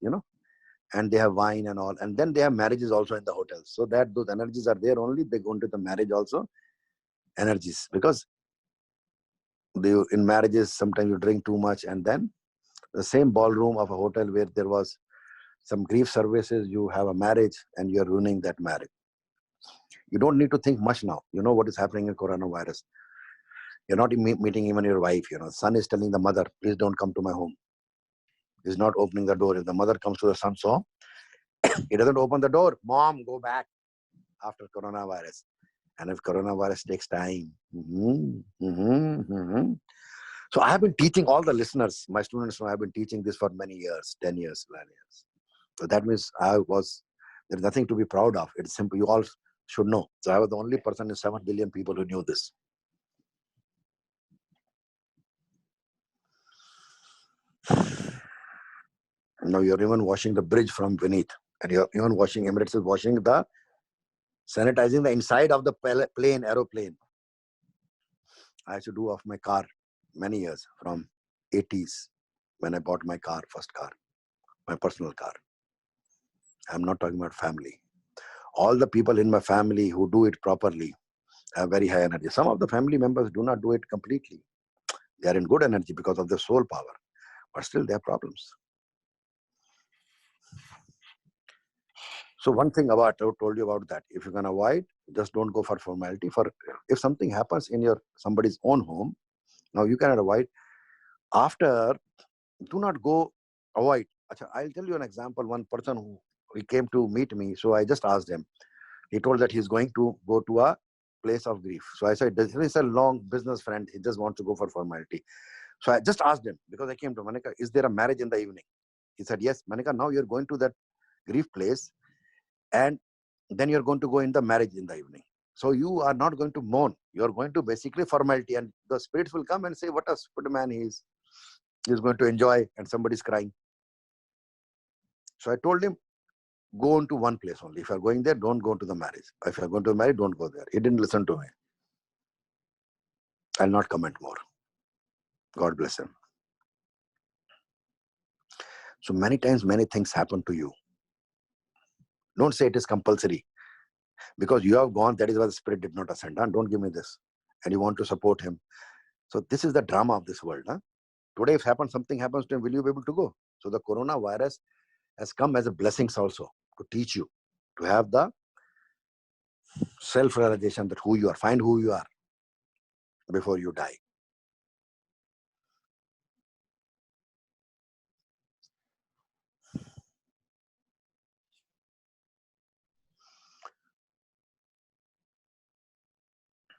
and they have wine and all, and then they have marriages also in the hotels. So that those energies are there only, they go into the marriage also, energies, because in marriages sometimes you drink too much, and then The same ballroom of a hotel where there was some grief services, you have a marriage and you're ruining that marriage. You don't need to think much now. You know what is happening in coronavirus. You're not meeting even your wife. Son is telling the mother, please don't come to my home. He's not opening the door. If the mother comes to the son's home, he doesn't open the door. Mom, go back after coronavirus. And if coronavirus takes time. So I have been teaching all the listeners, my students, I have been teaching this for many years, 10 years, 11 years. So that means there's nothing to be proud of. It's simple. You all should know. So I was the only person in 7 billion people who knew this. Now you're even washing the bridge from beneath. And you're even washing, Emirates is washing sanitizing the inside of the aeroplane. I used to do of my car many years, from 80s, when I bought my car, first car, my personal car. I'm not talking about family. All the people in my family who do it properly have very high energy. Some of the family members do not do it completely. They are in good energy because of their soul power, but still they have problems. So one thing I told you about that, if you can avoid, just don't go for formality. If something happens in somebody's own home, now you cannot avoid. After, do not go avoid. I'll tell you an example. One person who came to meet me, so I just asked him. He told that he's going to go to a place of grief. So I said, he's a long business friend. He just wants to go for formality. So I just asked him, because I came to Manika, is there a marriage in the evening? He said, yes. Manika, now you're going to that grief place, and then you're going to go in the marriage in the evening. So you are not going to mourn. You're going to basically formality, and the spirits will come and say, what a stupid man he is. He's going to enjoy, and somebody's crying. So I told him, go into one place only. If you're going there, don't go to the marriage. If you're going to the marriage, don't go there. He didn't listen to me. I'll not comment more. God bless him. So many times, many things happen to you. Don't say it is compulsory. Because you have gone, that is why the spirit did not ascend. Don't give me this. And you want to support him. So this is the drama of this world. Today, if something happens to him, will you be able to go? So the coronavirus has come as a blessing also to teach you to have the self-realization that who you are. Find who you are before you die.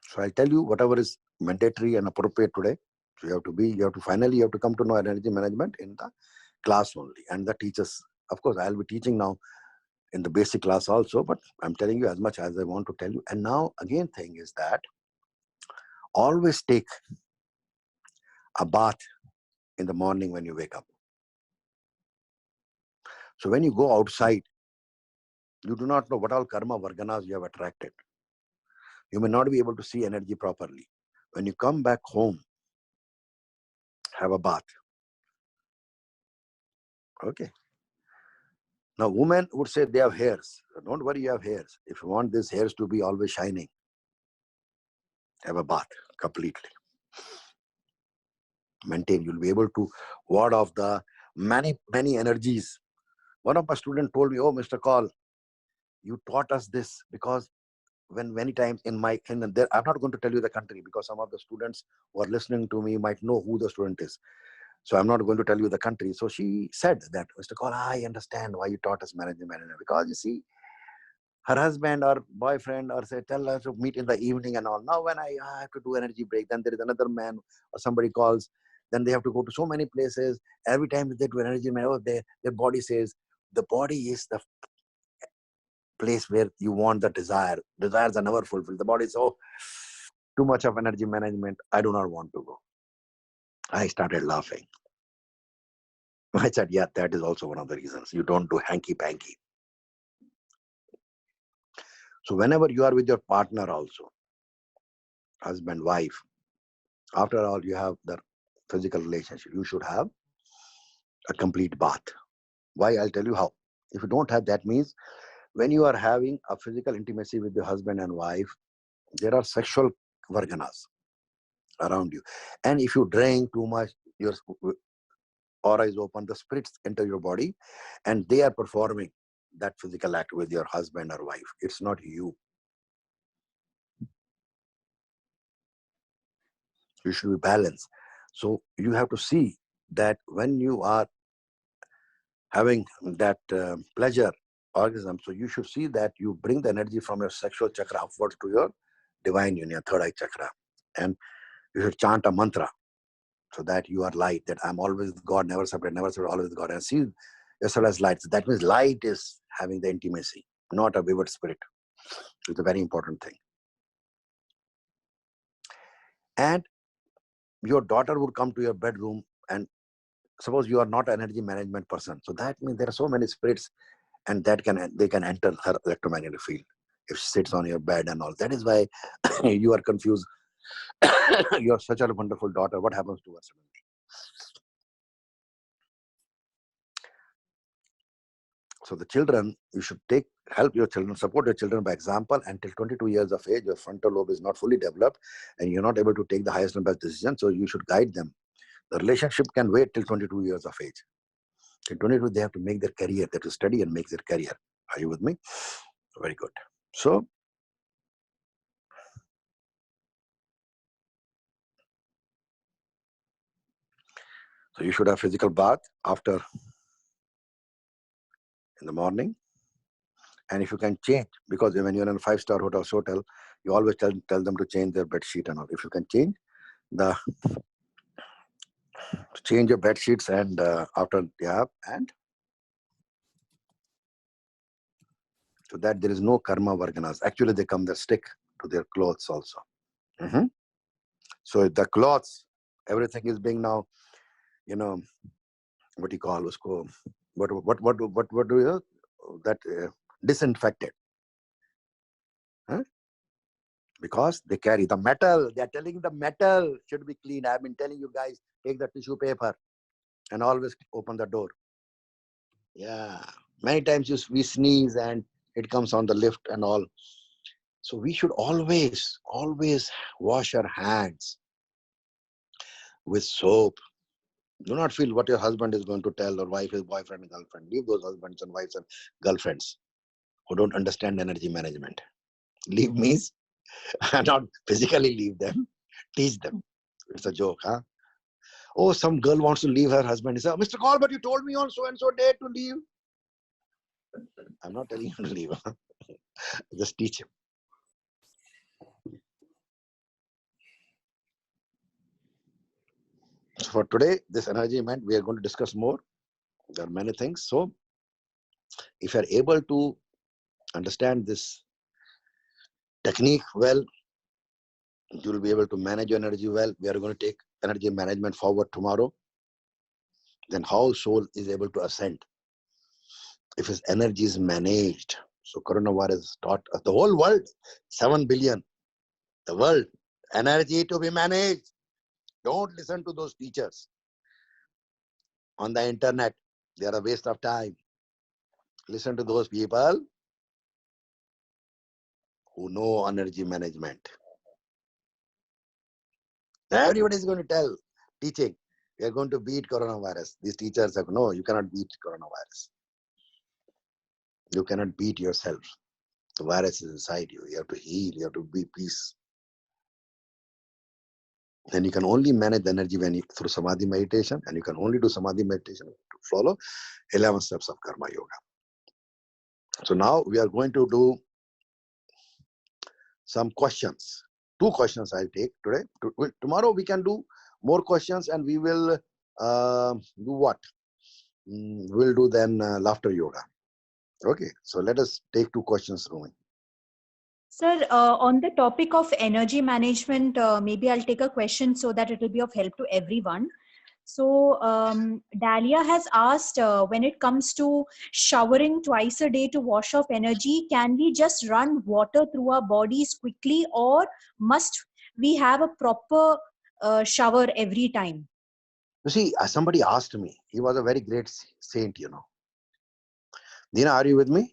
So I'll tell you whatever is mandatory and appropriate today. So you have to come to know energy management in the class only. And the teachers, of course, I'll be teaching now in the basic class also, but I'm telling you as much as I want to tell you. And now again thing is that always take a bath in the morning when you wake up. So when you go outside, you do not know what all karma varganas you have attracted. You may not be able to see energy properly. When you come back home, have a bath. Okay. Now, women would say they have hairs. Don't worry, you have hairs. If you want these hairs to be always shining, have a bath completely. Maintain. You'll be able to ward off the many, many energies. One of my students told me, oh, Mr. Kaul, you taught us this because when many times I'm not going to tell you the country because some of the students who are listening to me might know who the student is. So I'm not going to tell you the country. So she said that, Mr. Kaul, I understand why you taught us management. Because you see, her husband or boyfriend or say, tell us to meet in the evening and all. Now when I have to do energy break, then there is another man or somebody calls. Then they have to go to so many places. Every time they do energy, their body says, the body is the place where you want the desire. Desires are never fulfilled. The body is, too much of energy management. I do not want to go. I started laughing. I said, yeah, that is also one of the reasons. You don't do hanky-panky. So whenever you are with your partner also, husband, wife, after all, you have the physical relationship. You should have a complete bath. Why? I'll tell you how. If you don't have, that means when you are having a physical intimacy with your husband and wife, there are sexual varganas around you. And if you drink too much, aura is open, the spirits enter your body and they are performing that physical act with your husband or wife. It's not you. You should be balanced. So you have to see that when you are having that pleasure orgasm, so you should see that you bring the energy from your sexual chakra upwards to your divine union, third eye chakra. And you should chant a mantra so that you are light, that I'm always God, never separate, always God. And see yourself as light. So that means light is having the intimacy, not a wayward spirit. It's a very important thing. And your daughter would come to your bedroom, and suppose you are not an energy management person. So that means there are so many spirits, and they can enter her electromagnetic field if she sits on your bed and all. That is why you are confused. You are such a wonderful daughter. What happens to her suddenly? So the children, you should help your children, support your children by example. Until 22 years of age, your frontal lobe is not fully developed and you're not able to take the highest and best decision. So you should guide them. The relationship can wait till 22 years of age. Till 22, they have to make their career. They have to study and make their career. Are you with me? Very good. So you should have physical bath after in the morning. And if you can change, because when you're in a 5-star hotel, you always tell them to change their bed sheet and all. If you can change your bed sheets and and so that there is no karma varganas. Actually, they stick to their clothes also. So the clothes, everything is being now, what do you call usko? What do you disinfected? Because they carry the metal. They are telling the metal should be clean. I've been telling you guys, take the tissue paper and always open the door. Yeah, many times we sneeze and it comes on the lift and all. So we should always wash our hands with soap. Do not feel what your husband is going to tell, or wife is boyfriend and girlfriend. Leave those husbands and wives and girlfriends who don't understand energy management. Leave means not physically leave them, teach them. It's a joke, huh? Oh, some girl wants to leave her husband. He says, Mr. Kaul, but you told me on so-and-so day to leave. I'm not telling you to leave. Just teach him. So for today, this energy event, we are going to discuss more. There are many things. So if you are able to understand this technique well, you will be able to manage your energy well. We are going to take energy management forward tomorrow. Then how soul is able to ascend if his energy is managed. So coronavirus taught the whole world, 7 billion, the world, energy to be managed. Don't listen to those teachers on the internet. They are a waste of time. Listen to those people who know energy management. Everybody is going to tell, teaching, we are going to beat coronavirus. These teachers are, no, you cannot beat coronavirus. You cannot beat yourself. The virus is inside you. You have to heal. You have to be peace. Then you can only manage the energy through samadhi meditation, and you can only do samadhi meditation to follow 11 steps of karma yoga. So now we are going to do some questions. 2 questions I'll take today. Tomorrow we can do more questions, and we will do what? We'll do then laughter yoga. Okay, so let us take 2 questions, Rumi. Sir, on the topic of energy management, maybe I'll take a question so that it will be of help to everyone. So Dahlia has asked, when it comes to showering twice a day to wash off energy, can we just run water through our bodies quickly, or must we have a proper shower every time? You see, somebody asked me. He was a very great saint, Dina, are you with me?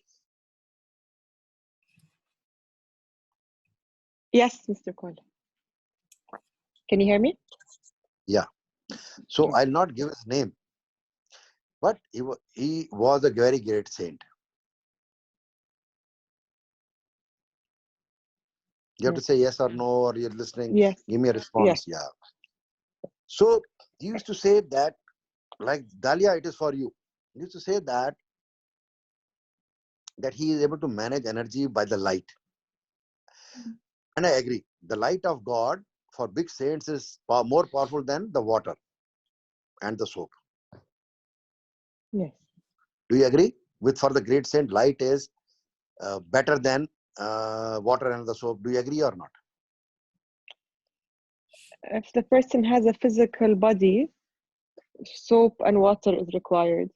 Yes, Mr. Kaul. Can you hear me? Yeah. So Yes. I'll not give his name. But he was a very great saint. You have to say yes or no, or you're listening. Yes. Give me a response. Yes. Yeah. So he used to say that, like Dahlia, it is for you. He used to say that he is able to manage energy by the light. And I agree. The light of God for big saints is more powerful than the water and the soap. Yes. Do you agree? For the great saint, light is better than water and the soap. Do you agree or not? If the person has a physical body, soap and water is required.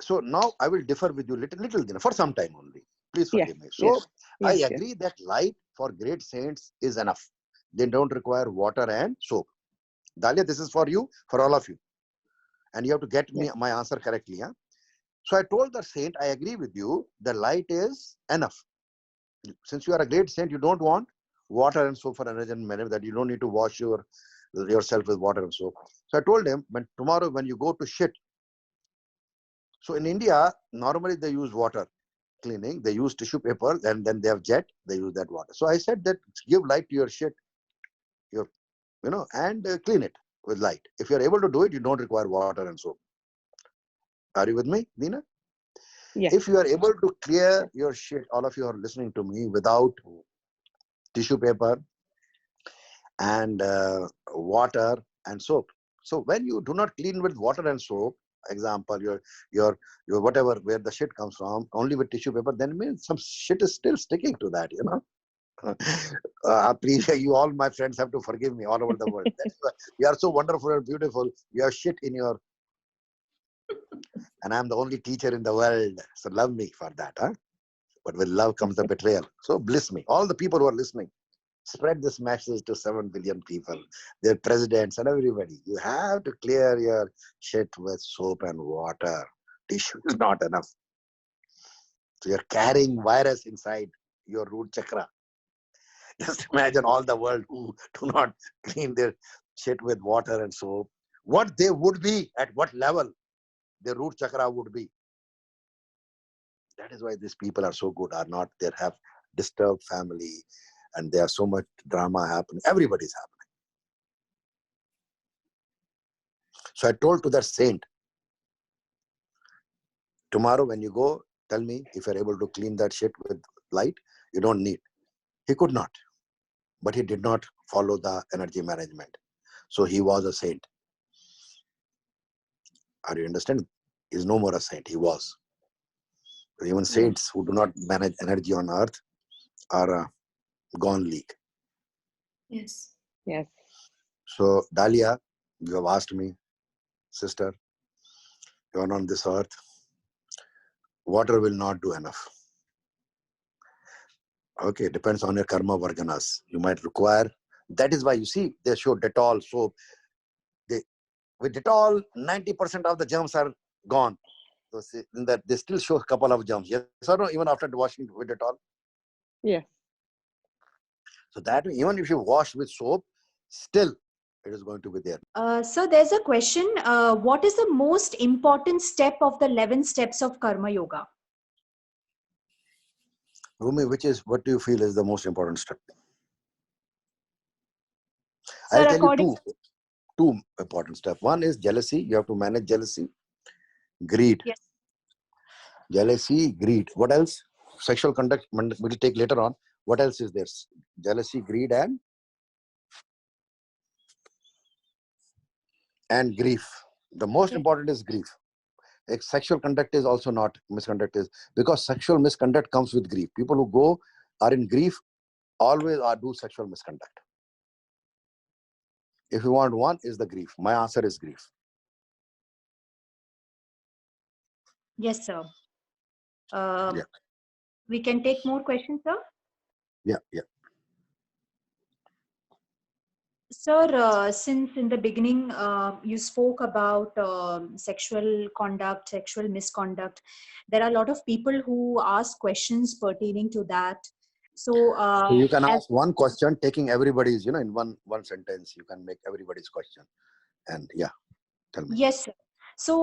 So now I will differ with you little for some time only. Please forgive me. So I agree that light for great saints is enough. They don't require water and soap. Dahlia, this is for you, for all of you. And you have to get me my answer correctly. Huh? So I told the saint, I agree with you, the light is enough. Since you are a great saint, you don't want water and soap for energy and manner, that you don't need to wash yourself with water and soap. So I told him, tomorrow when you go to shit, so in India, normally they use water cleaning, they use tissue paper, and then they have jet, they use that water. So I said that give light to your shit, and clean it with light. If you're able to do it, you don't require water and soap. Are you with me, Dina? Yes. If you are able to clear your shit, all of you are listening to me, without tissue paper and water and soap. So when you do not clean with water and soap, example, your whatever, where the shit comes from, only with tissue paper, then it means some shit is still sticking to that, Please, you all my friends have to forgive me all over the world. That's why you are so wonderful and beautiful. You have shit in your, and I'm the only teacher in the world. So love me for that, huh? But with love comes the betrayal. So bless me. All the people who are listening, spread this message to 7 billion people, their presidents and everybody. You have to clear your shit with soap and water. Tissue is not enough. So you're carrying virus inside your root chakra. Just imagine all the world who do not clean their shit with water and soap. What they would be, at what level their root chakra would be. That is why these people are so good, are not. They have disturbed family and there's so much drama happening. Everybody's happening. So I told to that saint, tomorrow when you go, tell me if you're able to clean that shit with light. You don't need. He could not. But he did not follow the energy management. So he was a saint. Are you understanding? He's no more a saint. He was. Even saints who do not manage energy on earth are a gone league. Yes. Yes. So, Dahlia, you have asked me, sister, you are on this earth. Water will not do enough. Okay, depends on your karma varganas. You might require. That is why you see they show Dettol soap. With Dettol, 90% of the germs are gone. So in that they still show a couple of germs. Yes or no? Even after washing with Dettol. Yes. So that even if you wash with soap, still it is going to be there. So there's a question. What is the most important step of the 11 steps of Karma Yoga? Rumi, what do you feel is the most important step? Sir, I'll tell you two important steps. One is jealousy. You have to manage jealousy. Greed. Yes. Jealousy, greed. What else? Sexual conduct we'll take later on. What else is there? Jealousy, greed, and grief. The most important is grief. Sexual conduct is also not misconduct, is because sexual misconduct comes with grief. People who are in grief always do sexual misconduct. If you want one, is the grief. My answer is grief. Yes, sir. We can take more questions, sir? Yeah. Sir, since in the beginning you spoke about sexual conduct, sexual misconduct, there are a lot of people who ask questions pertaining to that. So you can ask one question, taking everybody's, in one sentence, you can make everybody's question. And yeah, tell me. Yes, sir. So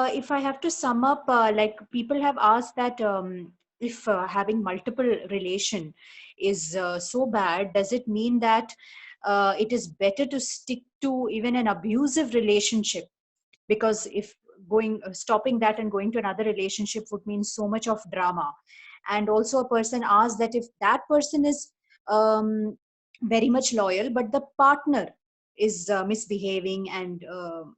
if I have to sum up, like people have asked that if having multiple relation is so bad, does it mean that it is better to stick to even an abusive relationship? Because if stopping that and going to another relationship would mean so much of drama. And also a person asked that if that person is very much loyal, but the partner is misbehaving and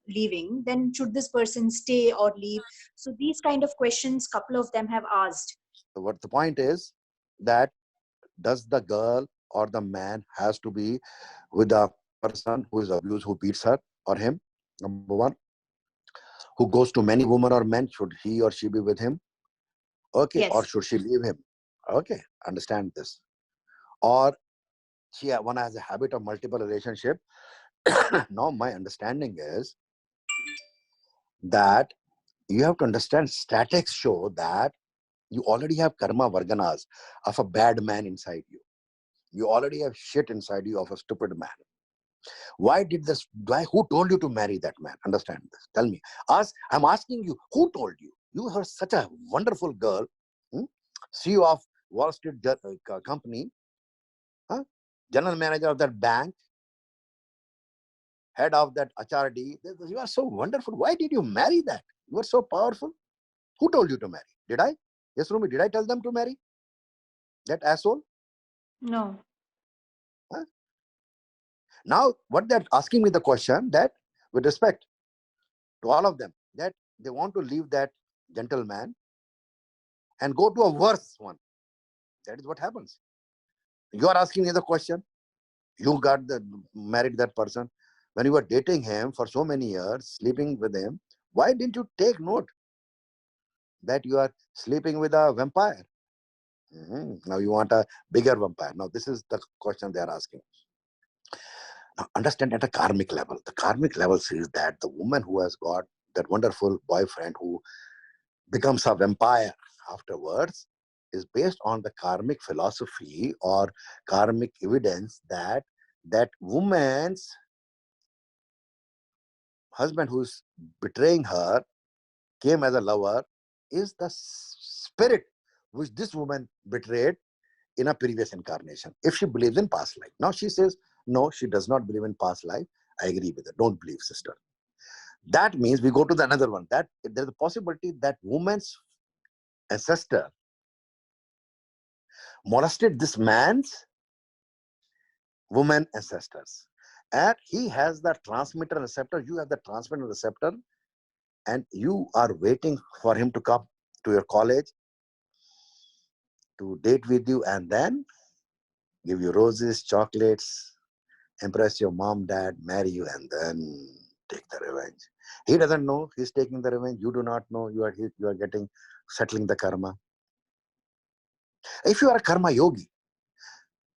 leaving, then should this person stay or leave? So these kind of questions, couple of them have asked. So what the point is that does the girl or the man has to be with the person who is abused, who beats her or him? Number one, who goes to many women or men, should he or she be with him? Okay, or Yes. should she leave him? Okay, understand this. Or one has a habit of multiple relationship. Now my understanding is that you have to understand, statics show that you already have karma varganas of a bad man inside you. You already have shit inside you of a stupid man. Why who told you to marry that man? Understand this. Tell me. I'm asking you, who told you? You are such a wonderful girl, CEO of Wall Street company, general manager of that bank, head of that HRD. You are so wonderful. Why did you marry that? You are so powerful. Who told you to marry? Did I? Yes, Rumi, did I tell them to marry that asshole? No. Huh? Now, what they're asking me the question that, with respect to all of them, that they want to leave that gentleman and go to a worse one. That is what happens. You are asking me the question. You married that person. When you were dating him for so many years, sleeping with him, why didn't you take note that you are sleeping with a vampire? Now you want a bigger vampire. Now this is the question they are asking. Now understand at a karmic level. The karmic level says that the woman who has got that wonderful boyfriend who becomes a vampire afterwards is based on the karmic philosophy or karmic evidence that that woman's husband who's betraying her came as a lover is the spirit which this woman betrayed in a previous incarnation, if she believes in past life. Now she says, no, she does not believe in past life. I agree with her. Don't believe, sister. That means we go to the another one, that there's a possibility that woman's ancestor molested this man's woman ancestors. And he has the transmitter receptor, you have the transmitter receptor, and you are waiting for him to come to your college to date with you and then give you roses, chocolates, impress your mom, dad, marry you, and then take the revenge. He doesn't know he's taking the revenge. You do not know you are getting settling the karma. If you are a karma yogi,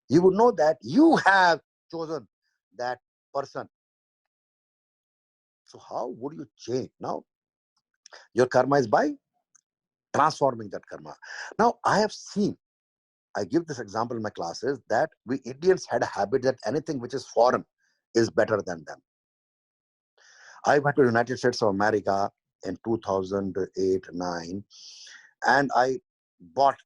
you would know that you have chosen that person. So how would you change? Now, your karma is by transforming that karma. Now, I give this example in my classes that we Indians had a habit that anything which is foreign is better than them. I went to the United States of America in 2008-9, and I bought,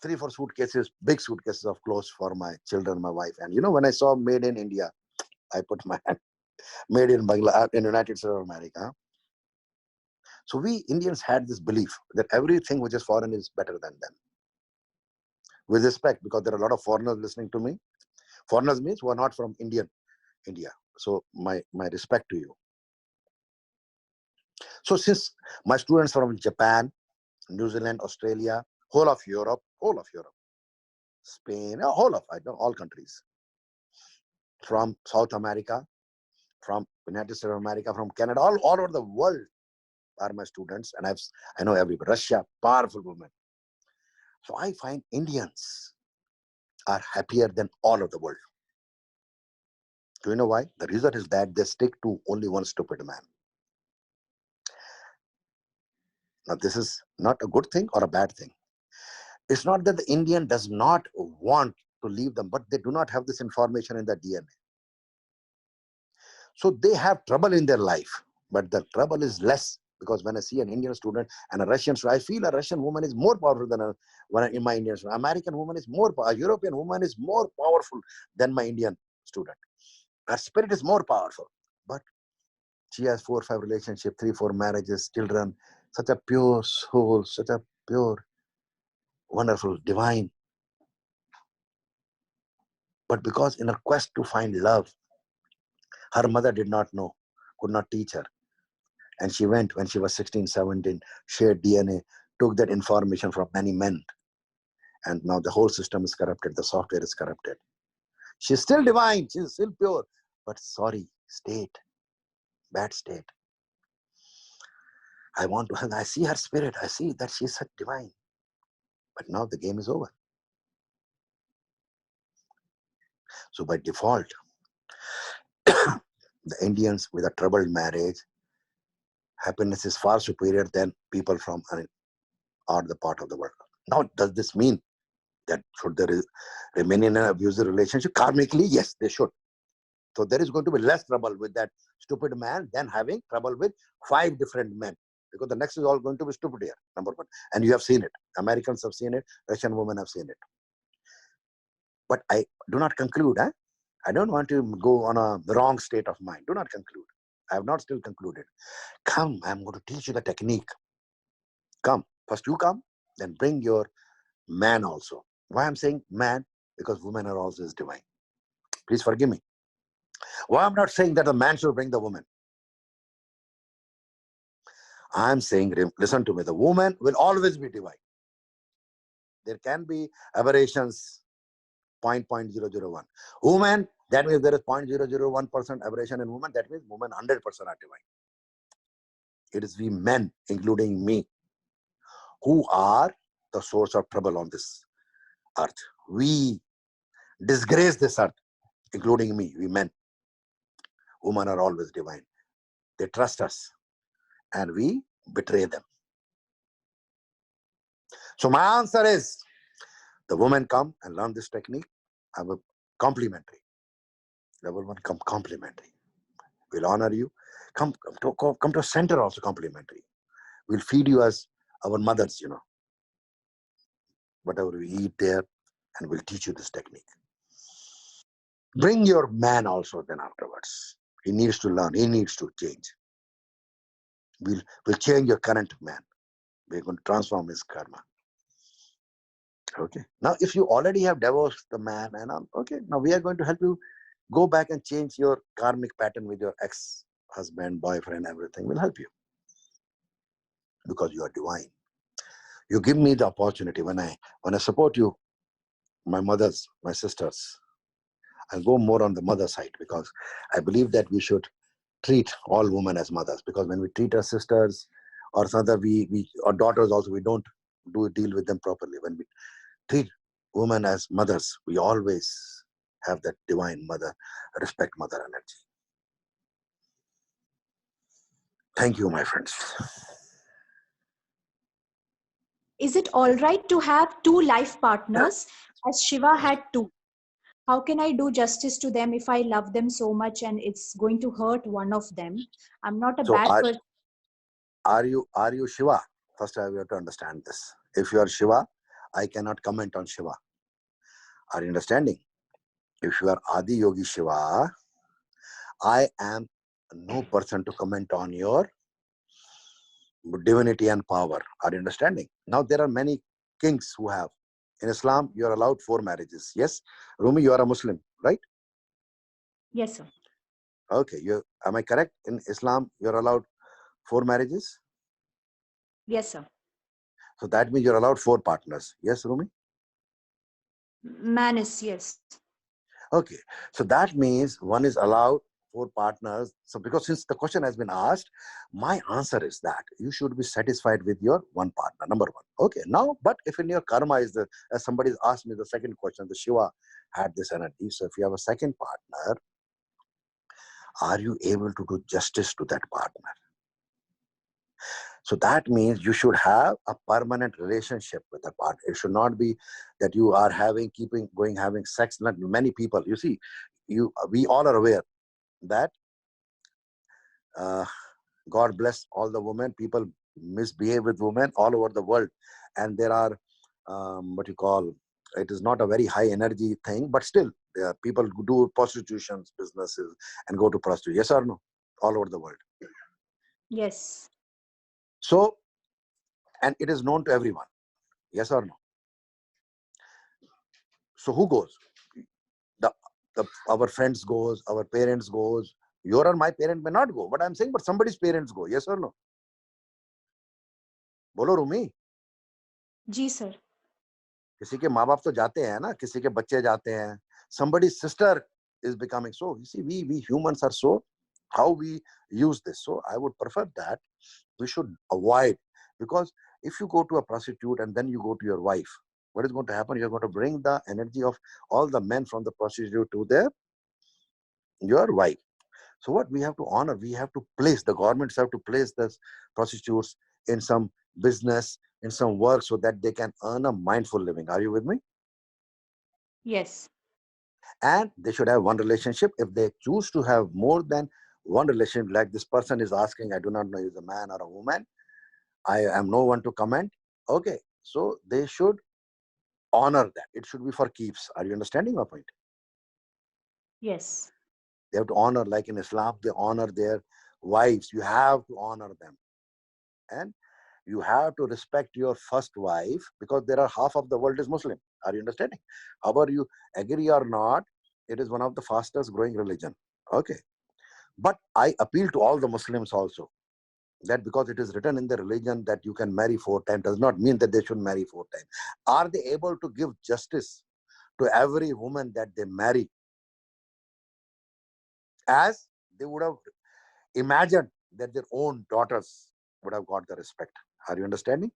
3-4 suitcases, big suitcases of clothes for my children, my wife. And when I saw made in India, I put my hand, made in Bangladesh, in United States of America. So we Indians had this belief that everything which is foreign is better than them. With respect, because there are a lot of foreigners listening to me. Foreigners means who are not from India. So my respect to you. So since my students are from Japan, New Zealand, Australia, whole of Europe, Spain, all countries, from South America, from United States of America, from Canada, all over the world are my students, and I know everybody. Russia, powerful women. So I find Indians are happier than all of the world. Do you know why? The reason is that they stick to only one stupid man. Now, this is not a good thing or a bad thing. It's not that the Indian does not want to leave them, but they do not have this information in their DNA. So they have trouble in their life, but the trouble is less, because when I see an Indian student and a Russian student, I feel a Russian woman is more powerful than in my Indian student. American woman is more, a European woman is more powerful than my Indian student. Her spirit is more powerful, but she has 4 or 5 relationships, 3 or 4 marriages, children, such a pure soul, such a pure, wonderful, divine. But because in her quest to find love, her mother did not know, could not teach her. And she went when she was 16, 17, shared DNA, took that information from many men. And now the whole system is corrupted. The software is corrupted. She's still divine. She's still pure. But sorry, state, bad state. I see her spirit. I see that she's such divine. But now the game is over. So by default, the Indians with a troubled marriage, happiness is far superior than people from other part of the world. Now, does this mean that should they remain in an abusive relationship? Karmically, yes, they should. So there is going to be less trouble with that stupid man than having trouble with 5 different men. Because the next is all going to be stupid here, number one. And you have seen it. Americans have seen it. Russian women have seen it. But I do not conclude. I don't want to go on a wrong state of mind. Do not conclude. I have not still concluded. Come, I'm going to teach you the technique. Come. First you come, then bring your man also. Why I'm saying man? Because women are also divine. Please forgive me. Why I'm not saying that the man should bring the woman. I'm saying, listen to me, the woman will always be divine. There can be aberrations, 0.001. Woman, that means there is 0.001% aberration in woman. That means women 100% are divine. It is we men, including me, who are the source of trouble on this earth. We disgrace this earth, including me, we men. Women are always divine. They trust us and we betray them. So my answer is, the women come and learn this technique. I will complimentary. Level 1 come complimentary. We'll honor you. Come to a center also complimentary. We'll feed you as our mothers, whatever we eat there, and we'll teach you this technique. Bring your man also then afterwards. He needs to learn. He needs to change. We'll change your current man. We're going to transform his karma. Okay. Now, if you already have divorced the man, and okay, now we are going to help you go back and change your karmic pattern with your ex-husband, boyfriend, everything. We'll help you. Because you are divine. You give me the opportunity when I support you, my mothers, my sisters. I'll go more on the mother side, because I believe that we should treat all women as mothers, because when we treat our sisters or other our daughters also, we don't deal with them properly. When we treat women as mothers, we always have that divine mother, respect mother energy. Thank you, my friends. Is it all right to have 2 life partners, as Shiva had 2? How can I do justice to them if I love them so much and it's going to hurt one of them? I'm not a bad person. Are you Shiva? First, I have to understand this. If you are Shiva, I cannot comment on Shiva. Are you understanding? If you are Adi Yogi Shiva, I am no person to comment on your divinity and power. Are you understanding? Now, there are many kings who have. In Islam, you are allowed 4 marriages. Yes? Rumi, you are a Muslim, right? Yes, sir. Okay. Am I correct? In Islam, you are allowed 4 marriages? Yes, sir. So that means you're allowed 4 partners. Yes, Rumi? Man is, yes. Okay. So that means one is allowed 4 partners. So because since the question has been asked, my answer is that you should be satisfied with your 1 partner, number 1. Okay. Now, but if in your karma is as somebody asked me the second question, the Shiva had this energy. So if you have a second partner, are you able to do justice to that partner? So that means you should have a permanent relationship with the partner. It should not be that you are having sex. Not many people, you see, we all are aware that God bless all the women. People misbehave with women all over the world, and there are what you call, it is not a very high energy thing, but still people who do prostitution businesses and go to prostitute. Yes or no? All over the world. Yes. So, and it is known to everyone. Yes or no? So who goes? Our friends goes, our parents goes. Your or my parent may not go, but I'm saying, but somebody's parents go. Yes or no? बोलो रूमी. जी sir. किसी के माँ बाप तो जाते हैं ना, किसी के बच्चे जाते हैं. Somebody's sister is becoming. So you see, we humans are so, how we use this. So I would prefer that we should avoid, because if you go to a prostitute and then you go to your wife, what is going to happen? You're going to bring the energy of all the men from the prostitute to your wife. So what we have to honor, we have to place, the governments have to place the prostitutes in some business, in some work, so that they can earn a mindful living. Are you with me? Yes. And they should have one relationship. If they choose to have more than one relationship, like this person is asking, I do not know if he's a man or a woman, I am no one to comment. Okay, so they should honor that. It should be for keeps. Are you understanding my point? Yes. They have to honor, like in Islam, they honor their wives. You have to honor them. And you have to respect your first wife, because there are half of the world is Muslim. Are you understanding? However you agree or not, it is one of the fastest growing religion. Okay. But I appeal to all the Muslims also, that because it is written in the religion that you can marry 4 times, does not mean that they should marry 4 times. Are they able to give justice to every woman that they marry, as they would have imagined that their own daughters would have got the respect? Are you understanding?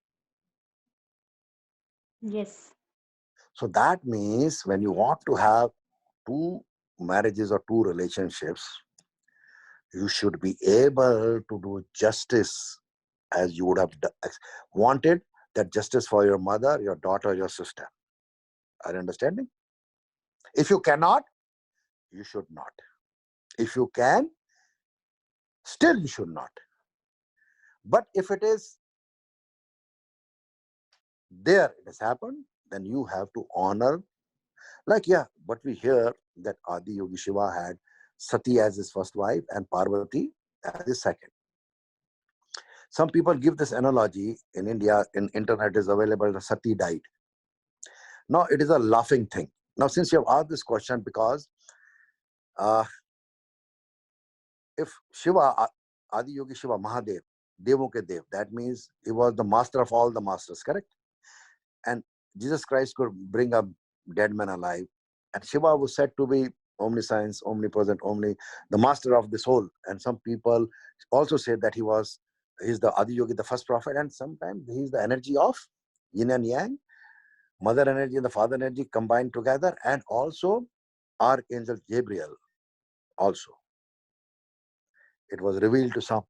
Yes. So that means when you want to have 2 marriages or 2 relationships, you should be able to do justice as you would have wanted that justice for your mother, your daughter, your sister. Are you understanding? If you cannot, you should not. If you can, still you should not. But if it is there, it has happened, then you have to honor. Like, yeah, but we hear that Adi Yogi Shiva had Sati as his first wife and Parvati as his second. Some people give this analogy in India, in internet is available, that Sati died. Now, it is a laughing thing. Now, since you have asked this question, because if Shiva, Adi Yogi Shiva, Mahadev, Devo ke Dev, that means he was the master of all the masters, correct? And Jesus Christ could bring a dead man alive. And Shiva was said to be omniscience, omnipresent, the master of this whole. And some people also say that he's the Adi Yogi, the first prophet, and sometimes he's the energy of yin and yang, mother energy and the father energy combined together, and also Archangel Gabriel also. It was revealed to some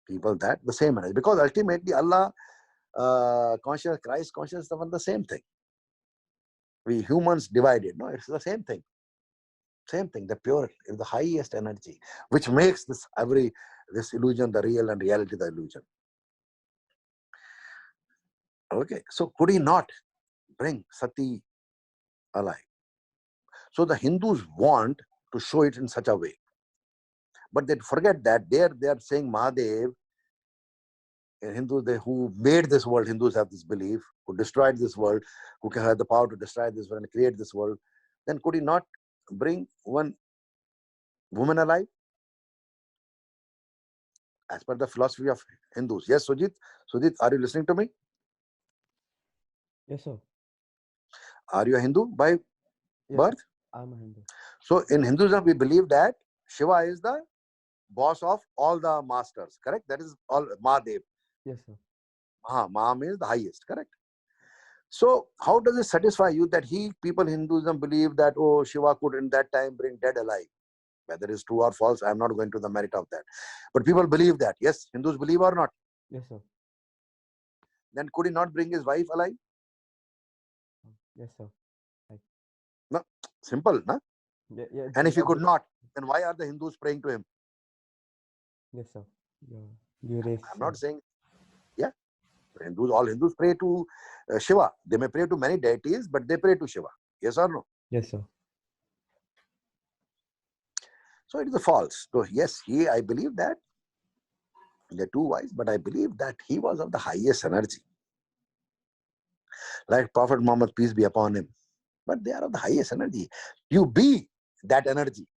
people that the same energy, because ultimately Allah conscious, Christ conscious, the same thing. We humans divided. No, it's the same thing. Same thing. The pure is the highest energy, which makes this illusion the real and reality the illusion. Okay, so could he not bring Sati alive? So the Hindus want to show it in such a way, but they forget that they are saying Mahadev. Hindus, who made this world, Hindus have this belief, who destroyed this world, who can have the power to destroy this world and create this world. Then could he not bring one woman alive? As per the philosophy of Hindus. Yes, Sujit? Sujit, are you listening to me? Yes, sir. Are you a Hindu by birth? Sir. I'm a Hindu. So in Hinduism, we believe that Shiva is the boss of all the masters, correct? That is all Mahadev. Yes, sir. Maha means the highest, correct? So how does it satisfy you that people in Hinduism believe that, oh, Shiva could in that time bring dead alive? Whether it's true or false, I'm not going to the merit of that. But people believe that. Yes, Hindus believe or not? Yes, sir. Then could he not bring his wife alive? Yes, sir. No, simple, no? Yeah, And if he could not, then why are the Hindus praying to him? Yes, sir. You raise. I'm not saying, yeah, all Hindus pray to Shiva. They may pray to many deities, but they pray to Shiva. Yes or no? Yes, sir. So it is a false. So yes, I believe that they're too wise, but I believe that he was of the highest energy. Like Prophet Muhammad, peace be upon him. But they are of the highest energy. You be that energy,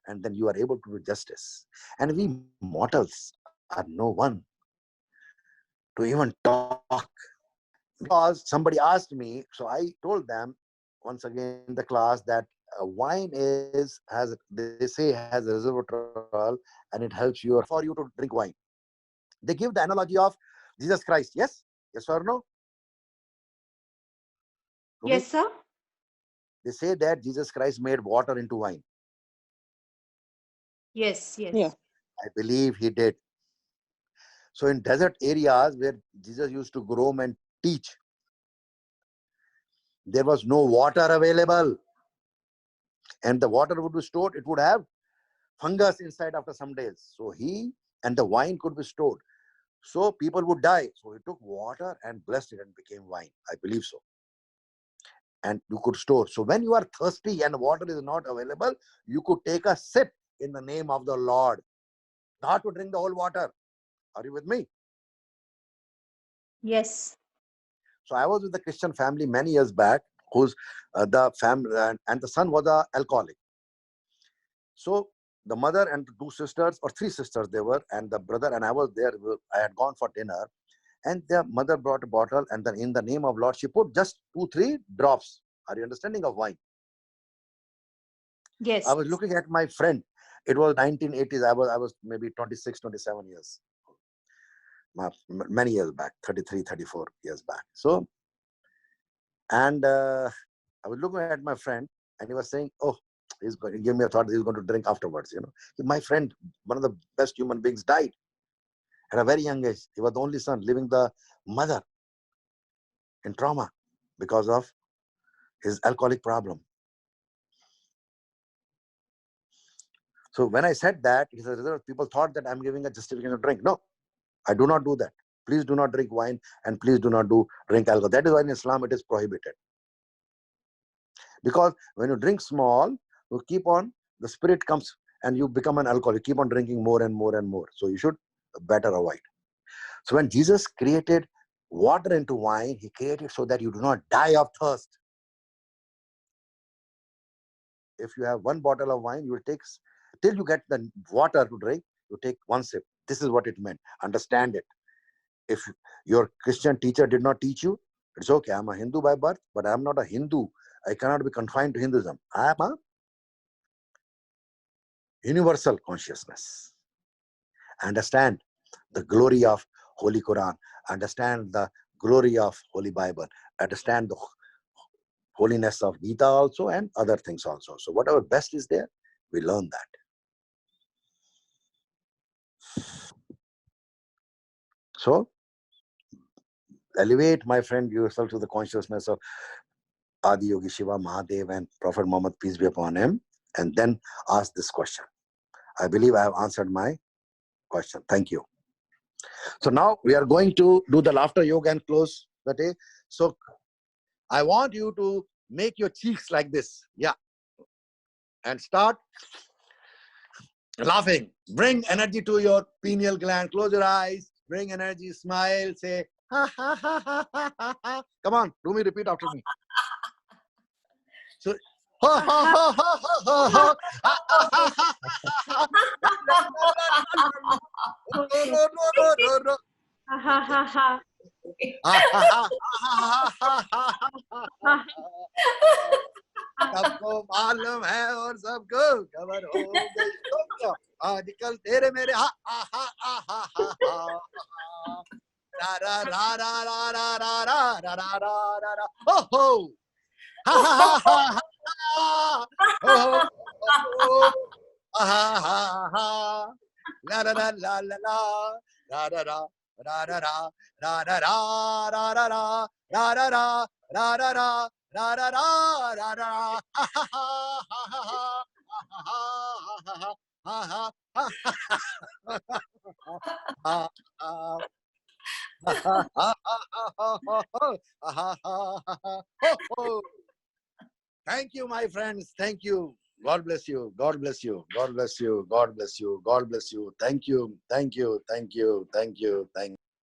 and then you are able to do justice. And we mortals are no one to even talk. Because somebody asked me, so I told them once again in the class that wine they say has a resveratrol, and it helps you for you to drink wine. They give the analogy of Jesus Christ. Yes? Yes or no? Rumi? Yes, sir. They say that Jesus Christ made water into wine. Yes, yes. Yeah. I believe he did. So in desert areas where Jesus used to roam and teach, there was no water available. And the water would be stored, it would have fungus inside after some days. So the wine could be stored. So people would die. So he took water and blessed it and became wine. I believe so. And you could store. So when you are thirsty and water is not available, you could take a sip in the name of the Lord. Not to drink the whole water. Are you with me? Yes. So I was with a Christian family many years back, whose the family and the son was an alcoholic. So the mother and the 2 sisters, or 3 sisters they were, and the brother, and I was there. I had gone for dinner, and their mother brought a bottle, and then in the name of Lord, she put just 2-3 drops. Are you understanding, of wine? Yes. I was looking at my friend. It was 1980s. I was maybe 26, 27 years. Many years back, 33, 34 years back. So, and I was looking at my friend, and he was saying, oh, he's going to give me a thought that he's going to drink afterwards. You know, my friend, one of the best human beings, died at a very young age. He was the only son, leaving the mother in trauma because of his alcoholic problem. So when I said that, he said, people thought that I'm giving a justification to drink. No, I do not do that. Please do not drink wine, and please do not drink alcohol. That is why in Islam it is prohibited. Because when you drink small, you keep on, the spirit comes and you become an alcoholic. You keep on drinking more and more and more. So you should better avoid. So when Jesus created water into wine, he created so that you do not die of thirst. If you have 1 bottle of wine, you will take, till you get the water to drink, you take 1 sip. This is what it meant. Understand it. If your Christian teacher did not teach you, it's okay. I'm a Hindu by birth, but I'm not a Hindu. I cannot be confined to Hinduism. I am a universal consciousness. Understand the glory of Holy Quran. Understand the glory of Holy Bible. Understand the holiness of Gita also, and other things also. So whatever best is there, we learn that. So elevate, my friend, yourself to the consciousness of Adi Yogi Shiva Mahadev and Prophet Muhammad, peace be upon him, and then ask this question. I believe I have answered my question. Thank you. So now we are going to do the laughter yoga and close the day. So I want you to make your cheeks like this. Yeah. And start laughing. Bring energy to your pineal gland. Close your eyes. Bring energy. Smile. Say, ha, ha, ha, ha, ha, ha, ha. Come on. Rumi, repeat after me. So, ha, ha, ha, ha, ha, ha, ha, ha, ha, ha, ha. Ha ha ha. सबको मालूम है और सबको खबर हो गई तो क्या आजकल तेरे मेरे हा हा हा हा हा रा रा रा रा रा रा रा रा रा रा रा रा हो हो हा हा हा हा हो हो हा हा हा ला ला ला ला ला ला रा रा रा रा रा रा रा रा रा रा रा रा रा रा रा रा रा ra ra ra ra ra ha ha ha ha ha ha ha ha ha ha, ha. Thank you, my friends. Thank you. God bless you. God bless you. God bless you. God bless you. God bless you. Thank you. Thank you. Thank you. Thank you. Thank you.